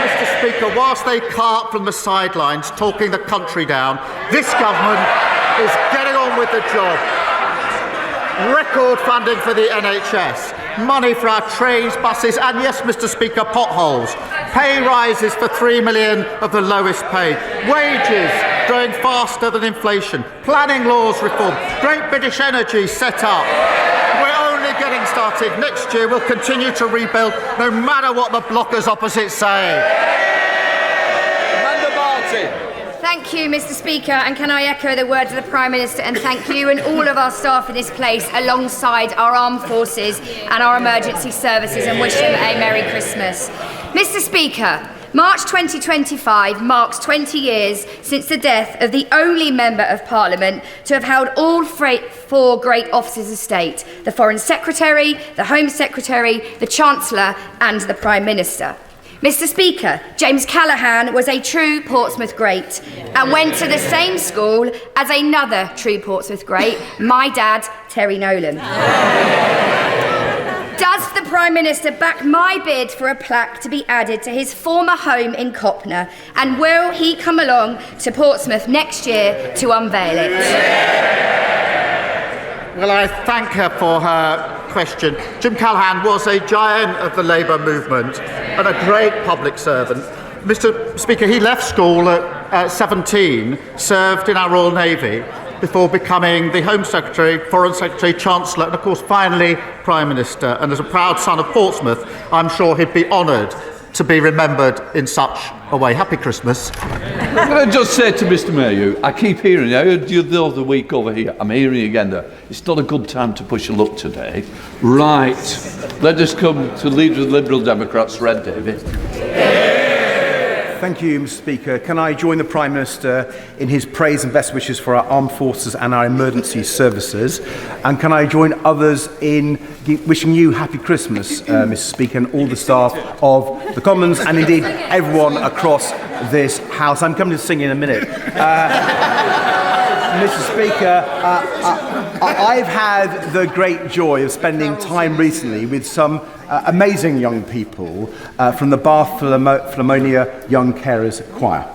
Mr. Speaker, whilst they cart from the sidelines, talking the country down, this government is getting on with the job. Record funding for the NHS, money for our trains, buses, and yes, Mr. Speaker, potholes. Pay rises for 3 million of the lowest paid. Wages growing faster than inflation. Planning laws reform. Great British Energy set up. We're only getting started. Next year we'll continue to rebuild no matter what the blockers opposite say. Amanda Martin. Thank you, Mr. Speaker, and can I echo the words of the Prime Minister and thank you and all of our staff in this place alongside our armed forces and our emergency services and wish them a Merry Christmas. Mr. Speaker, March 2025 marks 20 years since the death of the only Member of Parliament to have held all four great offices of state: the Foreign Secretary, the Home Secretary, the Chancellor and the Prime Minister. Mr. Speaker, James Callaghan was a true Portsmouth great and went to the same school as another true Portsmouth great, my dad, Terry Nolan. Does the Prime Minister back my bid for a plaque to be added to his former home in Copner, and will he come along to Portsmouth next year to unveil it? Well, I thank her for her question. Jim Callaghan was a giant of the Labour movement and a great public servant. Mr. Speaker, he left school at 17, served in our Royal Navy, before becoming the Home Secretary, Foreign Secretary, Chancellor, and of course finally Prime Minister. And as a proud son of Portsmouth, I'm sure he'd be honoured to be remembered in such a way. Happy Christmas. I'm going to just say to Mr. Mayor, I keep hearing, I heard you the other week over here, I'm hearing again that it's not a good time to push a luck today. Right, let us come to Leader of the Liberal Democrats, Red David. Thank you, Mr. Speaker. Can I join the Prime Minister in his praise and best wishes for our armed forces and our emergency services? And can I join others in wishing you happy Christmas, Mr. Speaker, and all the staff of the Commons and indeed everyone across this House? I'm coming to sing in a minute. Mr. Speaker, I've had the great joy of spending time recently with some amazing young people from the Bath Philharmonia Young Carers Choir.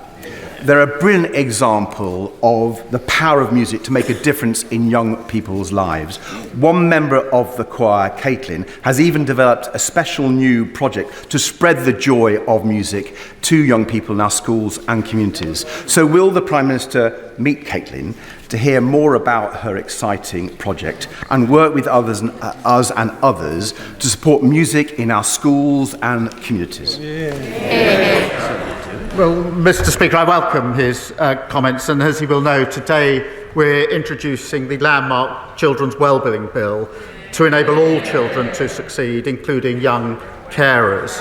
They're a brilliant example of the power of music to make a difference in young people's lives. One member of the choir, Caitlin, has even developed a special new project to spread the joy of music to young people in our schools and communities. So will the Prime Minister meet Caitlin to hear more about her exciting project and work with us and others to support music in our schools and communities? Well, Mr. Speaker, I welcome his comments, and as he will know, today we're introducing the landmark Children's Wellbeing Bill to enable all children to succeed, including young carers.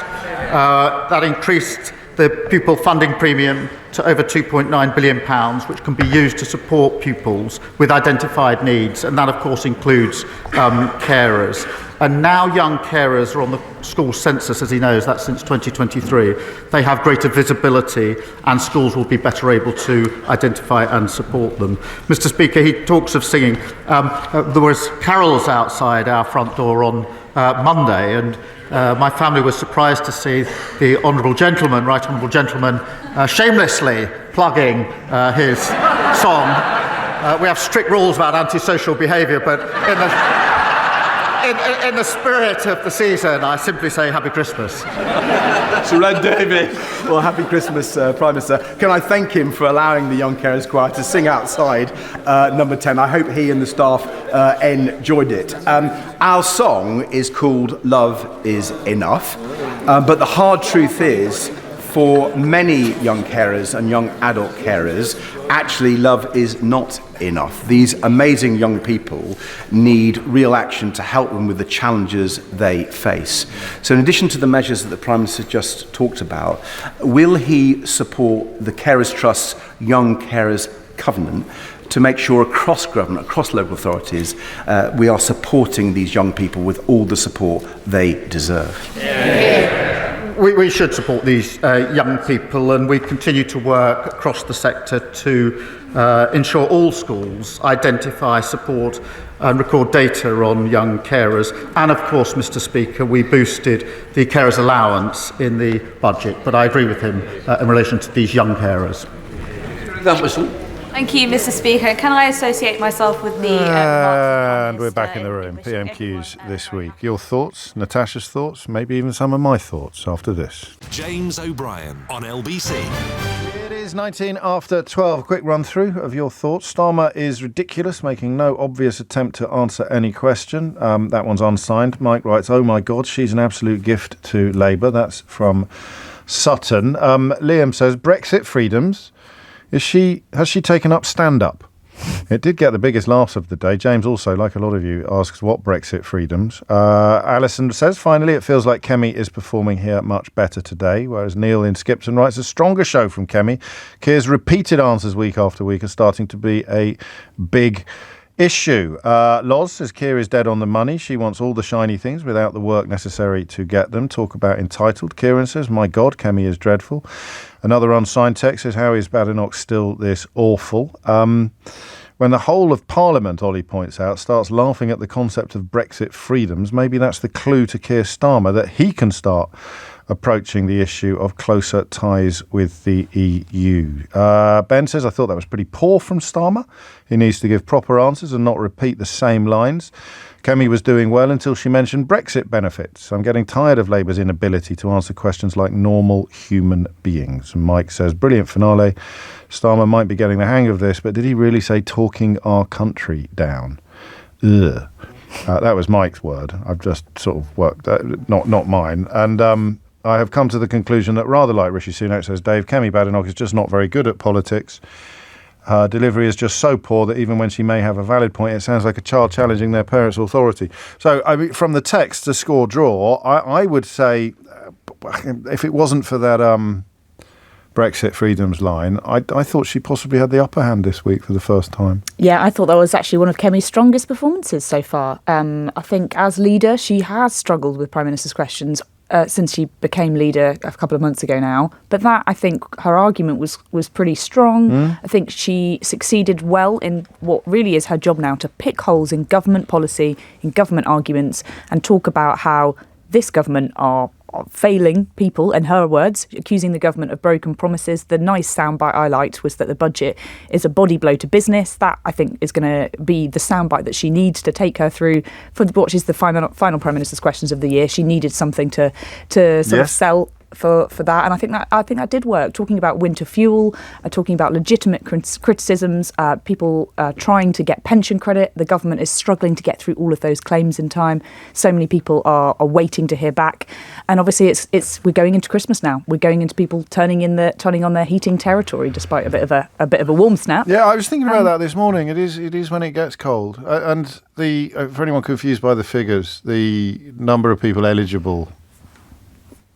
That increased the pupil funding premium to over £2.9 billion, which can be used to support pupils with identified needs, and that of course includes carers. And now young carers are on the school census, as he knows, that's since 2023. They have greater visibility and schools will be better able to identify and support them. Mr. Speaker, he talks of singing. There was carols outside our front door on Monday, and my family was surprised to see the Honourable Gentleman, Right Honourable Gentleman, shamelessly plugging his song. We have strict rules about antisocial behaviour, but in the spirit of the season, I simply say Happy Christmas. Sir Red David. Well, Happy Christmas, Prime Minister. Can I thank him for allowing the Young Carers Choir to sing outside number 10? I hope he and the staff enjoyed it. Our song is called Love Is Enough, but the hard truth is, for many young carers and young adult carers, actually love is not enough. These amazing young people need real action to help them with the challenges they face. So in addition to the measures that the Prime Minister just talked about, will he support the Carers Trust's Young Carers Covenant to make sure across government, across local authorities, we are supporting these young people with all the support they deserve? We should support these young people, and we continue to work across the sector to ensure all schools identify, support and record data on young carers. And of course, Mr. Speaker, we boosted the carers allowance in the budget, but I agree with him in relation to these young carers. Thank you, Mr. Speaker. Can I associate myself with the... and we're back in the room. PMQs this week. Your thoughts, Natasha's thoughts, maybe even some of my thoughts after this. James O'Brien on LBC. It is is 19 after 12. A quick run through of your thoughts. Starmer is ridiculous, making no obvious attempt to answer any question. That one's unsigned. Mike writes, oh my God, she's an absolute gift to Labour. That's from Sutton. Liam says, Brexit freedoms. Has she taken up stand-up? It did get the biggest laughs of the day. James also, like a lot of you, asks what Brexit freedoms. Alison says, finally, it feels like Kemi is performing here much better today, whereas Neil in Skipton writes, a stronger show from Kemi. Keir's repeated answers week after week are starting to be a big issue. Loz says, Keir is dead on the money. She wants all the shiny things without the work necessary to get them. Talk about entitled. Kieran says, my God, Kemi is dreadful. Another unsigned text says, how is Badenoch still this awful? When the whole of Parliament, Ollie points out, starts laughing at the concept of Brexit freedoms, maybe that's the clue to Keir Starmer that he can start approaching the issue of closer ties with the EU. Ben says, I thought that was pretty poor from Starmer. He needs to give proper answers and not repeat the same lines. Kemi was doing well until she mentioned Brexit benefits. I'm getting tired of Labour's inability to answer questions like normal human beings. And Mike says, brilliant finale. Starmer might be getting the hang of this, but did he really say talking our country down? Ugh. That was Mike's word. I've just sort of worked, not mine. And I have come to the conclusion that rather like Rishi Sunak says, Dave, Kemi Badenoch is just not very good at politics. Her delivery is just so poor that even when she may have a valid point, it sounds like a child challenging their parents' authority. So, I mean, from the text to score draw, I would say, if it wasn't for that Brexit freedoms line, I thought she possibly had the upper hand this week for the first time. Yeah, I thought that was actually one of Kemi's strongest performances so far. I think as leader, she has struggled with Prime Minister's questions since she became leader a couple of months ago now. But that, I think, her argument was pretty strong. I think she succeeded well in what really is her job now, to pick holes in government policy, in government arguments, and talk about how this government are failing people, in her words, accusing the government of broken promises. The nice soundbite I liked was that the budget is a body blow to business. That, I think, is going to be the soundbite that she needs to take her through for what is the final Prime Minister's questions of the year. She needed something to sort of sell for that, and I think that did work. Talking about winter fuel, talking about legitimate criticisms, people trying to get pension credit. The government is struggling to get through all of those claims in time. So many people are waiting to hear back, and obviously we're going into Christmas now. We're going into people turning on their heating territory, despite a bit of a warm snap. Yeah, I was thinking about that this morning. It is when it gets cold, and for anyone confused by the figures, the number of people eligible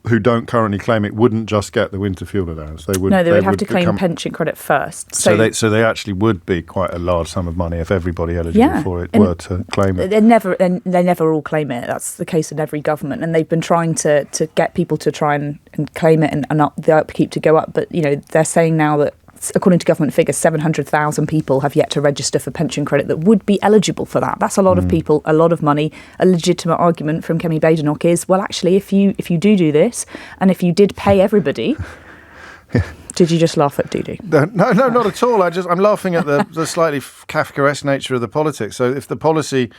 who don't currently claim it wouldn't just get the winter fuel allowance. They would have to claim pension credit first. So they actually would be quite a large sum of money if everybody eligible for it were to claim it. They never all claim it. That's the case in every government, and they've been trying to get people to try and claim it and up the upkeep to go up. But they're saying now that, according to government figures, 700,000 people have yet to register for pension credit that would be eligible for that. That's a lot of people, a lot of money. A legitimate argument from Kemi Badenoch is, well, actually, if you do this, and if you did pay everybody... Did you just laugh at Doody? No, not at all. I'm laughing at the slightly Kafkaesque nature of the politics. So if the policy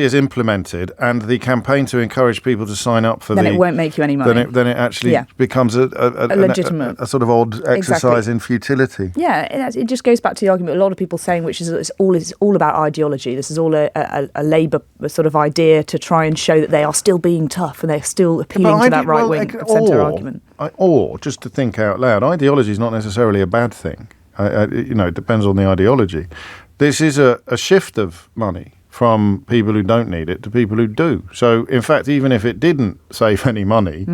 is implemented and the campaign to encourage people to sign up for then it won't make you any money. Then it actually becomes a legitimate, a sort of odd exercise in futility. Yeah, it just goes back to the argument a lot of people saying, which is it's all about ideology. This is all a Labour sort of idea to try and show that they are still being tough and they're still appealing to that right wing centre argument. Or just to think out loud, ideology is not necessarily a bad thing. It depends on the ideology. This is a shift of money from people who don't need it to people who do. So, in fact, even if it didn't save any money,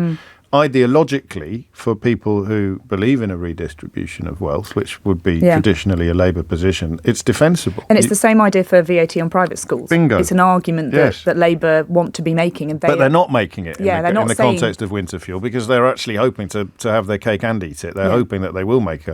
ideologically, for people who believe in a redistribution of wealth, which would be traditionally a Labour position, it's defensible. And it's the same idea for VAT on private schools. Bingo. It's an argument that Labour want to be making. But they're not making it in the context of winter fuel, because they're actually hoping to have their cake and eat it. They're hoping that they will make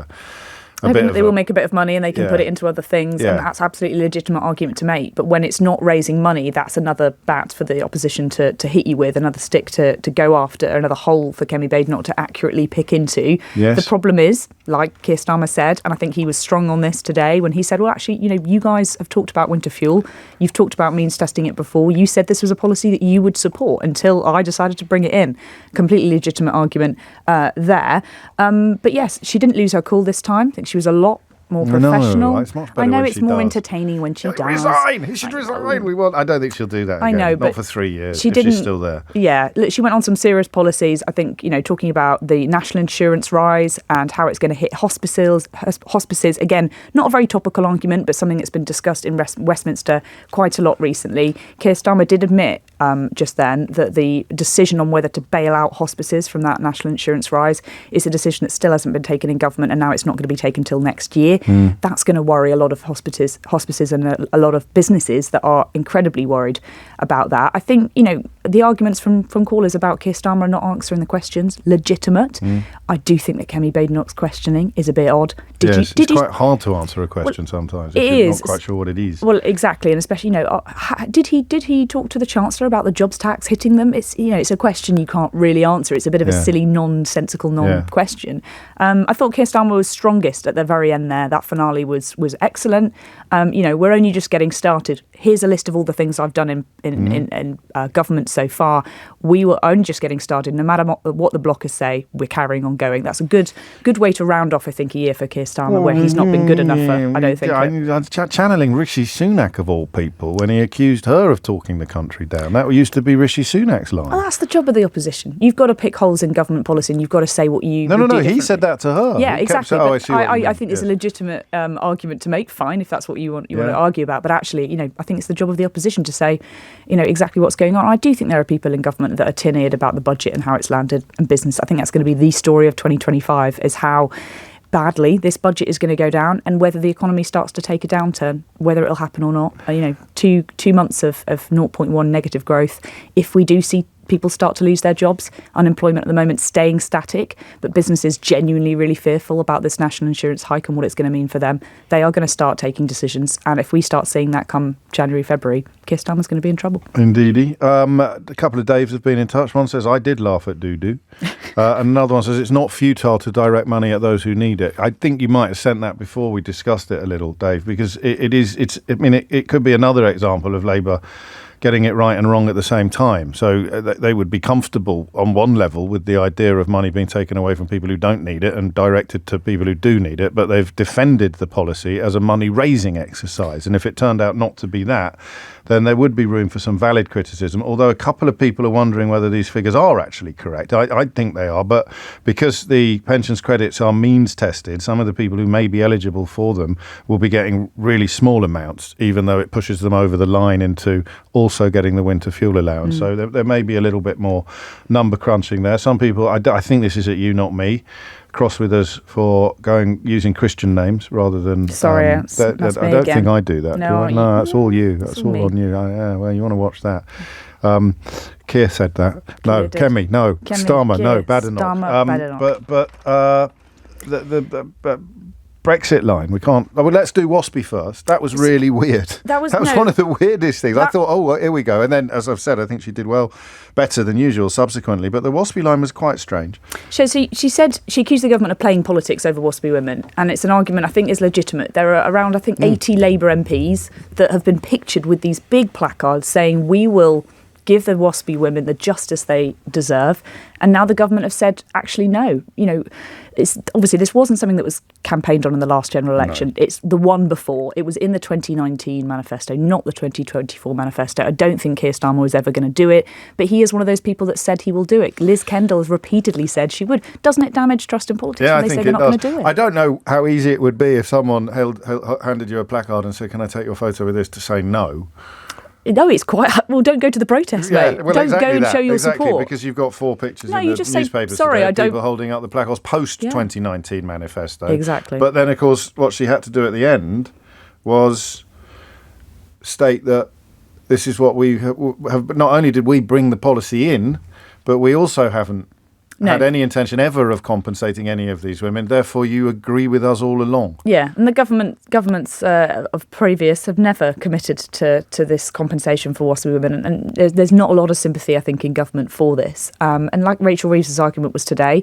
They will make a bit of money and they can put it into other things, and that's absolutely a legitimate argument to make. But when it's not raising money, that's another bat for the opposition to hit you with, another stick to go after, another hole for Kemi Badenoch to accurately pick into. Yes. The problem is, like Keir Starmer said, and I think he was strong on this today when he said, well, actually, you guys have talked about winter fuel. You've talked about means testing it before. You said this was a policy that you would support until I decided to bring it in. Completely legitimate argument there. But yes, she didn't lose her cool this time. I think she was a lot more professional. It's much better I know when it's she more does. entertaining when she does. Resign! He should resign! I don't think she'll do that again. I know, but not for 3 years. She didn't, she's still there. Yeah, look, she went on some serious policies. I think, talking about the national insurance rise and how it's going to hit hospices. Again, not a very topical argument, but something that's been discussed in Westminster quite a lot recently. Keir Starmer did admit just then that the decision on whether to bail out hospices from that national insurance rise is a decision that still hasn't been taken in government, and now it's not going to be taken till next year. That's going to worry a lot of hospices and a lot of businesses that are incredibly worried about that. I think, the arguments from callers about Keir Starmer not answering the questions, legitimate. I do think that Kemi Badenoch's questioning is a bit odd. It's quite hard to answer a question sometimes if you're not quite sure what it is. Well, exactly, and especially, did he talk to the Chancellor about the jobs tax hitting them? It's it's a question you can't really answer. It's a bit of a silly, nonsensical question. I thought Keir Starmer was strongest at the very end there. That finale was excellent. We're only just getting started. Here's a list of all the things I've done in government so far. We were only just getting started. No matter what the blockers say, we're carrying on going. That's a good way to round off, I think, a year for Keir Starmer, where he's not been good enough for, I don't think. I'm channeling Rishi Sunak, of all people, when he accused her of talking the country down. That used to be Rishi Sunak's line. Well, that's the job of the opposition. You've got to pick holes in government policy, and you've got to say what you No, he said that to her. Yeah, exactly. I think yes. it's a legitimate argument to make. Fine, if that's what you want to argue about. But actually, I think it's the job of the opposition to say, exactly what's going on. I do think there are people in government that are tin-eared about the budget and how it's landed and business. I think that's going to be the story of 2025, is how badly this budget is going to go down and whether the economy starts to take a downturn, whether it'll happen or not. 2 months of 0.1 negative growth. If we do see people start to lose their jobs, unemployment at the moment staying static, but businesses genuinely really fearful about this national insurance hike and what it's going to mean for them, they are going to start taking decisions. And if we start seeing that come January, February, Keir Starmer's going to be in trouble. Indeedy. A couple of Daves have been in touch. One says, I did laugh at doo-doo. And another one says, it's not futile to direct money at those who need it. I think you might have sent that before we discussed it a little, Dave, because it could be another example of Labour getting it right and wrong at the same time. So they would be comfortable on one level with the idea of money being taken away from people who don't need it and directed to people who do need it, but they've defended the policy as a money-raising exercise. And if it turned out not to be that, then there would be room for some valid criticism, although a couple of people are wondering whether these figures are actually correct. I think they are, but because the pensions credits are means tested, some of the people who may be eligible for them will be getting really small amounts, even though it pushes them over the line into also getting the winter fuel allowance. So there may be a little bit more number crunching there. Some people, I think this is at you, not me, cross with us for using Christian names rather than. Sorry, I don't think I do that. No, do I? No, that's all you. That's all on you. Well, you want to watch that. Keir said that. No, Kemi. No, Starmer. No, Badenoch. But the Brexit line, we can't. Let's do WASPI first. That was really weird. That was one of the weirdest things. I thought, well, here we go. And then, as I've said, I think she did better than usual subsequently. But the WASPI line was quite strange. So she said she accused the government of playing politics over WASPI women, and it's an argument I think is legitimate. There are around 80 Labour MPs that have been pictured with these big placards saying we will give the WASPI women the justice they deserve. And now the government have said, actually, no. It's obviously this wasn't something that was campaigned on in the last general election. No. It's the one before. It was in the 2019 manifesto, not the 2024 manifesto. I don't think Keir Starmer was ever going to do it, but he is one of those people that said he will do it. Liz Kendall has repeatedly said she would. Doesn't it damage trust in politics when they say they're not going to do it? I don't know how easy it would be if someone handed you a placard and said, can I take your photo with this, to say no. No, it's quite. Well, don't go to the protest, mate. Well, don't go and show your support. Because you've got 4 pictures in the newspapers today, people holding up the placards post-2019 manifesto. Exactly. But then, of course, what she had to do at the end was state that this is what we have. Not only did we bring the policy in, but we also haven't had any intention ever of compensating any of these women. Therefore, you agree with us all along. Yeah, and the governments of previous have never committed to this compensation for WASPI women, and there's not a lot of sympathy, I think, in government for this. And like Rachel Reeves' argument was today,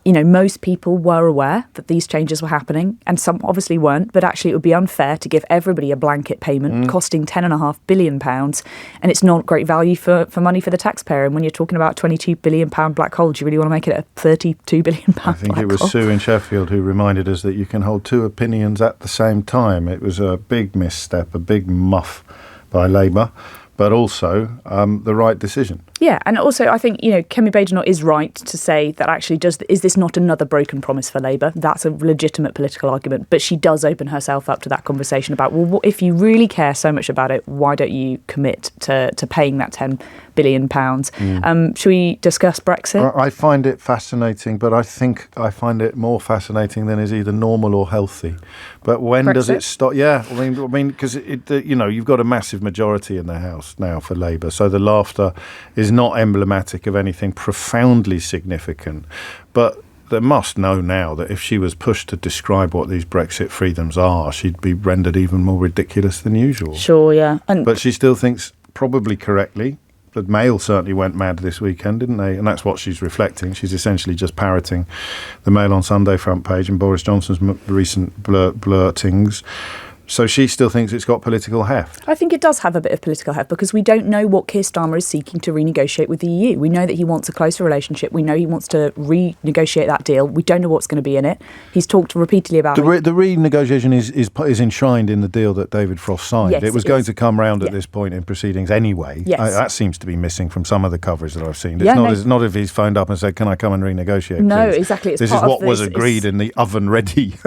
most people were aware that these changes were happening, and some obviously weren't, but actually it would be unfair to give everybody a blanket payment costing £10.5 billion, and it's not great value for money for the taxpayer. And when you're talking about £22 billion black hole, do you really want to make it a £32 billion black hole? I think it was Sue in Sheffield who reminded us that you can hold two opinions at the same time. It was a big misstep, a big muff by Labour, but also the right decision. Yeah, and also I think, Kemi Badenoch is right to say that actually is this not another broken promise for Labour? That's a legitimate political argument, but she does open herself up to that conversation about, well, if you really care so much about it, why don't you commit to paying that £10 billion? Should we discuss Brexit? I find it fascinating, but I think I find it more fascinating than is either normal or healthy. But when does it stop? Yeah, I mean, because you've got a massive majority in the House now for Labour, so the laughter is not emblematic of anything profoundly significant. But they must know now that if she was pushed to describe what these Brexit freedoms are, she'd be rendered even more ridiculous than usual. Sure, yeah. But she still thinks, probably correctly, the Mail certainly went mad this weekend, didn't they? And that's what she's reflecting. She's essentially just parroting the Mail on Sunday front page and Boris Johnson's recent blurtings. So she still thinks it's got political heft. I think it does have a bit of political heft because we don't know what Keir Starmer is seeking to renegotiate with the EU. We know that he wants a closer relationship. We know he wants to renegotiate that deal. We don't know what's going to be in it. He's talked repeatedly about the renegotiation is enshrined in the deal that David Frost signed. Yes, it was going to come round at this point in proceedings anyway. Yes. That seems to be missing from some of the coverage that I've seen. It's not if he's phoned up and said, "Can I come and renegotiate?" No, please? exactly. This is what was agreed in the oven-ready.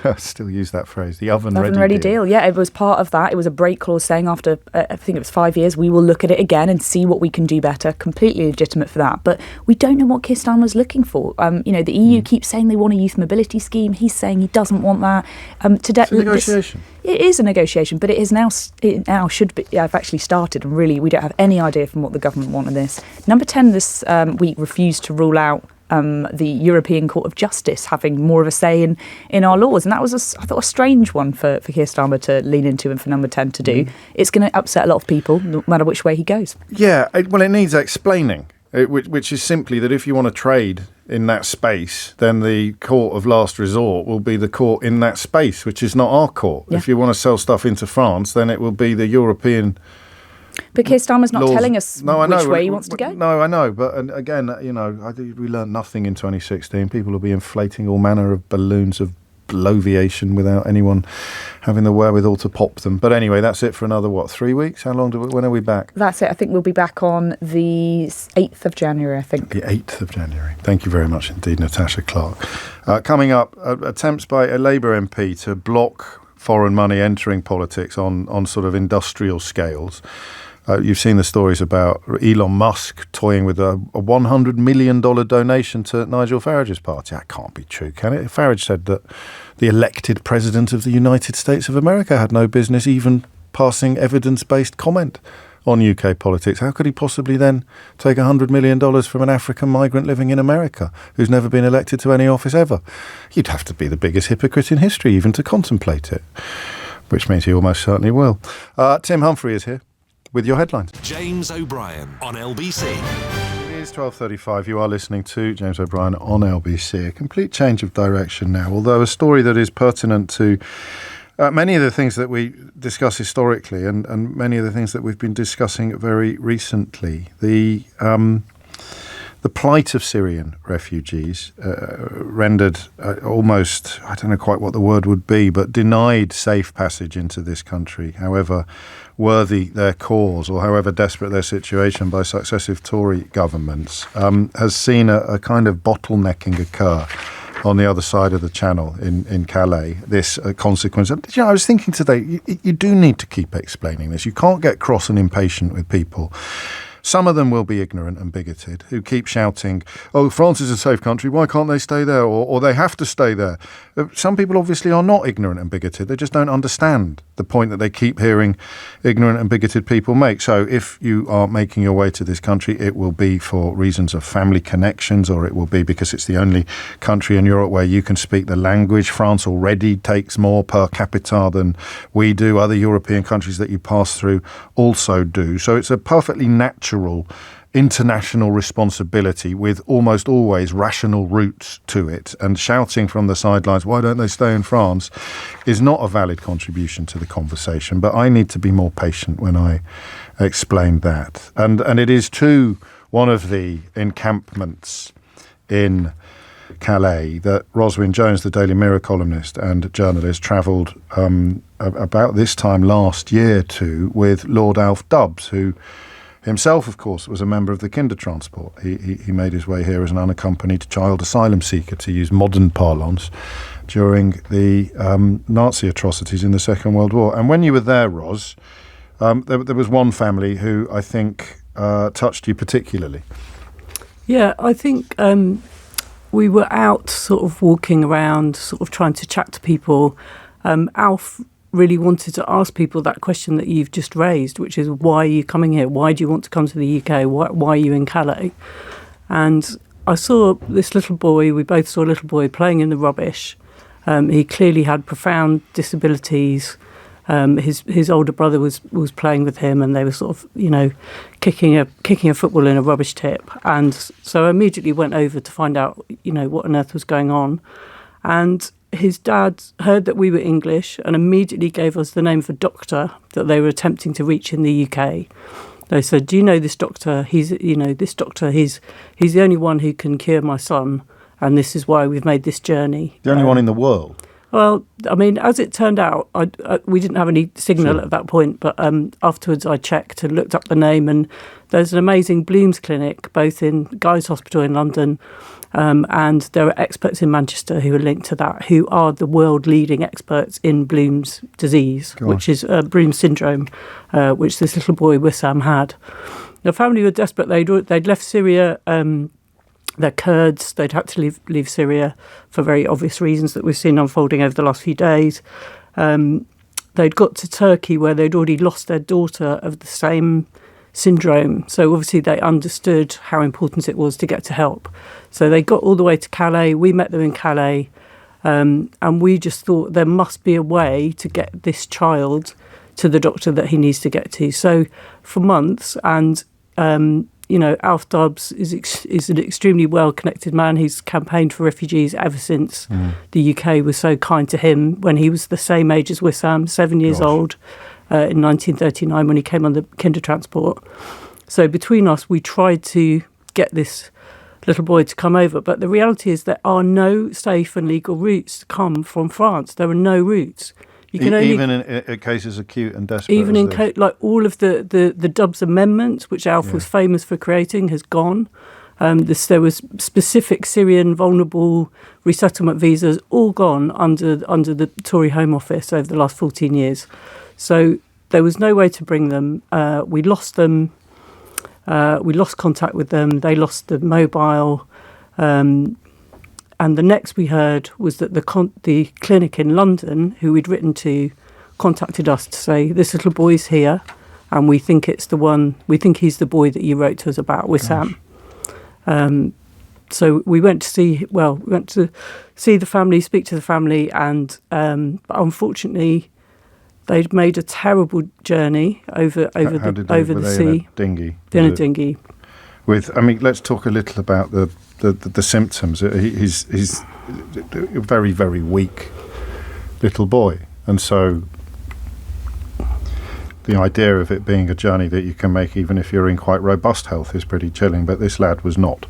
I still use that phrase. The oven-ready deal. Yeah, it was part of that. It was a break clause saying after, I think it was 5 years, we will look at it again and see what we can do better. Completely legitimate for that. But we don't know what Keir Starmer was looking for. The EU keeps saying they want a youth mobility scheme. He's saying he doesn't want that. It's a negotiation. It is a negotiation, but it now should be. I've actually started, and really, we don't have any idea from what the government want in this. Number 10 this week refused to rule out the European Court of Justice having more of a say in our laws. And that was, I thought, a strange one for Keir Starmer to lean into and for Number 10 to do. It's going to upset a lot of people, no matter which way he goes. Yeah, well, it needs explaining, which is simply that if you want to trade in that space, then the court of last resort will be the court in that space, which is not our court. Yeah. If you want to sell stuff into France, then it will be the European. But Keir Starmer's not telling us which way he wants to go. No, I know. But again, we learned nothing in 2016. People will be inflating all manner of balloons of bloviation without anyone having the wherewithal to pop them. But anyway, that's it for another, 3 weeks? When are we back? That's it. I think we'll be back on the 8th of January, I think. The 8th of January. Thank you very much indeed, Natasha Clark. Coming up, attempts by a Labour MP to block foreign money entering politics on sort of industrial scales. You've seen the stories about Elon Musk toying with a $100 million donation to Nigel Farage's party. That can't be true, can it? Farage said that the elected president of the United States of America had no business even passing evidence-based comment on UK politics. How could he possibly then take $100 million from an African migrant living in America who's never been elected to any office ever? You'd have to be the biggest hypocrite in history even to contemplate it, which means he almost certainly will. Tim Humphrey is here with your headlines. James O'Brien on LBC. It is 12:35. You are listening to James O'Brien on LBC. A complete change of direction now, although a story that is pertinent to many of the things that we discuss historically and many of the things that we've been discussing very recently. The plight of Syrian refugees rendered almost, I don't know quite what the word would be, but denied safe passage into this country, however worthy their cause or however desperate their situation by successive Tory governments, has seen a kind of bottlenecking occur on the other side of the channel in Calais. This consequence. I was thinking today, you do need to keep explaining this. You can't get cross and impatient with people Some of them will be ignorant and bigoted, who keep shouting, "Oh, France is a safe country, why can't they stay there?" Or they have to stay there. Some people obviously are not ignorant and bigoted. They just don't understand the point that they keep hearing ignorant and bigoted people make. So if you are making your way to this country, it will be for reasons of family connections, or it will be because it's the only country in Europe where you can speak the language. France already takes more per capita than we do. Other European countries that you pass through also do. So it's a perfectly natural international responsibility with almost always rational roots to it. And shouting from the sidelines, "Why don't they stay in France?" is not a valid contribution to the conversation. But I need to be more patient when I explain that. And it is to one of the encampments in Calais that Ros Wynne-Jones, the Daily Mirror columnist and journalist, travelled about this time last year to with Lord Alf Dubs, who himself, of course, was a member of the Kindertransport. He made his way here as an unaccompanied child asylum seeker, to use modern parlance, during the Nazi atrocities in the Second World War. And when you were there, Ros, there was one family who I think touched you particularly. Yeah, I think we were out sort of walking around, sort of trying to chat to people. Alf really wanted to ask people that question that you've just raised, which is, why are you coming here? Why do you want to come to the UK? Why are you in Calais? And I saw this little boy, we both saw a little boy playing in the rubbish. He clearly had profound disabilities. His older brother was playing with him, and they were sort of, kicking a football in a rubbish tip. And so I immediately went over to find out, what on earth was going on. And his dad heard that we were English and immediately gave us the name of a doctor that they were attempting to reach in the UK. They said, "Do you know this doctor? He's the only one who can cure my son, and this is why we've made this journey." The only one in the world? Well, I mean, as it turned out, we didn't have any signal at that point, but afterwards I checked and looked up the name, and there's an amazing Blooms clinic, both in Guy's Hospital in London, and there are experts in Manchester who are linked to that, who are the world-leading experts in Bloom's disease, which is Bloom's syndrome, which this little boy, Wissam, had. The family were desperate. They'd left Syria. They're Kurds. They'd had to leave Syria for very obvious reasons that we've seen unfolding over the last few days. They'd got to Turkey, where they'd already lost their daughter of the same syndrome. So obviously they understood how important it was to get to help. So they got all the way to Calais. We met them in Calais. And we just thought there must be a way to get this child to the doctor that he needs to get to. So for months, and Alf Dubs is an extremely well-connected man. He's campaigned for refugees ever since the UK was so kind to him when he was the same age as Wissam, 7 years old, in 1939 when he came on the Kindertransport. So between us, we tried to get this little boy to come over. But the reality is there are no safe and legal routes to come from France. There are no routes. You can only, even in cases acute and desperate. Even in like all of the Dubs amendments, which Alf was famous for creating, has gone. There was specific Syrian vulnerable resettlement visas, all gone under the Tory Home Office over the last 14 years. So there was no way to bring them. We lost them. We lost contact with them. They lost the mobile. And the next we heard was that the clinic in London, who we'd written to, contacted us to say, "This little boy's here, and we think it's the one. We think he's the boy that you wrote to us about, Wissam." So we went to see the family, speak to the family, and unfortunately, they'd made a terrible journey over the sea. In a dinghy. Let's talk a little about the symptoms. He's a very, very weak little boy, and so the idea of it being a journey that you can make even if you're in quite robust health is pretty chilling. But this lad was not.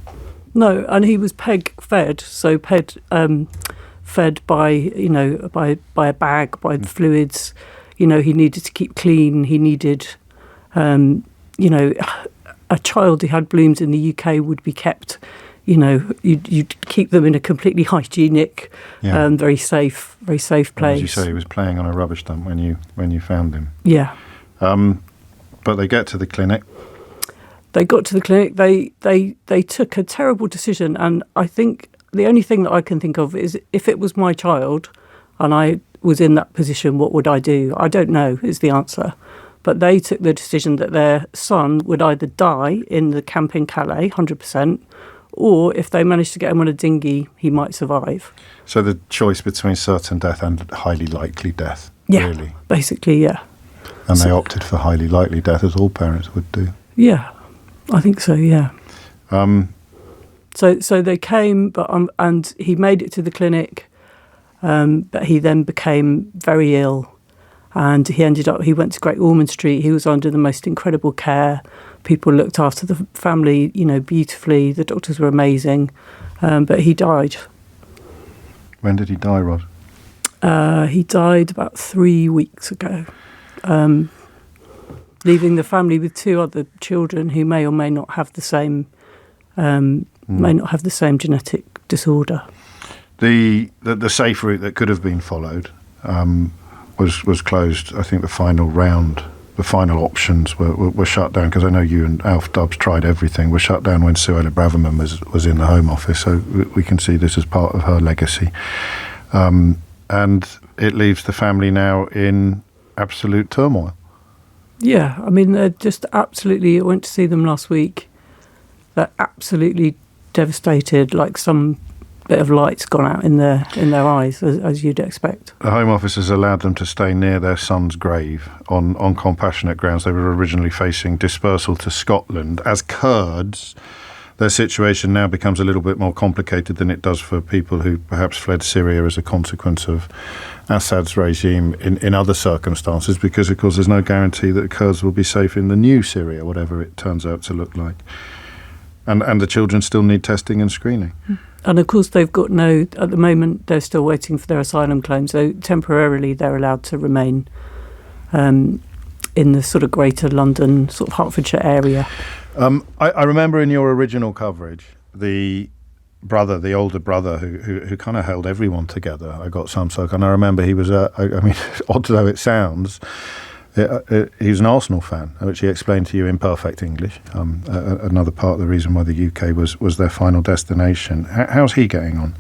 No, and he was peg fed, so fed by a bag, by the fluids. He needed to keep clean. He needed, a child who had blooms in the UK would be kept. You'd keep them in a completely hygienic, very safe place. As you say, he was playing on a rubbish dump when you found him. Yeah. But they get to the clinic. They got to the clinic. They took a terrible decision, and I think the only thing that I can think of is if it was my child and I was in that position, what would I do? I don't know is the answer. But they took the decision that their son would either die in the camp in Calais, 100%, or if they managed to get him on a dinghy, he might survive. So the choice between certain death and highly likely death, yeah, really? Basically, yeah. And they opted for highly likely death, as all parents would do. Yeah, I think so, yeah. So they came, and he made it to the clinic, but he then became very ill, and he went to Great Ormond Street. He was under the most incredible care. People looked after the family, beautifully. The doctors were amazing, but he died. When did he die, Rod? He died about 3 weeks ago, leaving the family with 2 other children who may or may not have the same genetic disorder. The safe route that could have been followed was closed. I think the final options were shut down, because I know you and Alf Dubs tried everything. Were shut down when Suella Braverman was in the Home Office, so we can see this as part of her legacy. And it leaves the family now in absolute turmoil. Yeah, I mean, they're just absolutely... I went to see them last week. They're absolutely devastated, like some bit of light's gone out in their eyes, as you'd expect. The Home Office has allowed them to stay near their son's grave on compassionate grounds. They were originally facing dispersal to Scotland. As Kurds, their situation now becomes a little bit more complicated than it does for people who perhaps fled Syria as a consequence of Assad's regime in other circumstances, because, of course, there's no guarantee that Kurds will be safe in the new Syria, whatever it turns out to look like. And the children still need testing and screening. And of course, at the moment, they're still waiting for their asylum claim. So temporarily, they're allowed to remain in the sort of greater London, sort of Hertfordshire area. I remember in your original coverage, the older brother who kind of held everyone together. I got some soak, and I remember he was odd though it sounds, he was an Arsenal fan, which he explained to you in perfect English. Another part of the reason why the UK was their final destination. How's he getting on?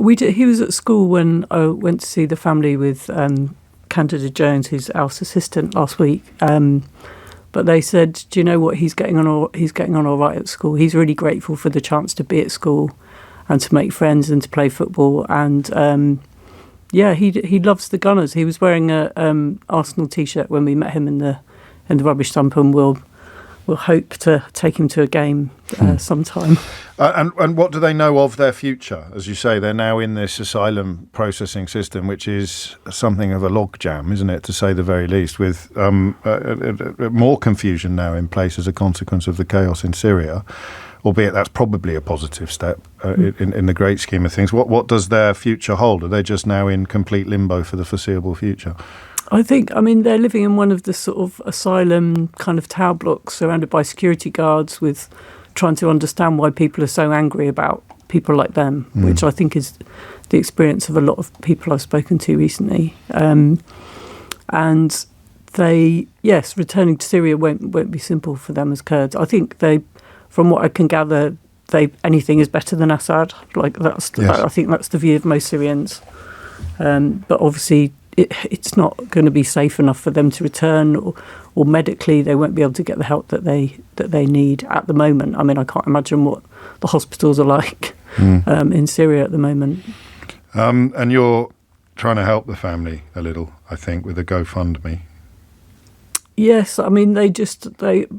He was at school when I went to see the family with Candida Jones, who's Alf's assistant, last week. But they said, do you know what? He's getting on all right at school. He's really grateful for the chance to be at school and to make friends and to play football. And he loves the Gunners. He was wearing a Arsenal T-shirt when we met him in the rubbish dump, and we'll hope to take him to a game sometime. And what do they know of their future? As you say, they're now in this asylum processing system, which is something of a logjam, isn't it, to say the very least, with more confusion now in place as a consequence of the chaos in Syria, albeit that's probably a positive step in the great scheme of things. What does their future hold? Are they just now in complete limbo for the foreseeable future? I mean, they're living in one of the sort of asylum kind of tower blocks surrounded by security guards, with trying to understand why people are so angry about people like them, which I think is the experience of a lot of people I've spoken to recently. And returning to Syria won't be simple for them as Kurds. I think from what I can gather, anything is better than Assad. I think that's the view of most Syrians. But obviously, it's not going to be safe enough for them to return, or medically they won't be able to get the help that they need at the moment. I mean, I can't imagine what the hospitals are like in Syria at the moment. And you're trying to help the family a little, I think, with a GoFundMe. Yes, I mean, they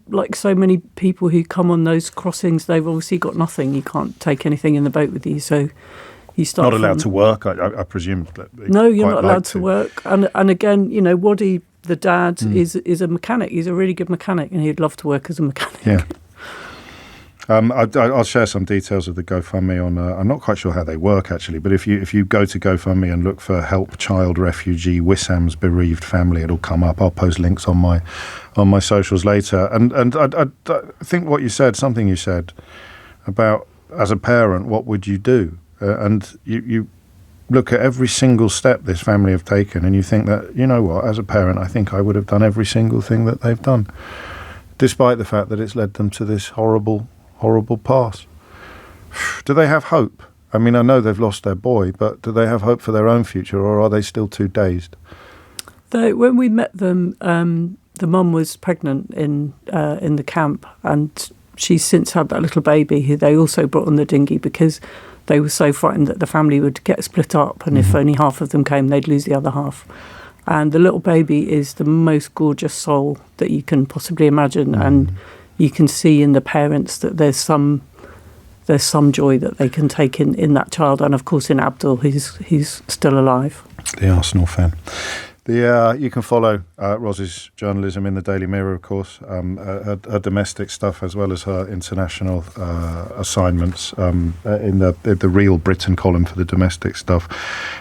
like so many people who come on those crossings, they've obviously got nothing. You can't take anything in the boat with you, so you start. Not allowed to work, I presume. No, you're not allowed to work. And again, Waddy, the dad, is a mechanic. He's a really good mechanic, and he'd love to work as a mechanic. Yeah. I'll share some details of the GoFundMe on. I'm not quite sure how they work actually, but if you go to GoFundMe and look for "Help Child Refugee Wissam's Bereaved Family," it'll come up. I'll post links on my socials later. And I think what you said, something you said about, as a parent, what would you do? And you look at every single step this family have taken, and you think that, you know what, as a parent, I think I would have done every single thing that they've done. despite the fact that it's led them to this horrible, horrible pass. Do they have hope? I mean, I know they've lost their boy, but do they have hope for their own future, or are they still too dazed? When we met them, the mum was pregnant in the camp, and she's since had that little baby who they also brought on the dinghy because they were so frightened that the family would get split up, and if only half of them came, they'd lose the other half. And the little baby is the most gorgeous soul that you can possibly imagine, and you can see in the parents that there's some joy that they can take in that child, and of course in Abdul, he's still alive. The Arsenal fan. You can follow Ros's journalism in the Daily Mirror, of course, her domestic stuff as well as her international assignments in the Real Britain column for the domestic stuff.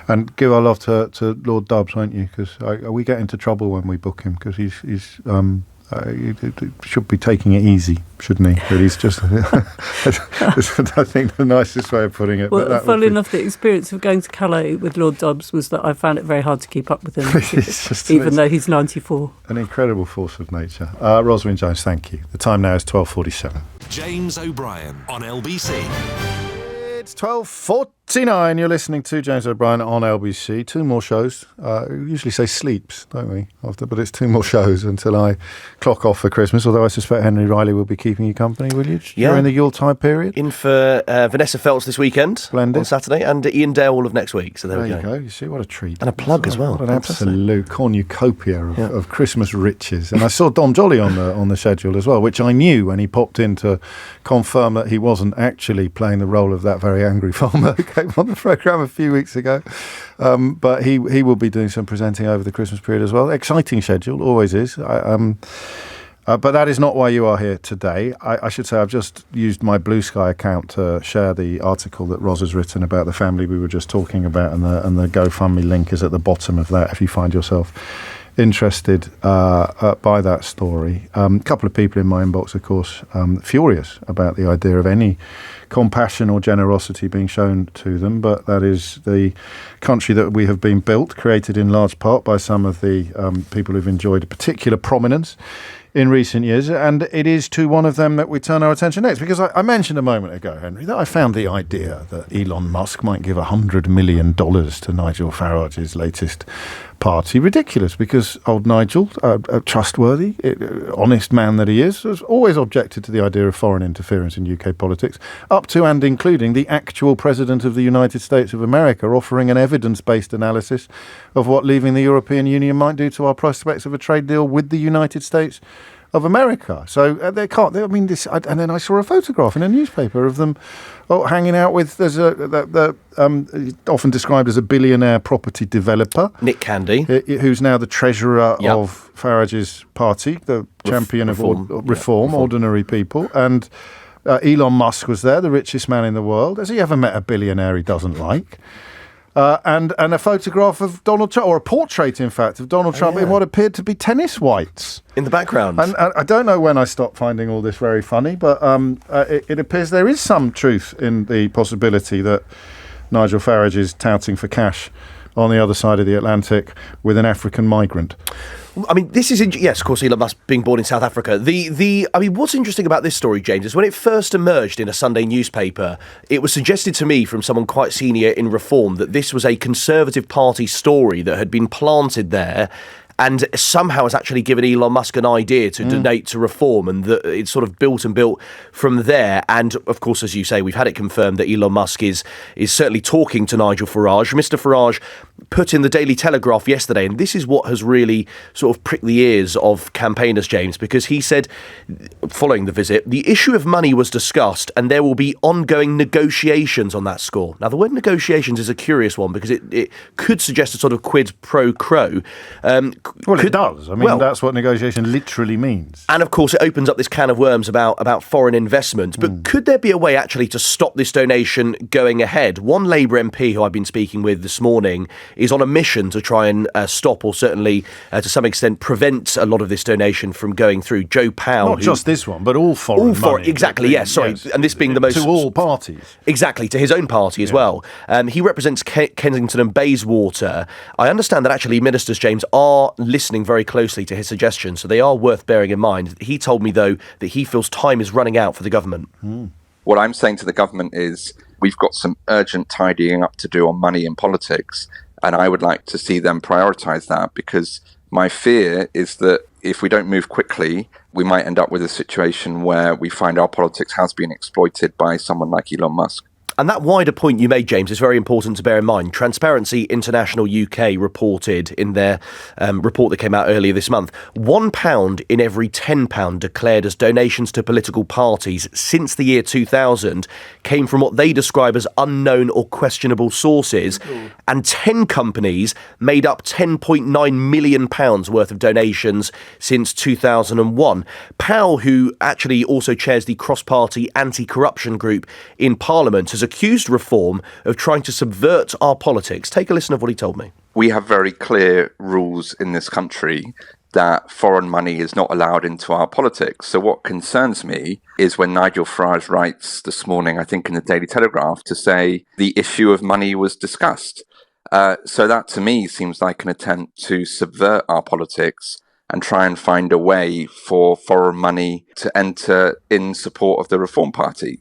And give our love to Lord Dubs, won't you? Because we get into trouble when we book him, because he should be taking it easy, shouldn't he? But he's just, I think, the nicest way of putting it. Well, funnily enough, the experience of going to Calais with Lord Dubs was that I found it very hard to keep up with him, even though he's 94. An incredible force of nature. Ros Wynne-Jones, thank you. The time now is 12:47. James O'Brien on LBC. It's 12:49. You're listening to James O'Brien on LBC. Two more shows. We usually say sleeps, don't we? But it's two more shows until I clock off for Christmas. Although I suspect Henry Riley will be keeping you company, will you? Yeah. During the Yuletide period. In for Vanessa Feltz this weekend. Splendid. On Saturday, and Ian Dale all of next week. So there we go. You see, what a treat. And a plug as well. What an absolute cornucopia of Christmas riches. And I saw Dom Jolly on the schedule as well, which I knew when he popped in to confirm that he wasn't actually playing the role of that very angry farmer who came on the programme a few weeks ago. But he will be doing some presenting over the Christmas period as well. Exciting schedule, always is. But that is not why you are here today. I should say I've just used my Blue Sky account to share the article that Ros has written about the family we were just talking about, and the GoFundMe link is at the bottom of that if you find yourself interested by that story. A couple of people in my inbox, of course, furious about the idea of any compassion or generosity being shown to them, but that is the country that we have been built, created in large part by some of the people who've enjoyed a particular prominence in recent years, and it is to one of them that we turn our attention next, because I mentioned a moment ago, Henry, that I found the idea that Elon Musk might give $100 million to Nigel Farage's latest party ridiculous, because old Nigel, a trustworthy, honest man that he is, has always objected to the idea of foreign interference in UK politics, up to and including the actual President of the United States of America offering an evidence-based analysis of what leaving the European Union might do to our prospects of a trade deal with the United States of America. So they can't. I mean, this. And then I saw a photograph in a newspaper of them hanging out with. There's often described as a billionaire property developer, Nick Candy, who's now the treasurer of Farage's party, the champion of reform, ordinary people, and Elon Musk was there, the richest man in the world. Has he ever met a billionaire he doesn't like? And a photograph of Donald Trump, or a portrait, in fact, of Donald Trump in what appeared to be tennis whites. In the background. And I don't know when I stopped finding all this very funny, but it appears there is some truth in the possibility that Nigel Farage is touting for cash on the other side of the Atlantic with an African migrant. I mean, this is yes, of course, Elon Musk being born in South Africa. I mean, what's interesting about this story, James, is when it first emerged in a Sunday newspaper, it was suggested to me from someone quite senior in Reform that this was a Conservative Party story that had been planted there, and somehow has actually given Elon Musk an idea to donate to Reform, and that it's sort of built from there. And of course, as you say, we've had it confirmed that Elon Musk is certainly talking to Nigel Farage. Mr. Farage put in the Daily Telegraph yesterday, and this is what has really sort of pricked the ears of campaigners, James, because he said, following the visit, the issue of money was discussed and there will be ongoing negotiations on that score. Now, the word negotiations is a curious one because it could suggest a sort of quid pro quo. It does. I mean, that's what negotiation literally means. And of course, it opens up this can of worms about foreign investment. But could there be a way actually to stop this donation going ahead? One Labour MP who I've been speaking with this morning is on a mission to try and stop, or certainly to some extent prevent a lot of this donation from going through. Joe Powell. Not just this one, but all foreign money. Exactly, yes, sorry. Yes. And this being the most... To all parties. Exactly, to his own party as well. He represents Kensington and Bayswater. I understand that actually ministers, James, are listening very closely to his suggestions, so they are worth bearing in mind. He told me, though, that he feels time is running out for the government. What I'm saying to the government is we've got some urgent tidying up to do on money in politics, and I would like to see them prioritise that, because my fear is that if we don't move quickly, we might end up with a situation where we find our politics has been exploited by someone like Elon Musk. And that wider point you made, James, is very important to bear in mind. Transparency International UK reported in their report that came out earlier this month, £1 in every £10 declared as donations to political parties since the year 2000 came from what they describe as unknown or questionable sources. And 10 companies made up £10.9 million worth of donations since 2001. Powell, who actually also chairs the cross-party anti-corruption group in Parliament, has accused Reform of trying to subvert our politics. Take a listen of what he told me. We have very clear rules in this country that foreign money is not allowed into our politics. So what concerns me is when Nigel Farage writes this morning, I think in the Daily Telegraph, to say the issue of money was discussed. So that to me seems like an attempt to subvert our politics and try and find a way for foreign money to enter in support of the Reform Party.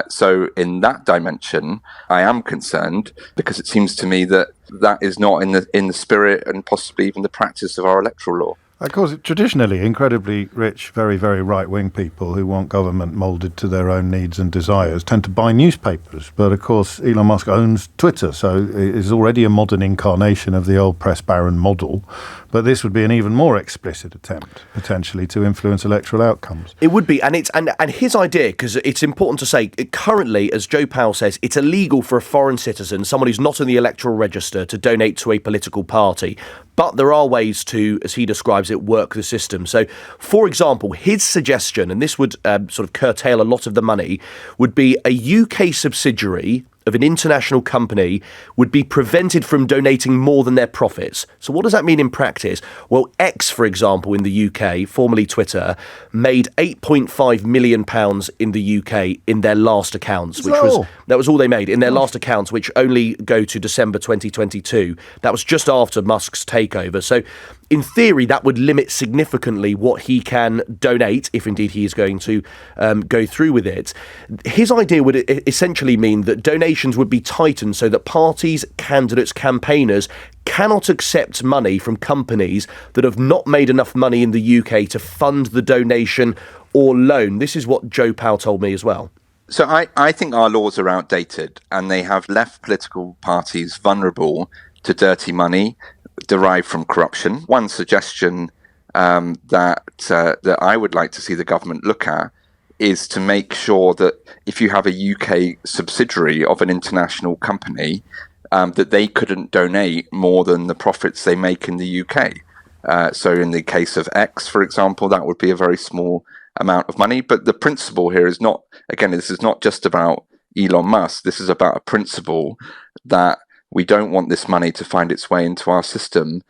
So in that dimension, I am concerned, because it seems to me that that is not in the spirit and possibly even the practice of our electoral law. Of course, traditionally, incredibly rich, very, very right-wing people who want government moulded to their own needs and desires tend to buy newspapers. But, of course, Elon Musk owns Twitter, so it is already a modern incarnation of the old press baron model. But this would be an even more explicit attempt, potentially, to influence electoral outcomes. It would be, and his idea, because it's important to say, currently, as Joe Powell says, it's illegal for a foreign citizen, someone who's not in the electoral register, to donate to a political party. But there are ways to, as he describes it, work the system. So, for example, his suggestion, and this would sort of curtail a lot of the money, would be a UK subsidiary of an international company would be prevented from donating more than their profits. So what does that mean in practice? Well, X, for example, in the UK, formerly Twitter, made £8.5 million in the UK in their last accounts, that was all they made in their last accounts, which only go to December 2022. That was just after Musk's takeover. So in theory, that would limit significantly what he can donate, if indeed he is going to go through with it. His idea would essentially mean that donations would be tightened so that parties, candidates, campaigners cannot accept money from companies that have not made enough money in the UK to fund the donation or loan. This is what Joe Powell told me as well. So I think our laws are outdated, and they have left political parties vulnerable to dirty money derived from corruption. One suggestion that I would like to see the government look at is to make sure that if you have a UK subsidiary of an international company, that they couldn't donate more than the profits they make in the UK. So in the case of X, for example, that would be a very small amount of money. But the principle here is not, again, this is not just about Elon Musk. This is about a principle that we don't want this money to find its way into our system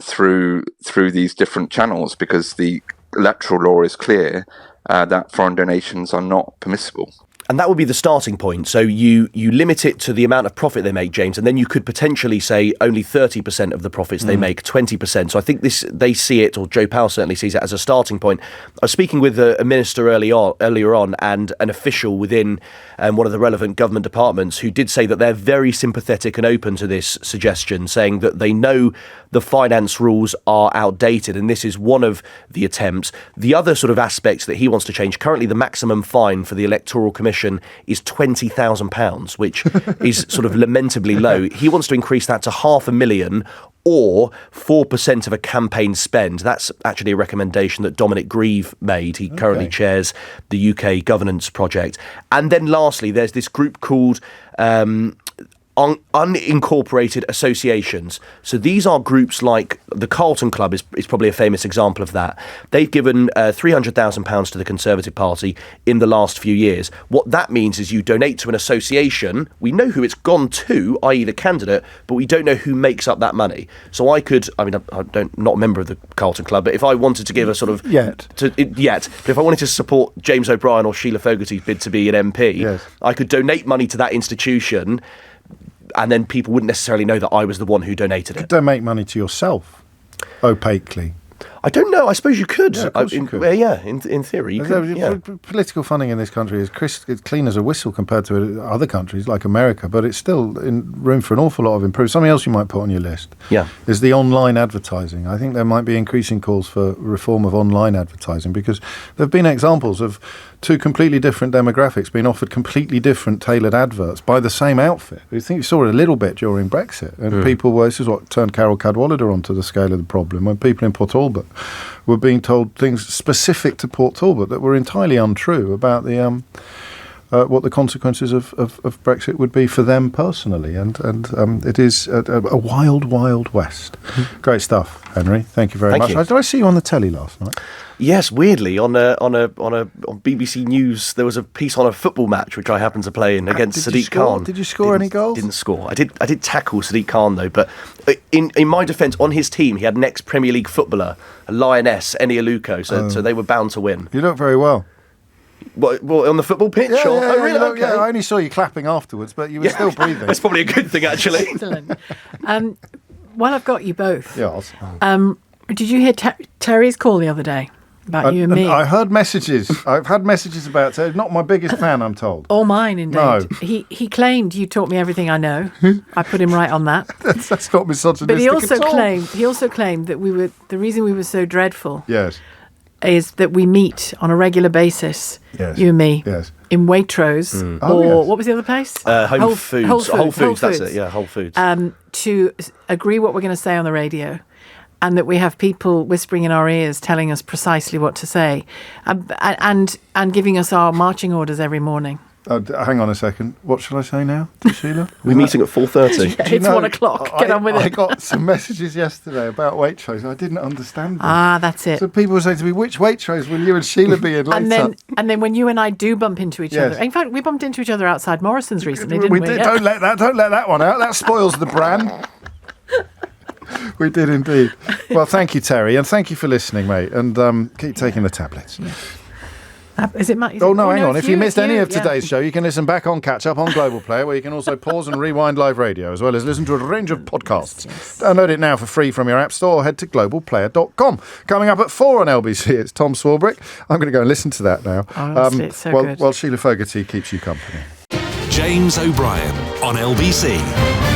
through these different channels, because the electoral law is clear that foreign donations are not permissible. And that would be the starting point. So you limit it to the amount of profit they make, James, and then you could potentially say only 30% of the profits they make, 20%. So I think they see it, or Joe Powell certainly sees it, as a starting point. I was speaking with a minister earlier on and an official within one of the relevant government departments who did say that they're very sympathetic and open to this suggestion, saying that they know the finance rules are outdated, and this is one of the attempts. The other sort of aspects that he wants to change, currently the maximum fine for the Electoral Commission is £20,000, which is sort of lamentably low. He wants to increase that to £500,000 or 4% of a campaign spend. That's actually a recommendation that Dominic Grieve made. He currently chairs the UK Governance Project. And then lastly, there's this group called unincorporated associations. So these are groups like the Carlton Club is probably a famous example of that. They've given £300,000 to the Conservative Party in the last few years. What that means is you donate to an association. We know who it's gone to, i.e. the candidate, but we don't know who makes up that money. So I'm not a member of the Carlton Club, but if I wanted to give a sort of... But if I wanted to support James O'Brien or Sheila Fogarty's bid to be an MP, I could donate money to that institution, and then people wouldn't necessarily know that I was the one who donated it. Donate money to yourself. opaquely? I don't know. I suppose you could. Yeah, of course you could. In theory. You could, Political funding in this country is clean as a whistle compared to other countries like America, but it's still in room for an awful lot of improvement. Something else you might put on your list is the online advertising. I think there might be increasing calls for reform of online advertising, because there have been examples of two completely different demographics being offered completely different tailored adverts by the same outfit. I think you saw it a little bit during Brexit, and this is what turned Carol Cadwallader onto the scale of the problem, when people in Port Talbot were being told things specific to Port Talbot that were entirely untrue about the what the consequences of Brexit would be for them personally, and it is a wild, wild west. Great stuff, Henry. Thank you very much. Did I see you on the telly last night? Yes, weirdly on BBC News there was a piece on a football match which I happened to play in against Sadiq Khan. Did you score any goals? Didn't score. I did tackle Sadiq Khan though, but in my defence, on his team he had an ex-Premier League footballer, a lioness, Eni Aluko, so they were bound to win. You look very well. What, on the football pitch? Yeah, or? yeah, really? Okay. I only saw you clapping afterwards, but you were still breathing. That's probably a good thing, actually. Excellent. While I've got you both, yes. Did you hear Terry's call the other day about you and me? I heard messages. I've had messages about Terry. Not my biggest fan, I'm told. All mine, indeed. No. He claimed you taught me everything I know. I put him right on that. That's not misogynistic. But he at also claimed that the reason we were so dreadful. Yes. Is that we meet on a regular basis, you and me, in Waitrose, what was the other place? Whole Foods, that's it, yeah, Whole Foods. To agree what we're going to say on the radio, and that we have people whispering in our ears telling us precisely what to say, and giving us our marching orders every morning. Hang on a second. What shall I say now, Sheila? We're meeting at 4:30. It's 1 o'clock. Get on with it. I got some messages yesterday about Waitrose. I didn't understand them. That's it. So people were saying to me, which Waitrose will you and Sheila be in later? And then when you and I do bump into each other. In fact, we bumped into each other outside Morrison's recently, didn't we? We did. Don't let that one out. That spoils the brand. We did indeed. Well, thank you, Terry, and thank you for listening, mate. And keep taking the tablets. Yeah. Is it Matt? Hang on. If you missed any of today's show, you can listen back on Catch Up on Global Player, where you can also pause and rewind live radio, as well as listen to a range of podcasts. Download it now for free from your app store, or head to globalplayer.com. Coming up at 4 on LBC, it's Tom Swarbrick. I'm going to go and listen to that now. Honestly, it's so good. While Sheila Fogarty keeps you company. James O'Brien on LBC.